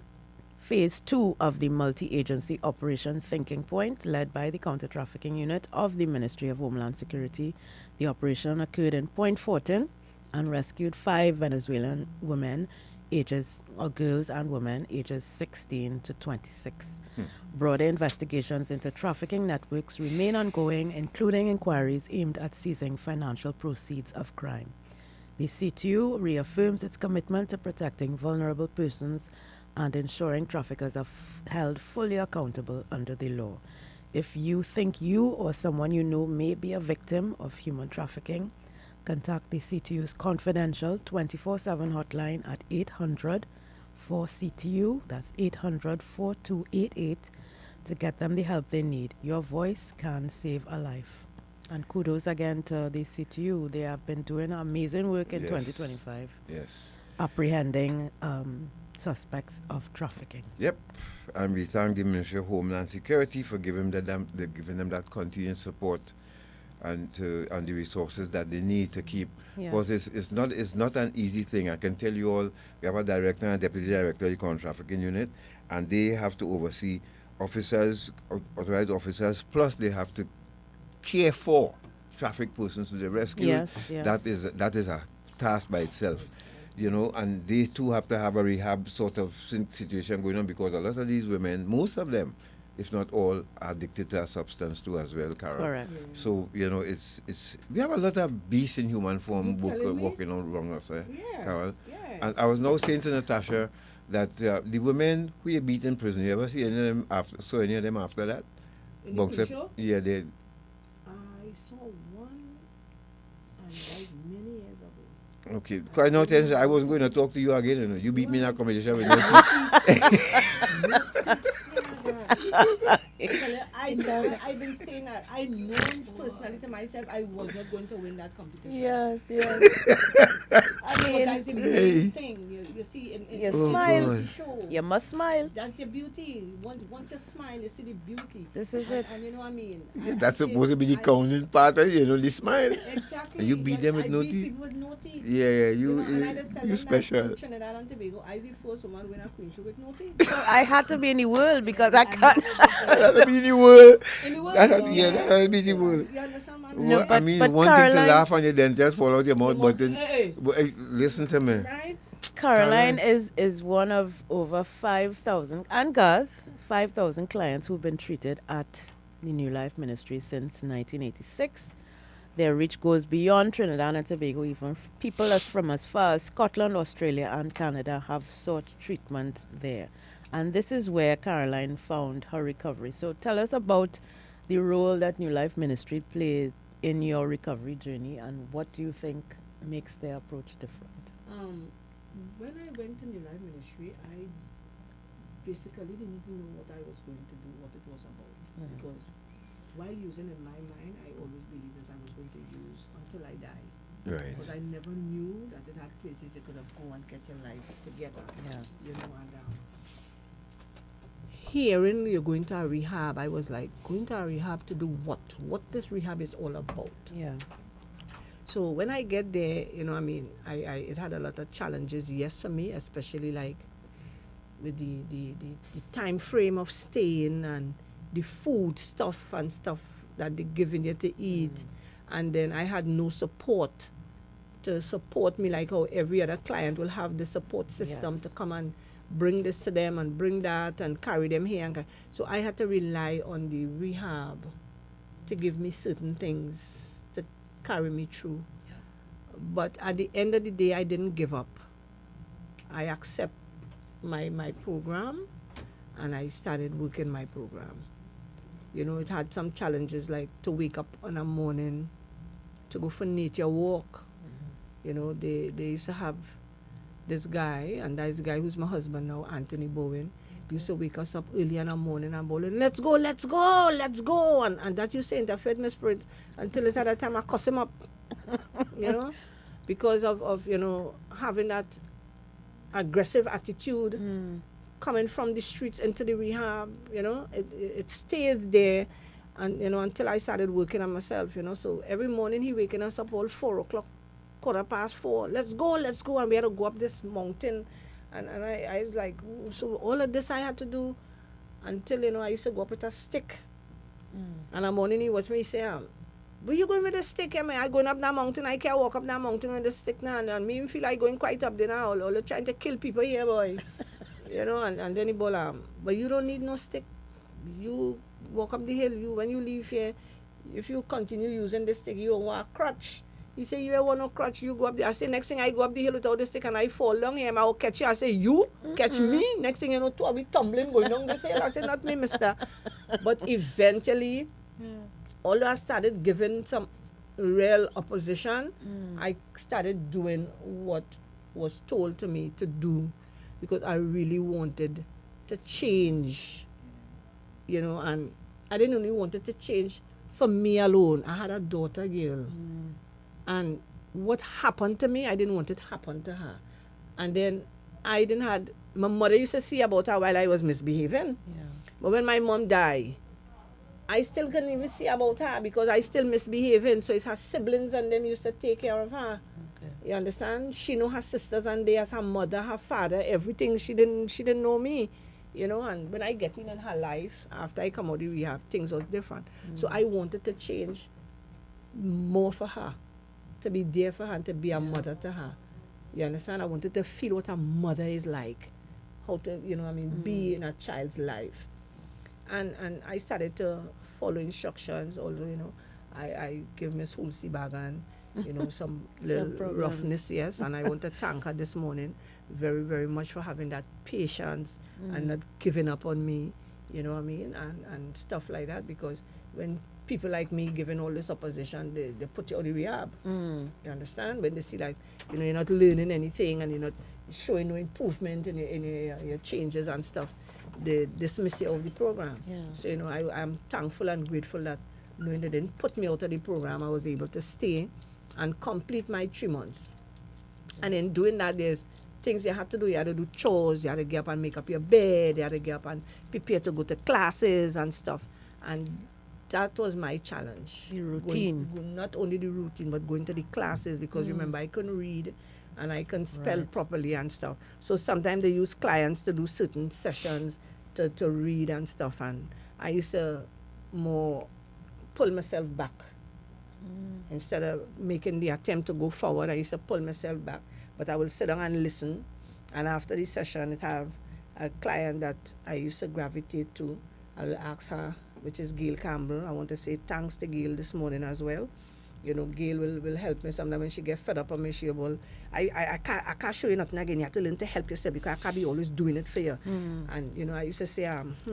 H: Phase 2 of the multi-agency Operation Thinking Point, led by the Counter-Trafficking Unit of the Ministry of Homeland Security. The operation occurred in Point Fortin and rescued 5 Venezuelan women, girls and women ages 16 to 26. Broader investigations into trafficking networks remain ongoing, including inquiries aimed at seizing financial proceeds of crime. The CTU reaffirms its commitment to protecting vulnerable persons and ensuring traffickers are held fully accountable under the law. If you think you or someone you know may be a victim of human trafficking, contact the CTU's confidential 24/7 hotline at 800-4CTU, that's 800-4288, to get them the help they need. Your voice can save a life. And kudos again to the CTU. They have been doing amazing work in 2025.
G: Yes.
H: Apprehending suspects of trafficking.
G: Yep. And we thank the Ministry of Homeland Security for giving them that continued support and the resources that they need to keep. Because it's not an easy thing. I can tell you all, we have a director and a deputy director of the counter-trafficking unit, and they have to oversee officers, authorized officers, plus they have to care for traffic persons to the rescue.
H: Yes.
G: That is a task by itself. And they too have to have a rehab sort of situation going on, because a lot of these women, most of them, if not all, are addicted to a substance too as well, Carol.
H: Correct.
G: So, it's we have a lot of beasts in human form walking around us, Carol.
I: Yeah.
G: And I was now saying to Natasha that the women who you beat in prison, you ever see any of them after that?
I: In the picture?
G: Yeah, they.
I: I saw one, and that was many years ago.
G: Okay, because I wasn't going to talk to you again. You beat me in a competition with no teeth.
I: I've been saying that. I know personally to myself I was not going to win that competition.
H: Yes.
I: I mean, that's the main thing. You see,
H: you smile.
I: Show.
H: You must smile.
I: That's your beauty. Once you smile, you see the beauty.
H: This is it.
I: And you know what I mean?
G: Yeah, that's supposed to be the counting part of the smile.
I: Exactly.
G: And you beat them with no teeth.
I: People with no teeth.
G: Yeah,
I: you
G: special.
I: That Trinidad and Tobago, I was the first woman win a queen show with no teeth.
H: So I had to be in the world because I can't.
G: That had to be in the world.
I: In the world.
G: That had to be in the world.
I: You understand, man?
H: No,
G: I
H: but
G: mean,
H: Caroline,
G: one thing to laugh and then just fall out your mouth, but then listen to me.
I: Right?
H: Caroline is one of over 5,000, and Garth, 5,000 clients who've been treated at the New Life Ministries since 1986. Their reach goes beyond Trinidad and Tobago. Even people from as far as Scotland, Australia, and Canada have sought treatment there. And this is where Caroline found her recovery. So tell us about the role that New Life Ministry played in your recovery journey, and what do you think makes their approach different?
I: When I went to New Life Ministry, I basically didn't even know what I was going to do, what it was about. Because while using in my mind, I always believed that I was going to use until I die.
G: Right.
I: Because I never knew that it had places you could have go and get your life together. And hearing you're going to a rehab, I was like, going to a rehab to do what? What this rehab is all about.
H: Yeah.
I: So when I get there, it had a lot of challenges, yes, for me, especially like with the time frame of staying and the food stuff and stuff that they're giving you to eat. And then I had no support to support me like how every other client will have the support system to come and bring this to them and bring that and carry them here. So I had to rely on the rehab to give me certain things to carry me through. But at the end of the day, I didn't give up. I accept my program, and I started working my program. It had some challenges, like to wake up in the morning, to go for nature walk. They used to have this guy, and that's the guy who's my husband now, Anthony Bowen, used to wake us up early in the morning and bawling, let's go, let's go, let's go. And that used to interfere with my spirit until at that time I cuss him up, you know, because of you know, having that aggressive attitude coming from the streets into the rehab, you know, it stays there. And, you know, until I started working on myself, you know. So every morning he waking us up all 4 o'clock, 4:15. Let's go. And we had to go up this mountain. And I was like, so all of this I had to do until, you know, I used to go up with a stick. And one morning he watched me, he say, where you going with the stick? I mean, I going up that mountain. I can't walk up that mountain with the stick now. And me feel like going quite up there now. All trying to kill people here, boy. You know, and then he ball, but you don't need no stick. You walk up the hill. When you leave here, if you continue using the stick, you want a crutch. He say, you want no crutch, you go up there. I say, next thing I go up the hill without the stick and I fall down here, I will catch you. I say, you catch me? Next thing you know, two of we tumbling going down this hill. I say, not me, mister. But eventually, although I started giving some real opposition, I started doing what was told to me to do because I really wanted to change. You know, and I didn't only wanted to change for me alone. I had a daughter girl. And what happened to me, I didn't want it to happen to her. And then my mother used to see about her while I was misbehaving. Yeah. But when my mom died, I still couldn't even see about her because I still misbehaving. So it's her siblings and them used to take care of her. Okay. You understand? She know her sisters and they as her mother, her father, everything. She didn't know me. You know, and when I get in her life, after I come out of the rehab, things was different. So I wanted to change more for her, to be there for her and to be a mother to her. You understand? I wanted to feel what a mother is like, how to, you know, be in a child's life. And I started to follow instructions, although, you know, I give Miss Hulsey Bagan, you know, some little roughness, yes, and I want to thank her this morning very, very much for having that patience and not giving up on me, you know what I mean, and stuff like that, because when people like me giving all this opposition, they put you out of the rehab. You understand? When they see like, you know, you're not learning anything and you're not showing no improvement in your changes and stuff, they dismiss you out of the program. Yeah. So, you know, I'm thankful and grateful that knowing they didn't put me out of the program, I was able to stay and complete my 3 months. And in doing that, there's things you had to do. You had to do chores, you had to get up and make up your bed, you had to get up and prepare to go to classes and stuff. And that was my challenge.
H: The routine.
I: Not only the routine, but going to the classes, because remember, I couldn't read and I couldn't spell properly and stuff. So sometimes they use clients to do certain sessions to read and stuff. And I used to more pull myself back. Instead of making the attempt to go forward, I used to pull myself back. But I will sit down and listen. And after the session, I have a client that I used to gravitate to. I will ask her, which is Gail Campbell. I want to say thanks to Gail this morning as well. You know, Gail will help me sometimes when she get fed up on me. She will, I can't show you nothing again. You have to learn to help yourself because I can't be always doing it for you. And, you know, I used to say,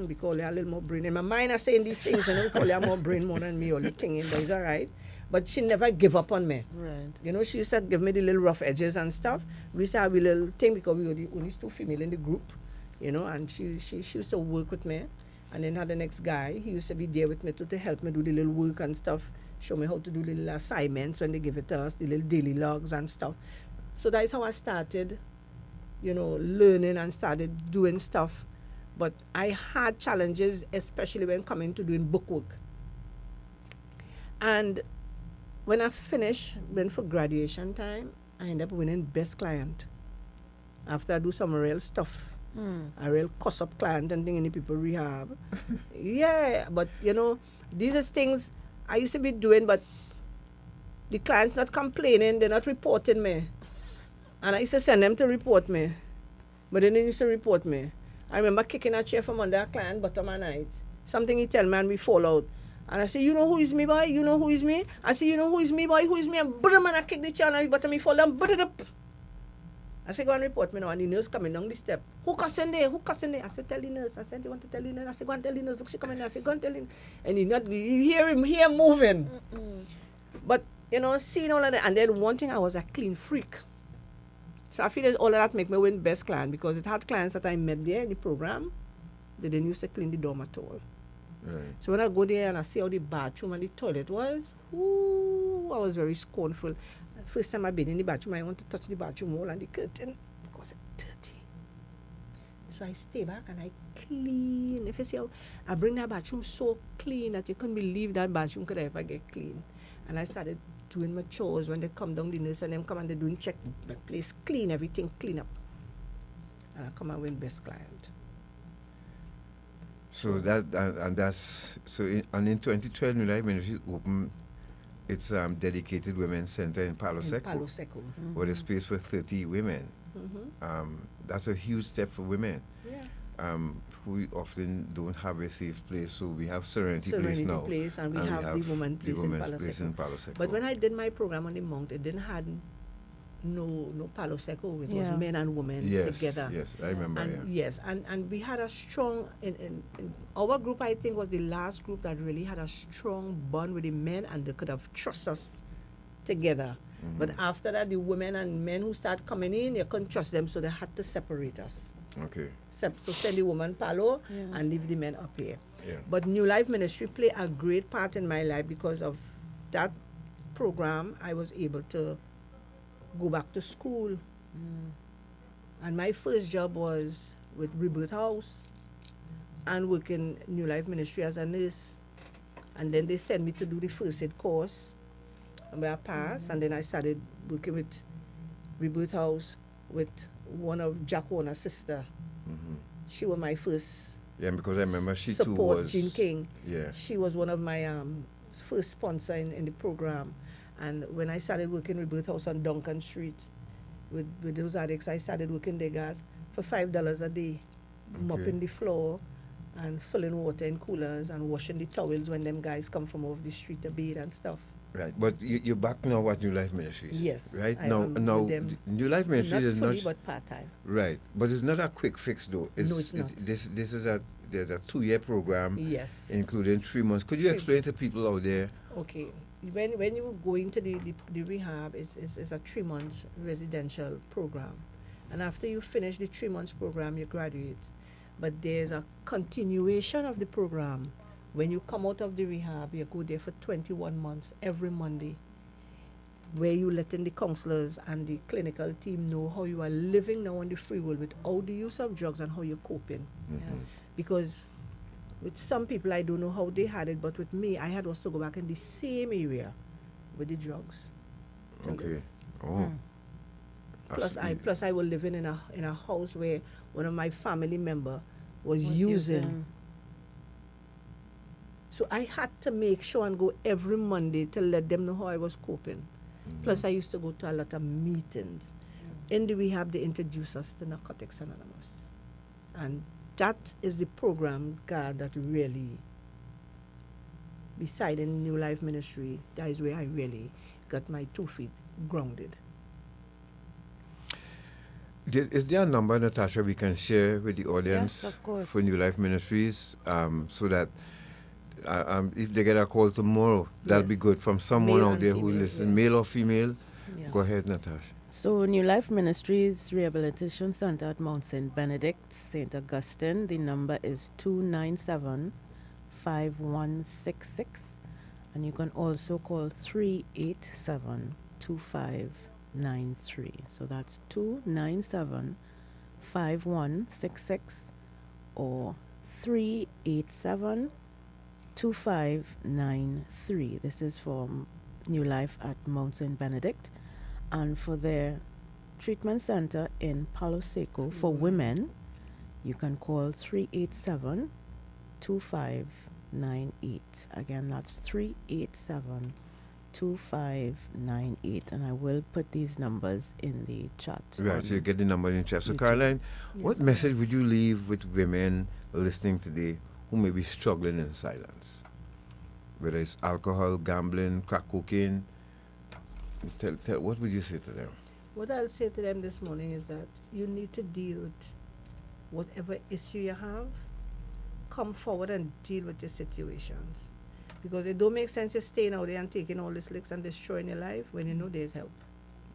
I: we call you a little more brain. In my mind, I'm saying these things, and we call you more brain more than me, all the thing, but it's all right. But she never give up on me. Right. You know, she used to give me the little rough edges and stuff. We used to have a little thing because we were the only 2 female in the group, you know, and she used to work with me. And then had the next guy, he used to be there with me to help me do the little work and stuff, show me how to do little assignments when they give it to us, the little daily logs and stuff. So that's how I started, you know, learning and started doing stuff. But I had challenges, especially when coming to doing book work. And when I finished, went for graduation time, I ended up winning best client. After I do some real stuff. A real cuss-up client and thing in the people rehab. Yeah, but, you know, these are things I used to be doing, but the client's not complaining, they're not reporting me. And I used to send them to report me. But then they used to report me. I remember kicking a chair from under a client bottom of the night. Something he tell me and we fall out. And I say, you know who is me, boy? You know who is me? I say, you know who is me, boy? Who is me? And boom, and I kick the chair and bottom me fall down, but it up. I said, go and report me now. And the nurse coming down the step. Who cussing there? Who cussing there? I said, tell the nurse. I said, you want to tell the nurse? I said, go and tell the nurse. Look, she coming there. I said, go and tell him. And you hear him here moving. But, you know, seeing all of that. And then one thing, I was a clean freak. So I feel as all of that make me win best client because it had clients that I met there in the program. They didn't used to clean the dorm at all.
G: Right.
I: So when I go there and I see how the bathroom and the toilet was, ooh, I was very scornful. First time I've been in the bathroom, I want to touch the bathroom wall and the curtain because it's dirty. So I stay back and I clean. If you see how I bring that bathroom so clean that you couldn't believe that bathroom could ever get clean. And I started doing my chores when they come down, the nurse and them come and they doing check the place clean, everything clean up. And I come and win best client.
G: So in 2012, New Life Ministries opened its dedicated women's center in Palo Seco. With a space for 30 women. That's a huge step for women. Who often don't have a safe place. So we have Serenity Place now.
I: Place and we have the woman place in Palo Seco. But when I did my program on the Mount, it didn't have no Palo Seco. It was men and women together.
G: Yes, I remember.
I: And yes, and we had a strong in our group. I think was the last group that really had a strong bond with the men, and they could have trust us together. But after that, the women and men who started coming in, you couldn't trust them, so they had to separate us.
G: Okay.
I: So send the woman Palo and leave the men up here.
G: Yeah.
I: But New Life Ministry played a great part in my life because of that program. I was able to go back to school. And my first job was with Rebirth House and working New Life Ministry as a nurse. And then they sent me to do the first aid course. And I passed, and then I started working with Rebirth House with one of Jack Warner's sister. She was my first
G: because I remember she
I: support,
G: too was
I: Jean King.
G: Yeah.
I: She was one of my first sponsor in the program. And when I started working Rebirth House on Duncan Street with those addicts, I started working there for $5 a day, mopping the floor and filling water in coolers and washing the towels when them guys come from off the street to bathe and stuff.
G: Right, but you're back now at New Life Ministries.
I: Yes.
G: Right
I: I
G: now,
I: am with them.
G: New Life Ministries
I: Not
G: is
I: fully,
G: not
I: but part-time.
G: Right, but it's not a quick fix though.
I: No, it's not.
G: This is there's a 2-year program.
I: Yes.
G: Including 3 months. Could you explain to people out there?
I: Okay, when you go into the rehab, it's a 3 months residential program, and after you finish the 3 months program, you graduate. But there's a continuation of the program. When you come out of the rehab, you go there for 21 months every Monday, where you letting the counselors and the clinical team know how you are living now on the free world without the use of drugs and how you're coping.
H: Yes.
I: Because with some people, I don't know how they had it, but with me, I had also go back in the same area with the drugs.
G: Okay. Oh.
I: Plus I was living in a house where one of my family member was using. So I had to make sure and go every Monday to let them know how I was coping. Plus I used to go to a lot of meetings. In the rehab, they introduced us to Narcotics Anonymous. And that is the program, God, that really, beside in New Life Ministry, that is where I really got my 2 feet grounded.
G: Is there a number, Natasha, we can share with the audience
H: Yes, of course.
G: for New Life Ministries so that if they get a call tomorrow, that'll be good from someone
H: Male
G: out
H: and
G: there who
H: female,
G: listens, male or female.
H: Yeah.
G: Go ahead, Natasha.
H: So New Life Ministries Rehabilitation Center at Mount St. Benedict, St. Augustine. The number is 297-5166. And you can also call 387-2593. So that's 297-5166 or 387-2593. This is for New Life at Mount St. Benedict. And for their treatment center in Palo Seco for women, you can call 387-2598. Again, that's 387-2598. And I will put these numbers in the chat.
G: Right, so you get the number in the chat. So, Caroline, what message would you leave with women listening today who may be struggling in silence? Whether it's alcohol, gambling, crack cocaine, tell, what would you say to them?
I: What I'll say to them this morning is that you need to deal with whatever issue you have. Come forward and deal with your situations. Because it don't make sense just staying out there and taking all these licks and destroying your life when you know there's help.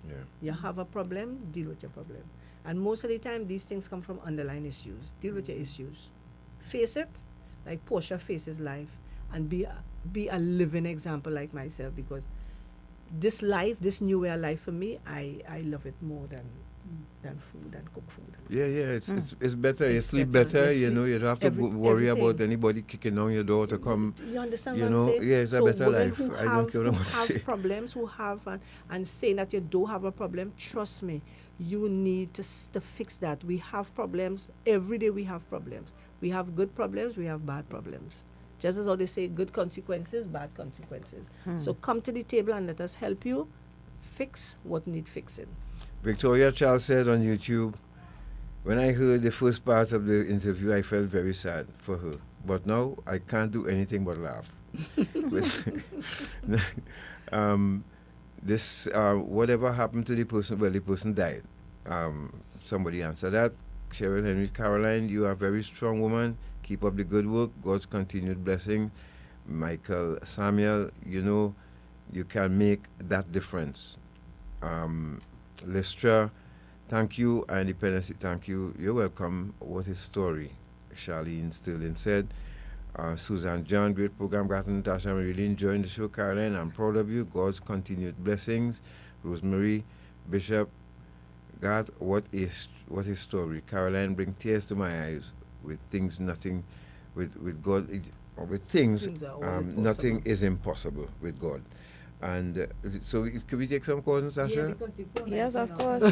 G: Yeah.
I: You have a problem, deal with your problem. And most of the time, these things come from underlying issues. Deal with your issues. Face it, like Portia faces life, and be a living example like myself, because this life, this new way of life for me, I love it more than food and cook food.
G: Yeah, it's better. You sleep better. You know, you don't have to worry about anybody kicking on your door to come.
I: You understand
G: you
I: what
G: know?
I: I'm saying?
G: Yeah, it's
I: so
G: a better life.
I: Who
G: I don't care what I want to say.
I: have problems, who have and saying that you don't have a problem, trust me, you need to fix that. We have problems. Every day we have problems. We have good problems, we have bad problems. Just as how they say, good consequences, bad consequences. So come to the table and let us help you fix what needs fixing.
G: Victoria Charles said on YouTube, when I heard the first part of the interview, I felt very sad for her. But now I can't do anything but laugh. Whatever happened to the person, well, the person died. Somebody answered that. Cheryl Henry Caroline, you are a very strong woman. Keep up the good work. God's continued blessing. Michael Samuel, you know, you can make that difference. Lestra, thank you. And Dependency, thank you. You're welcome. What is story? Charlene Sterling said. Susan John, great program. Garth and Natasha, I'm really enjoying the show. Caroline, I'm proud of you. God's continued blessings. Rosemary, Bishop, God, what is story? Caroline, bring tears to my eyes. With things, nothing, with God, with things nothing is impossible with God. And so, could we take some calls, Natasha?
H: Yes, of course.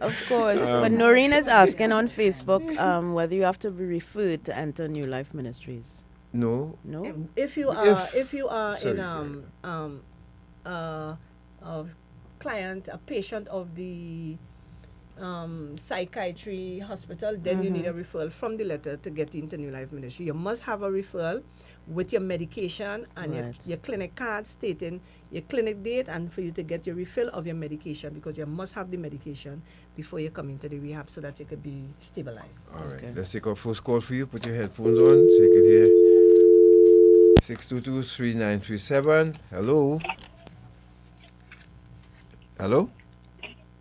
H: Of course. But Noreen is asking on Facebook whether you have to be referred to enter New Life Ministries.
G: No.
H: No.
I: If you are in a client, a patient of the psychiatry hospital, then you need a referral from the letter to get into New Life Ministry. You must have a referral with your medication and your clinic card stating your clinic date, and for you to get your refill of your medication, because you must have the medication before you come into the rehab so that you could be stabilized.
G: All right. Okay. Let's take our first call for you. Put your headphones on so you could hear. 622-3937. Hello. Hello.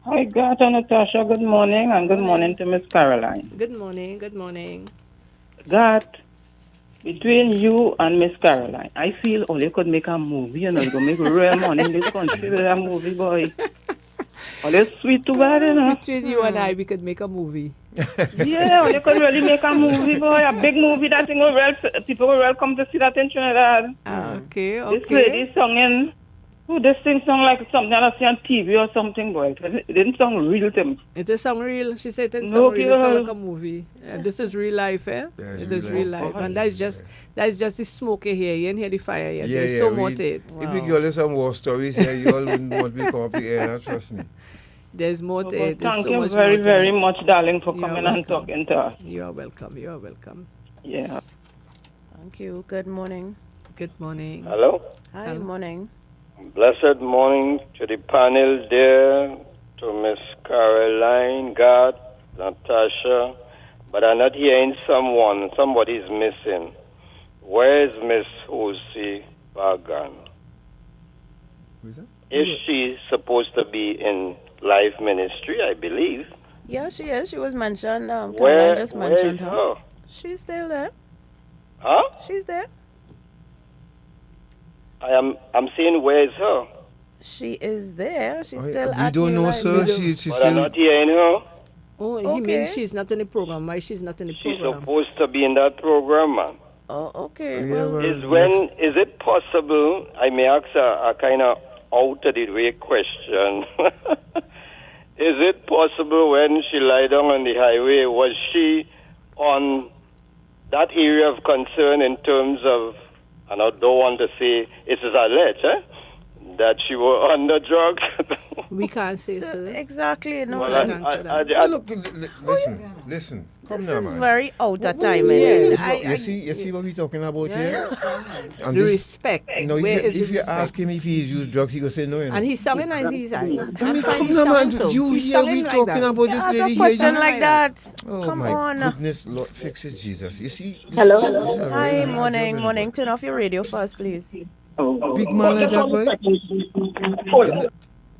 B: Hi, Garth and Natasha. Good morning, and good morning to Miss Caroline.
I: Good morning. Good morning.
B: Garth, between you and Miss Caroline, I feel all you could make a movie. You know, you could make real money in this country with a movie, boy. All you sweet too bad, you know.
I: Between you and I, we could make a movie.
B: Yeah, you could really make a movie, boy. A big movie that thing will people will welcome to see that in Trinidad.
I: Okay.
B: This lady singing. This thing sound like something I see on TV or something, boy. It didn't sound real to me.
I: It is sound real. She said it sound real. It sound like a movie. This is real life, eh?
G: Yeah,
I: it is real life. And that's just the smoke here. You didn't hear the fire yet. There's so more to it.
G: If we give you some war stories here, you all wouldn't want to come up the air, trust me.
I: There's more to it.
B: Thank you very, very much, darling, for coming and talking to us.
I: You're welcome. You're welcome.
B: Yeah.
H: Thank you. Good morning.
I: Good morning.
V: Hello.
H: Hi, morning.
V: Blessed morning to the panel there, to Miss Caroline, Garth, Natasha. But I'm not hearing someone. Somebody's missing. Where is Miss Josie Pagan?
G: Who is that?
V: Is she supposed to be in Life Ministry, I believe?
H: Yeah, she is. She was mentioned. Caroline
V: Where
H: just mentioned
V: is
H: her.
V: her?
H: She's still there.
V: Huh?
H: She's there.
V: I'm saying, where is her?
H: She is there. She's still at
G: We don't know,
H: Life.
G: sir. She's
V: But I'm not hearing her.
I: Oh, he
H: Okay.
I: means she's not in the program. Why she's not in the
V: She's
I: program?
V: supposed to be in that program, man.
H: Oh, okay.
V: Is it possible, I may ask a kind of out of the way question. Is it possible when she lied down on the highway, was she on that area of concern in terms of, and I don't want to say it is alleged, that she was on the drugs?
I: We can't say so.
H: Exactly. No.
G: Look, listen. Come
H: This
G: now,
H: is
G: man.
H: very out of time.
G: You see what we're talking about here? And
I: The
G: this-
I: respect.
G: No,
I: Where is
G: if
I: the
G: you
I: respect?
G: ask him if he's used drugs, he will say no. You know?
I: And he's singing as he's
G: Come now, man. You
I: He's
G: hear me
I: singing like
G: talking
I: that.
G: about this
H: Ask
G: lady
H: a
G: here.
H: question like that.
G: Oh
H: Come
G: my
H: on.
G: goodness, Lord, fix it, Jesus. You see?
H: Hello.
G: this is a
H: Hi,
G: very
H: morning,
G: job,
H: morning. Turn off your radio first, please.
G: Big man like that, boy.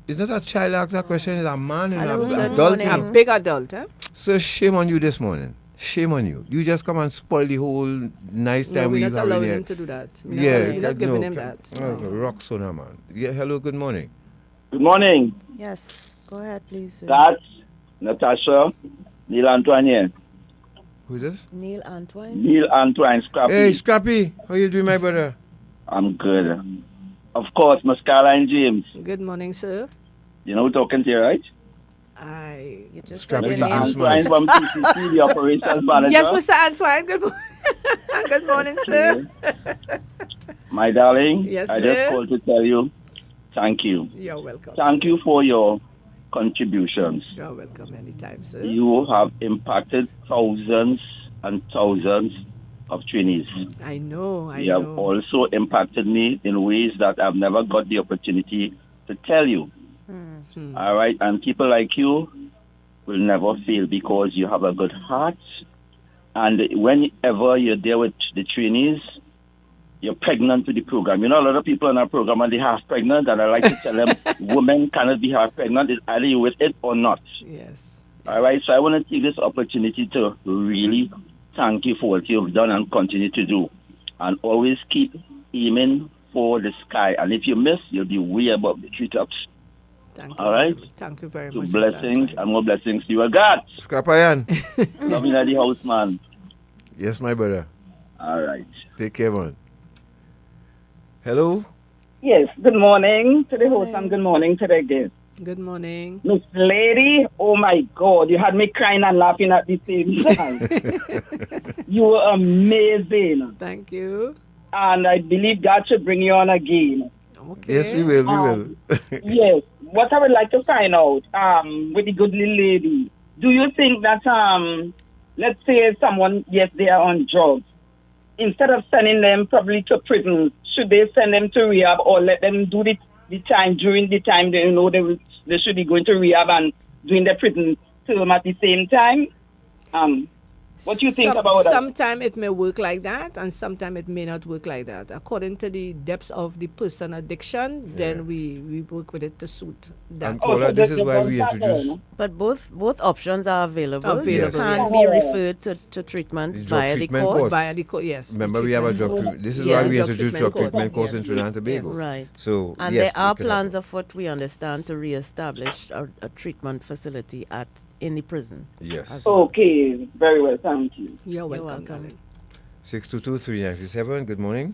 G: It's not a child ask that question, it's a man and
H: Hello,
G: an
H: good
G: adult.
H: morning.
G: you know.
I: A big adult, eh?
G: So shame on you this morning. Shame on you. You just come and spoil the whole nice
I: No,
G: time
I: we're
G: we're
I: not
G: having
I: allowing
G: here.
I: him to do that.
G: Yeah,
I: We're not giving him that.
G: Rock sona, man. Yeah, hello, good morning.
A: Good morning.
H: Yes, go ahead, please. Sir.
A: That's Natasha, Neil Antoine here.
G: Who's this?
H: Neil Antoine.
A: Neil Antoine, Scrappy.
G: Hey, Scrappy. How you doing, my brother?
A: I'm good. Of course, Miss Caroline James.
I: Good morning, sir.
A: You know who talking to you, right?
H: You just
G: Scrappy
H: said your
A: Mr.
H: name.
A: Antoine from TCC, the operations manager.
I: Yes, Mr. Antoine. Good morning, sir.
A: My darling,
I: Yes,
A: I just
I: sir.
A: called to tell you, thank you.
I: You're welcome.
A: Thank you for your contributions.
I: You're welcome anytime, sir.
A: You have impacted thousands and thousands of trainees.
I: I know.
A: You have also impacted me in ways that I've never got the opportunity to tell you. All right, and people like you will never fail because you have a good heart. And whenever you're there with the trainees, you're pregnant with the program. You know, a lot of people in our program are half pregnant, and I like to tell them women cannot be half pregnant. It's either you with it or not.
I: Yes.
A: All right, so I want to take this opportunity to really thank you for what you've done and continue to do. And always keep aiming for the sky. And if you miss, you'll be way above the treetops.
I: Thank
A: All right?
I: Thank you very
A: So
I: much.
A: blessings and more blessings to you. God.
G: Scrapayan.
A: Love you at the house, man.
G: Yes, my brother.
A: All right.
G: Take care, man. Hello?
B: Yes, good morning to the host and good morning to the guest.
I: Good morning.
B: Miss Lady, oh my God, you had me crying and laughing at the same time. You were amazing.
I: Thank you.
B: And I believe God should bring you on again.
I: Okay.
G: Yes, we will, we will.
B: Yes, what I would like to find out, with the good little lady, do you think that, let's say someone, yes, they are on drugs, instead of sending them probably to prison, should they send them to rehab or let them do the time during the time they know they should be going to rehab and doing the prison term at the same time? What do you think about that?
I: Sometimes it may work like that, and sometimes it may not work like that. According to the depths of the person addiction, then we work with it to suit that.
G: And Paula, this is why we introduce.
H: But both options are available.
I: Available,
H: You can
I: yes.
H: be referred to treatment
G: The drug
H: via the
G: treatment
H: court.
G: course.
I: Via the court, yes.
G: Remember, we have a drug treatment. This is why we introduce drug treatment course in Trinidad and Tobago.
H: Right.
G: So,
H: and
G: yes,
H: there are
G: we can
H: plans afoot, we understand, to re-establish a treatment facility in the prison.
G: Yes.
B: Okay, very well, thank you.
I: You're welcome.
G: 622-3957, good morning.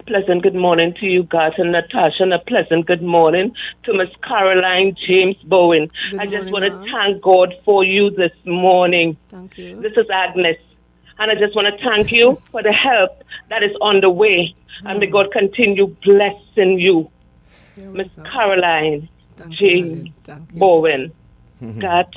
C: Pleasant good morning to you, guys, and Natasha, and a pleasant good morning to Miss Caroline James-Bowen. I just want to thank God for you this morning.
I: Thank you.
C: This is Agnes, and I just want to thank you for the help that is on the way, and may God continue blessing you. Miss Caroline James-Bowen. God,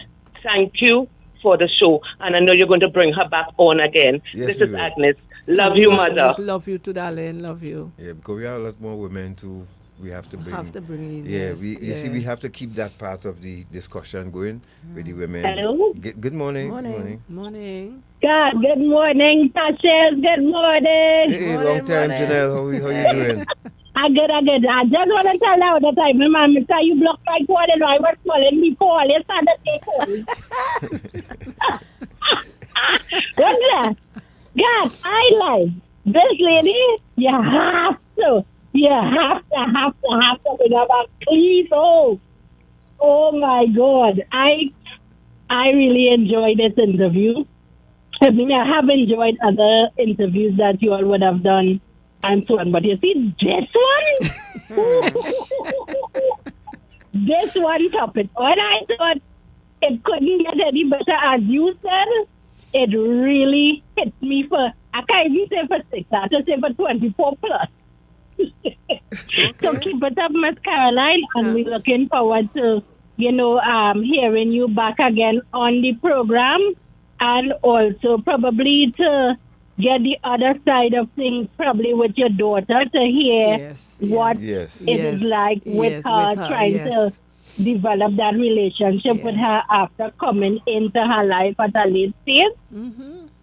C: thank you for the show, and I know you're going to bring her back on again.
G: Yes,
C: This
G: we
C: is
G: will.
C: Agnes. Love you, mother.
I: Love you too, darling. Love you.
G: Yeah, because we have a lot more women too. We have to bring.
I: in.
G: Yeah,
I: Yes,
G: you see, we have to keep that part of the discussion going with the women.
C: Hello?
G: Good morning.
I: Morning.
W: God, good morning, Tasha. Good morning.
G: Hey, long time, Janelle. How you doing?
W: I good. I just want to tell you that time, my mom, you blocked my call and I was calling before. You started to call. What's that? God, I like this lady. You have to bring her back, please. Oh my God. I really enjoyed this interview. I mean, I have enjoyed other interviews that you all would have done and so on, but you see this one? This one topic. When I thought it couldn't get any better, as you said, it really hit me for, I can't even say for 6, I have to say for 24 plus. So keep it up, Miss Caroline, and we're looking forward to, hearing you back again on the program, and also probably to get the other side of things, probably with your daughter, to hear what it is like with her trying to develop that relationship with her after coming into her life at a late stage.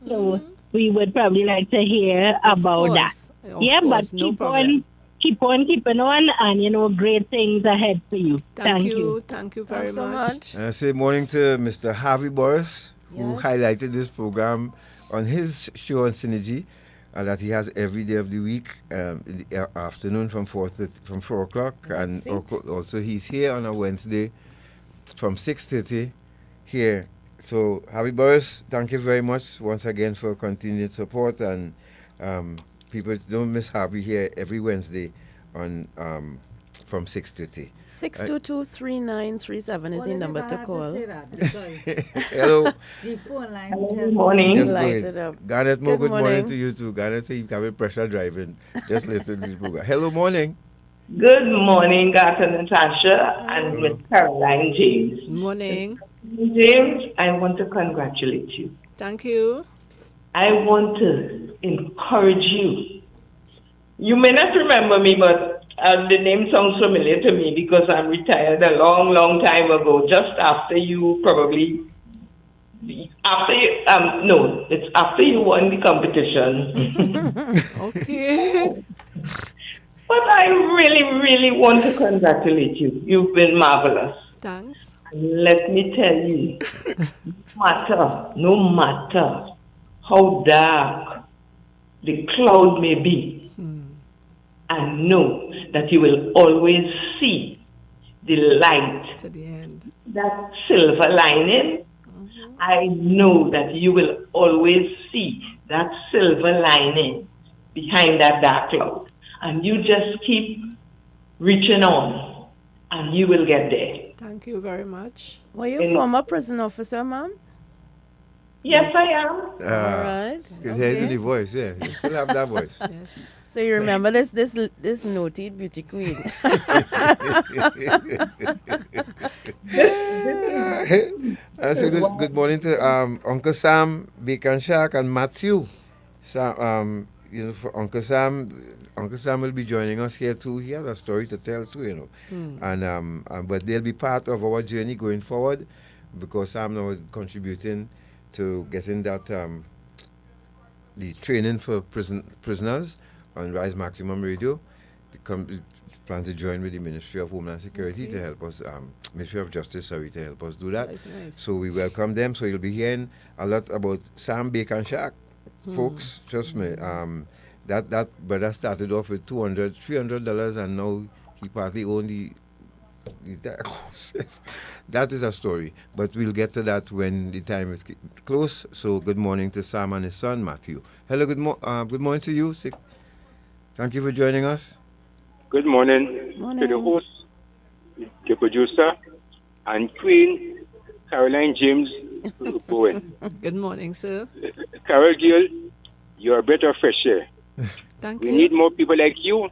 W: So we would probably like to hear about that. But keep on keep on keeping on, and great things ahead for you. Thank you.
I: Thank you very
H: so much.
G: And I say morning to Mr. Harvey Boris, who highlighted this program on his show on Synergy, that he has every day of the week in the afternoon from 4 o'clock, and also he's here on a Wednesday from 6:30 here. So, Harvey Boris, thank you very much once again for continued support, and people don't miss Harvey here every Wednesday on from 6:30.
H: 622-3937 is the number to call.
G: Hello.
P: The phone line
W: Good morning.
G: Just
H: lighted up.
G: Garnet, more good morning to you too. Garnet, say you having pressure driving. Just listen to the program. Hello, morning.
C: Good morning, Garth and Natasha, and Miss Caroline James.
I: Morning.
C: James, I want to congratulate you.
I: Thank you.
C: I want to encourage you. You may not remember me, but the name sounds familiar to me because I'm retired a long, long time ago, just after you probably, it's after you won the competition.
I: Okay.
C: But I really, really want to congratulate you. You've been marvelous.
I: Thanks.
C: Let me tell you, no matter how dark the cloud may be, I know that you will always see the light
I: to the end.
C: That silver lining. I know that you will always see that silver lining behind that dark cloud. And you just keep reaching on, and you will get there.
I: Thank you very much.
H: Were you a former prison officer, ma'am?
C: Yes, I am.
H: All right.
G: His head in the voice, yeah. You still have that voice.
I: Yes.
H: So you remember this noted beauty queen.
G: I say good morning to Uncle Sam, Bacon Shack, and Matthew. Sam, for Uncle Sam will be joining us here too. He has a story to tell too, and but they'll be part of our journey going forward, because Sam now is contributing to getting that the training for prisoners on Rise Maximum Radio. They plan to join with the Ministry of Homeland Security to help us, Ministry of Justice, to help us do that.
I: That's nice.
G: So we welcome them. So you'll be hearing a lot about Sam Bacon Shack, folks. Trust me. That brother started off with $300, and now he partly owned the houses. That is a story, but we'll get to that when the time is close. So good morning to Sam and his son Matthew. Hello, good morning to you. Thank you for joining us.
D: Good morning to the host, the producer, and Queen Caroline James-Bowen.
I: Good morning, sir.
D: Carol Gill, you're a breath of fresh air.
I: Thank
D: we
I: you.
D: We need more people like you,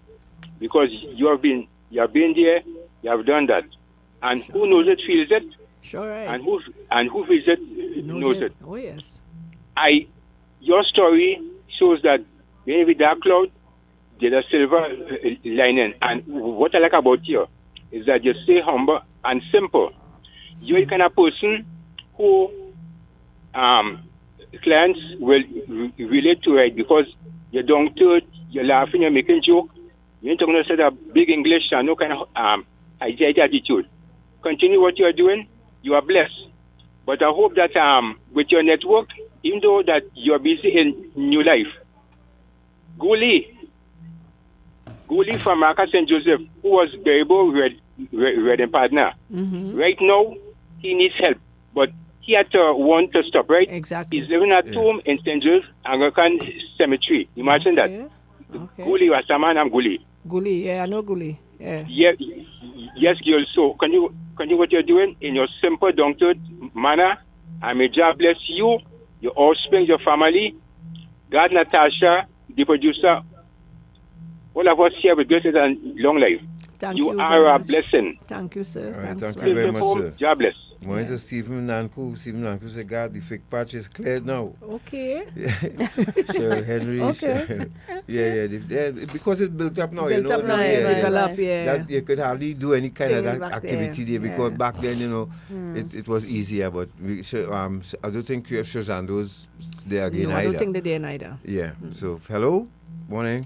D: because you have been there, you have done that. And who knows it feels it.
I: Sure, right.
D: And who feels it knows it.
I: Oh, yes.
D: Your story shows that when with dark cloud, there's a silver lining. And what I like about you is that you stay humble and simple. You're the kind of person who clients will relate to, right? Because you're down to it, you're laughing, you're making joke. You ain't talking to that big English and no kind of attitude. Continue what you're doing. You are blessed. But I hope that with your network, even though that you're busy in new life, Guli from Marcus St. Joseph, who was Garibo wedding partner, right now he needs help, but he had to want to stop, right?
I: Exactly.
D: He's living at home in St. Joseph Anglican Cemetery. Imagine that.
I: Okay.
D: Guli was a man, I'm Guli.
I: Guli, yeah, I know Guli. Yeah.
D: Yes, girl. So can you what you're doing in your simple, down-to-earth manner? And may God bless you, your offspring, your family. God, Natasha, the producer, all of us here with graces and long life.
I: Thank
D: you
I: you
D: are
I: very
D: a
I: much.
D: blessing.
I: Thank you, sir.
G: All right,
I: Thanks
G: thank you very much, sir.
D: God bless.
G: Morning to Stephen Nanku. Stephen Nanku said, God, the fake patch is cleared now.
I: Okay.
G: Sure, Henry.
I: Okay.
G: Sure. Yeah, because it's built up now.
I: Built up now, develop, yeah.
G: That you could hardly do any kind of
I: Thing
G: that
I: back
G: activity there, because back then, it was easier. But I don't think Shazando's there again
I: No,
G: either.
I: I don't think they're there neither.
G: Yeah. So, hello, morning.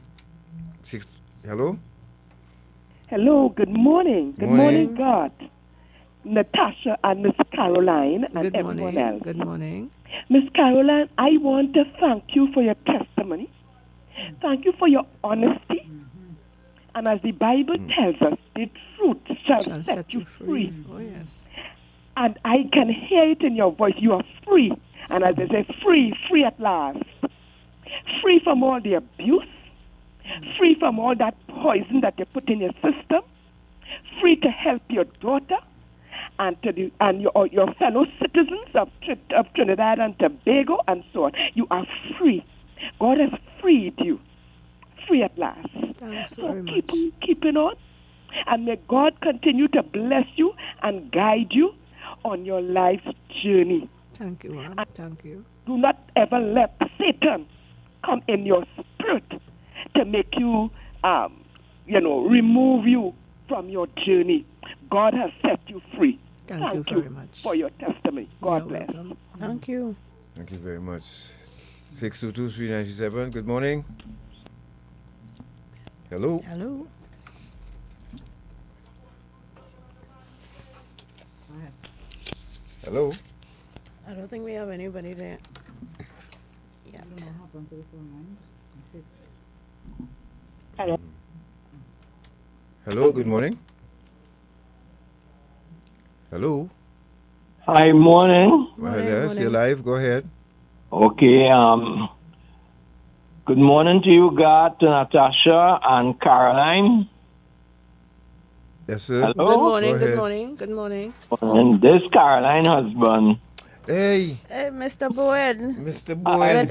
G: Hello.
E: Hello, good morning. Good morning, God. Natasha and Miss Caroline and
I: Good
E: everyone
I: morning.
E: else.
I: Good morning.
E: Miss Caroline, I want to thank you for your testimony. Thank you for your honesty. And as the Bible tells us, the truth shall set you free.
I: Oh, yes.
E: And I can hear it in your voice. You are free. And as they say, free at last. Free from all the abuse. Free from all that poison that they put in your system. Free to help your daughter and your fellow citizens of Trinidad and Tobago and so on. You are free. God has freed you. Free at last.
I: Thanks
E: so
I: very much.
E: Keeping on. And may God continue to bless you and guide you on your life's journey.
I: Thank you, ma'am. Thank you.
E: Do not ever let Satan come in your spirit to make you, remove you from your journey. God has set you free.
I: Thank you very much
E: for your testimony. God bless.
I: Welcome.
H: Thank you.
G: Thank you very much. 622-397. Good morning. Hello.
H: Hello.
G: Hello.
H: I don't think we have anybody there yet.
E: Hello.
G: Hello. Good morning. Hello.
V: Hi, morning.
G: Well, yes, you're live. Go ahead.
V: Okay. Good morning to you, God, to Natasha and Caroline.
G: Yes, sir.
V: Hello?
I: Good morning.
G: Go
I: Good
G: ahead.
I: morning. Good morning.
V: And this Caroline husband.
G: Hey.
H: Hey, Mr. Bowen.
G: Mr. Bowen.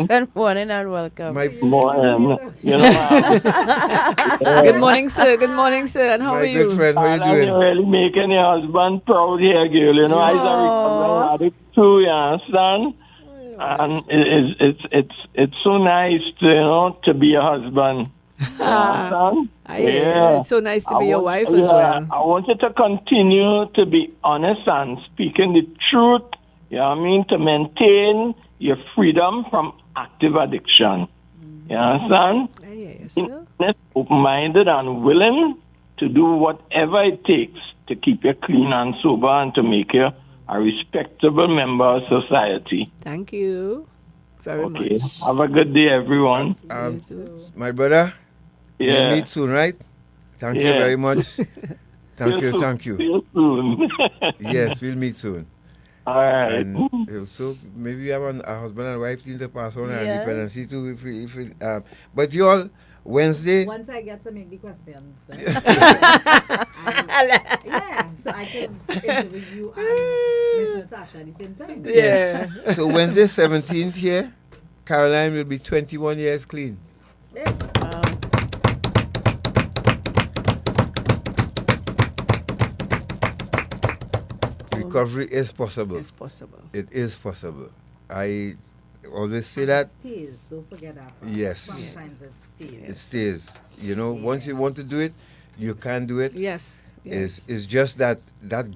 H: Good morning and welcome.
V: Morning. You know,
I: Good morning, sir. Good morning, sir. And how are you?
G: good friend, how you
V: doing? You're really making your husband proud here, girl. You know, I was a addict too, you understand? And it's so nice to be a husband.
I: It's so nice to be your wife as well.
V: I want you to continue to be honest and speaking the truth. You know what I mean? To maintain your freedom from active addiction. You understand? Open-minded and willing to do whatever it takes to keep you clean and sober and to make you a respectable member of society.
I: Thank you very
V: Okay.
I: much.
V: Have a good day, everyone.
G: My brother,
V: Yeah.
G: we'll meet soon, right? Thank you
V: Yeah.
G: very much. Thank
V: See
G: you,
V: soon.
G: thank you.
V: See you soon.
G: Yes, we'll meet soon.
V: All right.
G: And so maybe we have a husband and wife team to pass on our
P: Yes.
G: dependency too. But you all, Wednesday.
P: Once I get to make the questions. So I can interview you and Miss Natasha at the same time.
G: Yeah. So Wednesday 17th here, Caroline will be 21 years clean. Recovery is possible.
I: It's possible.
G: It is possible. I always say that.
P: It stays. Don't forget that.
G: Yes.
P: Sometimes it stays.
G: It stays. You know, once you want to do it, you can do it.
I: Yes.
G: It's just that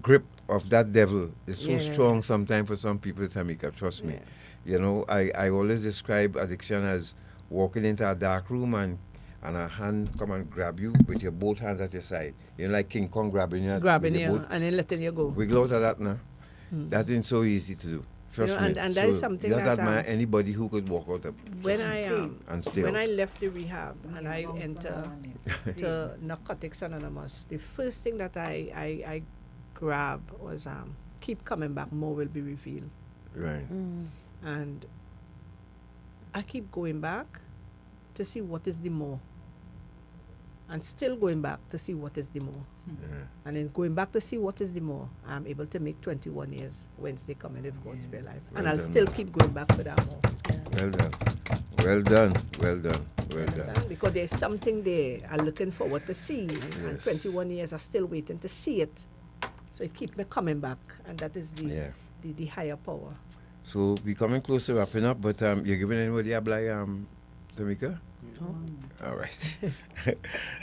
G: grip of that devil is so
I: Yeah.
G: strong sometimes for some people, Tamika, trust me. You know, I always describe addiction as walking into a dark room and a hand come and grab you with your both hands at your side. You know, like King Kong grabbing you.
I: Grabbing
G: with your
I: you
G: both-
I: and then letting you go.
G: Wiggle out of that now. That ain't so easy to do. Trust me.
I: and that is something
G: just
I: that,
G: admire anybody who could walk out of
I: When
G: and
I: I left the rehab and I entered to Narcotics Anonymous, the first thing that I grabbed was keep coming back, more will be revealed.
G: Right.
I: And I keep going back to see what is the more. And still going back to see what is the more. And then going back to see what is the more, I'm able to make 21 years Wednesday coming if God spare life. And
G: Well
I: I'll
G: done.
I: still keep going back for that more.
G: Well done. Well done. Well done. Well done.
I: Understand? Because there's something there I'm looking forward to see. And 21 years I'm still waiting to see it. So it keeps me coming back. And that is the higher power.
G: So we're coming close to wrapping up, but you're giving anybody a blind, Tamika? All right.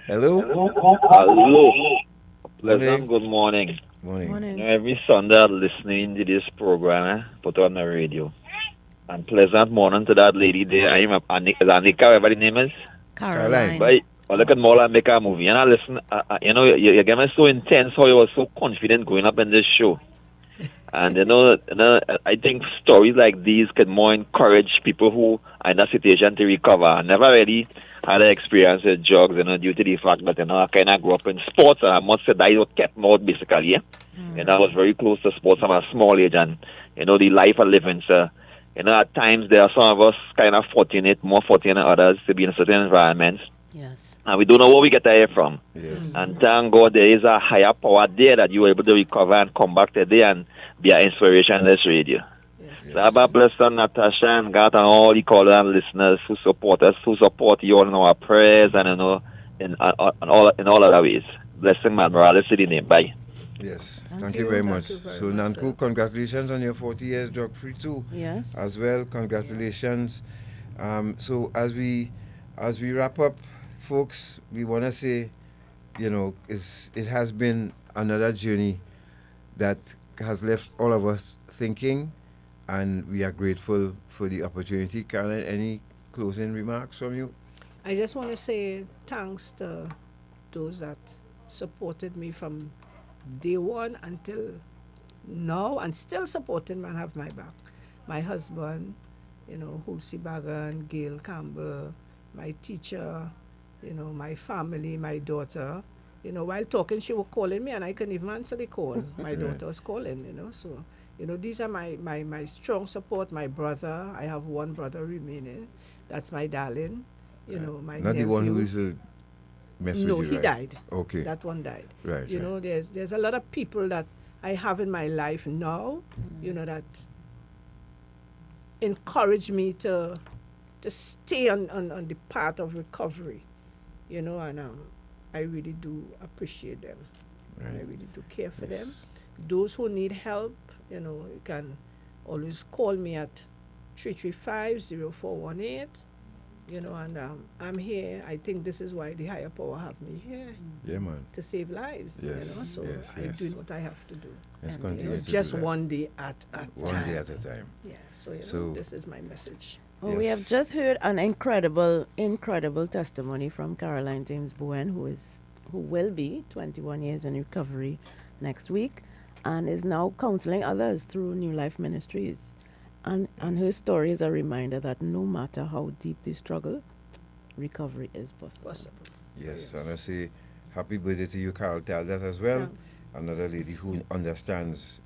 G: Hello?
F: Hello. Pleasant
G: Morning.
F: good morning.
G: Morning.
F: You know, every Sunday I'm listening to this program, put on the radio. And pleasant morning to that lady there. Anika, whatever the name is?
H: Caroline.
F: But or look at more like make a movie. And I listen, you know, you get me so intense how you were so confident going up in this show. And you know, I think stories like these can more encourage people who are in that situation to recover. I never really had an experience with drugs, you know, due to the fact that, you know, I kind of grew up in sports. And I must say that I was kept out basically, yeah. And I was very close to sports from a small age, and you know, the life I live in. So, you know, at times there are some of us kind of fortunate, more fortunate than others to be in certain environments.
H: Yes.
F: And we don't know where we get there from.
G: Yes.
F: And thank God there is a higher power there that you were able to recover and come back today and be an inspiration in this radio. Yes. So God bless on Natasha and God and all the callers and listeners who support us, who support you all in our prayers and, you know, in all other ways. Blessing, man. Morales to the name. Bye.
G: Yes, thank you very much. So, Nanku, congratulations on your 40 years drug-free too.
H: Yes.
G: As well, congratulations. So, as we wrap up, folks, we want to say, you know, it has been another journey that has left all of us thinking, and we are grateful for the opportunity. Caroline, any closing remarks from you?
I: I just want to say thanks to those that supported me from day one until now and still supporting me and have my back. My husband, you know, Hulsi Bagan, Gail Campbell, my teacher, you know, my family, my daughter. You know, while talking, she was calling me and I couldn't even answer the call. My daughter was calling, you know. So, you know, these are my strong support. My brother, I have one brother remaining. That's my darling. You know, my
G: Not
I: nephew.
G: the one who is
I: No, he
G: right?
I: died.
G: Okay.
I: That one died.
G: Right.
I: You know, there's a lot of people that I have in my life now, you know, that encourage me to stay on the path of recovery, you know, and I really do appreciate them. Right. I really do care for them. Those who need help, you know, you can always call me at 335-0418. You know, and I'm here. I think this is why the higher power have me here.
G: Yeah, man.
I: To save lives,
G: yes.
I: you know. So I'm doing what I have to do.
G: Let's
I: and,
G: continue
I: you know,
G: to
I: just
G: do that.
I: one day at a time.
G: One day at a time.
I: Yeah. So, you know, this is my message.
H: Well, we have just heard an incredible testimony from Caroline James-Bowen, who will be 21 years in recovery next week, and is now counseling others through New Life Ministries. And her story is a reminder that no matter how deep the struggle, recovery is possible.
G: Yes, and I say happy birthday to you, Carol. Tell that as well.
I: Thanks.
G: Another lady who understands,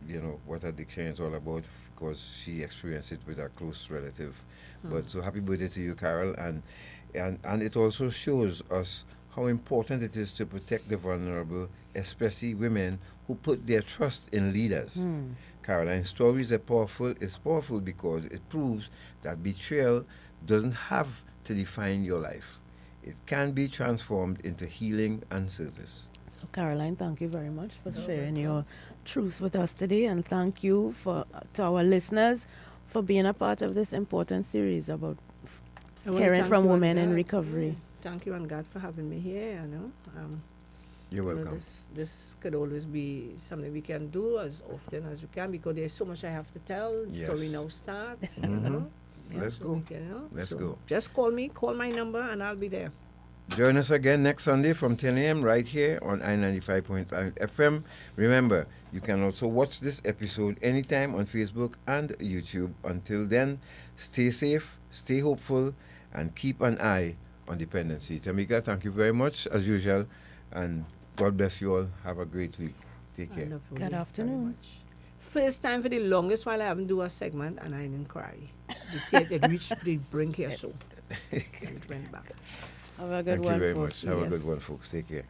G: you know, what addiction is all about because she experienced it with a close relative. But so happy birthday to you, Carol. And it also shows us how important it is to protect the vulnerable, especially women who put their trust in leaders. Caroline's stories are powerful. It's powerful because it proves that betrayal doesn't have to define your life. It can be transformed into healing and service.
H: So, Caroline, thank you very much for sharing your truth with us today, and thank you to our listeners for being a part of this important series about hearing from women in recovery.
I: Thank you and God for having me here. You know,
G: you're welcome.
I: You know, this could always be something we can do as often as we can because there's so much I have to tell. The story now starts. You know.
G: Let's go. Let's go.
I: Just call me, call my number, and I'll be there.
G: Join us again next Sunday from 10 a.m. right here on I-95.5 FM. Remember, you can also watch this episode anytime on Facebook and YouTube. Until then, stay safe, stay hopeful, and keep an eye on Dependency. Tamika, thank you very much, as usual, and God bless you all. Have a great week. Take care.
H: Good afternoon.
I: First time for the longest while I haven't do a segment, and I didn't cry. The tears, it reached the brink here, so it went back.
H: Have a good
G: Thank
H: one,
G: you very
H: folks.
G: much. Have a good one, folks. Take care.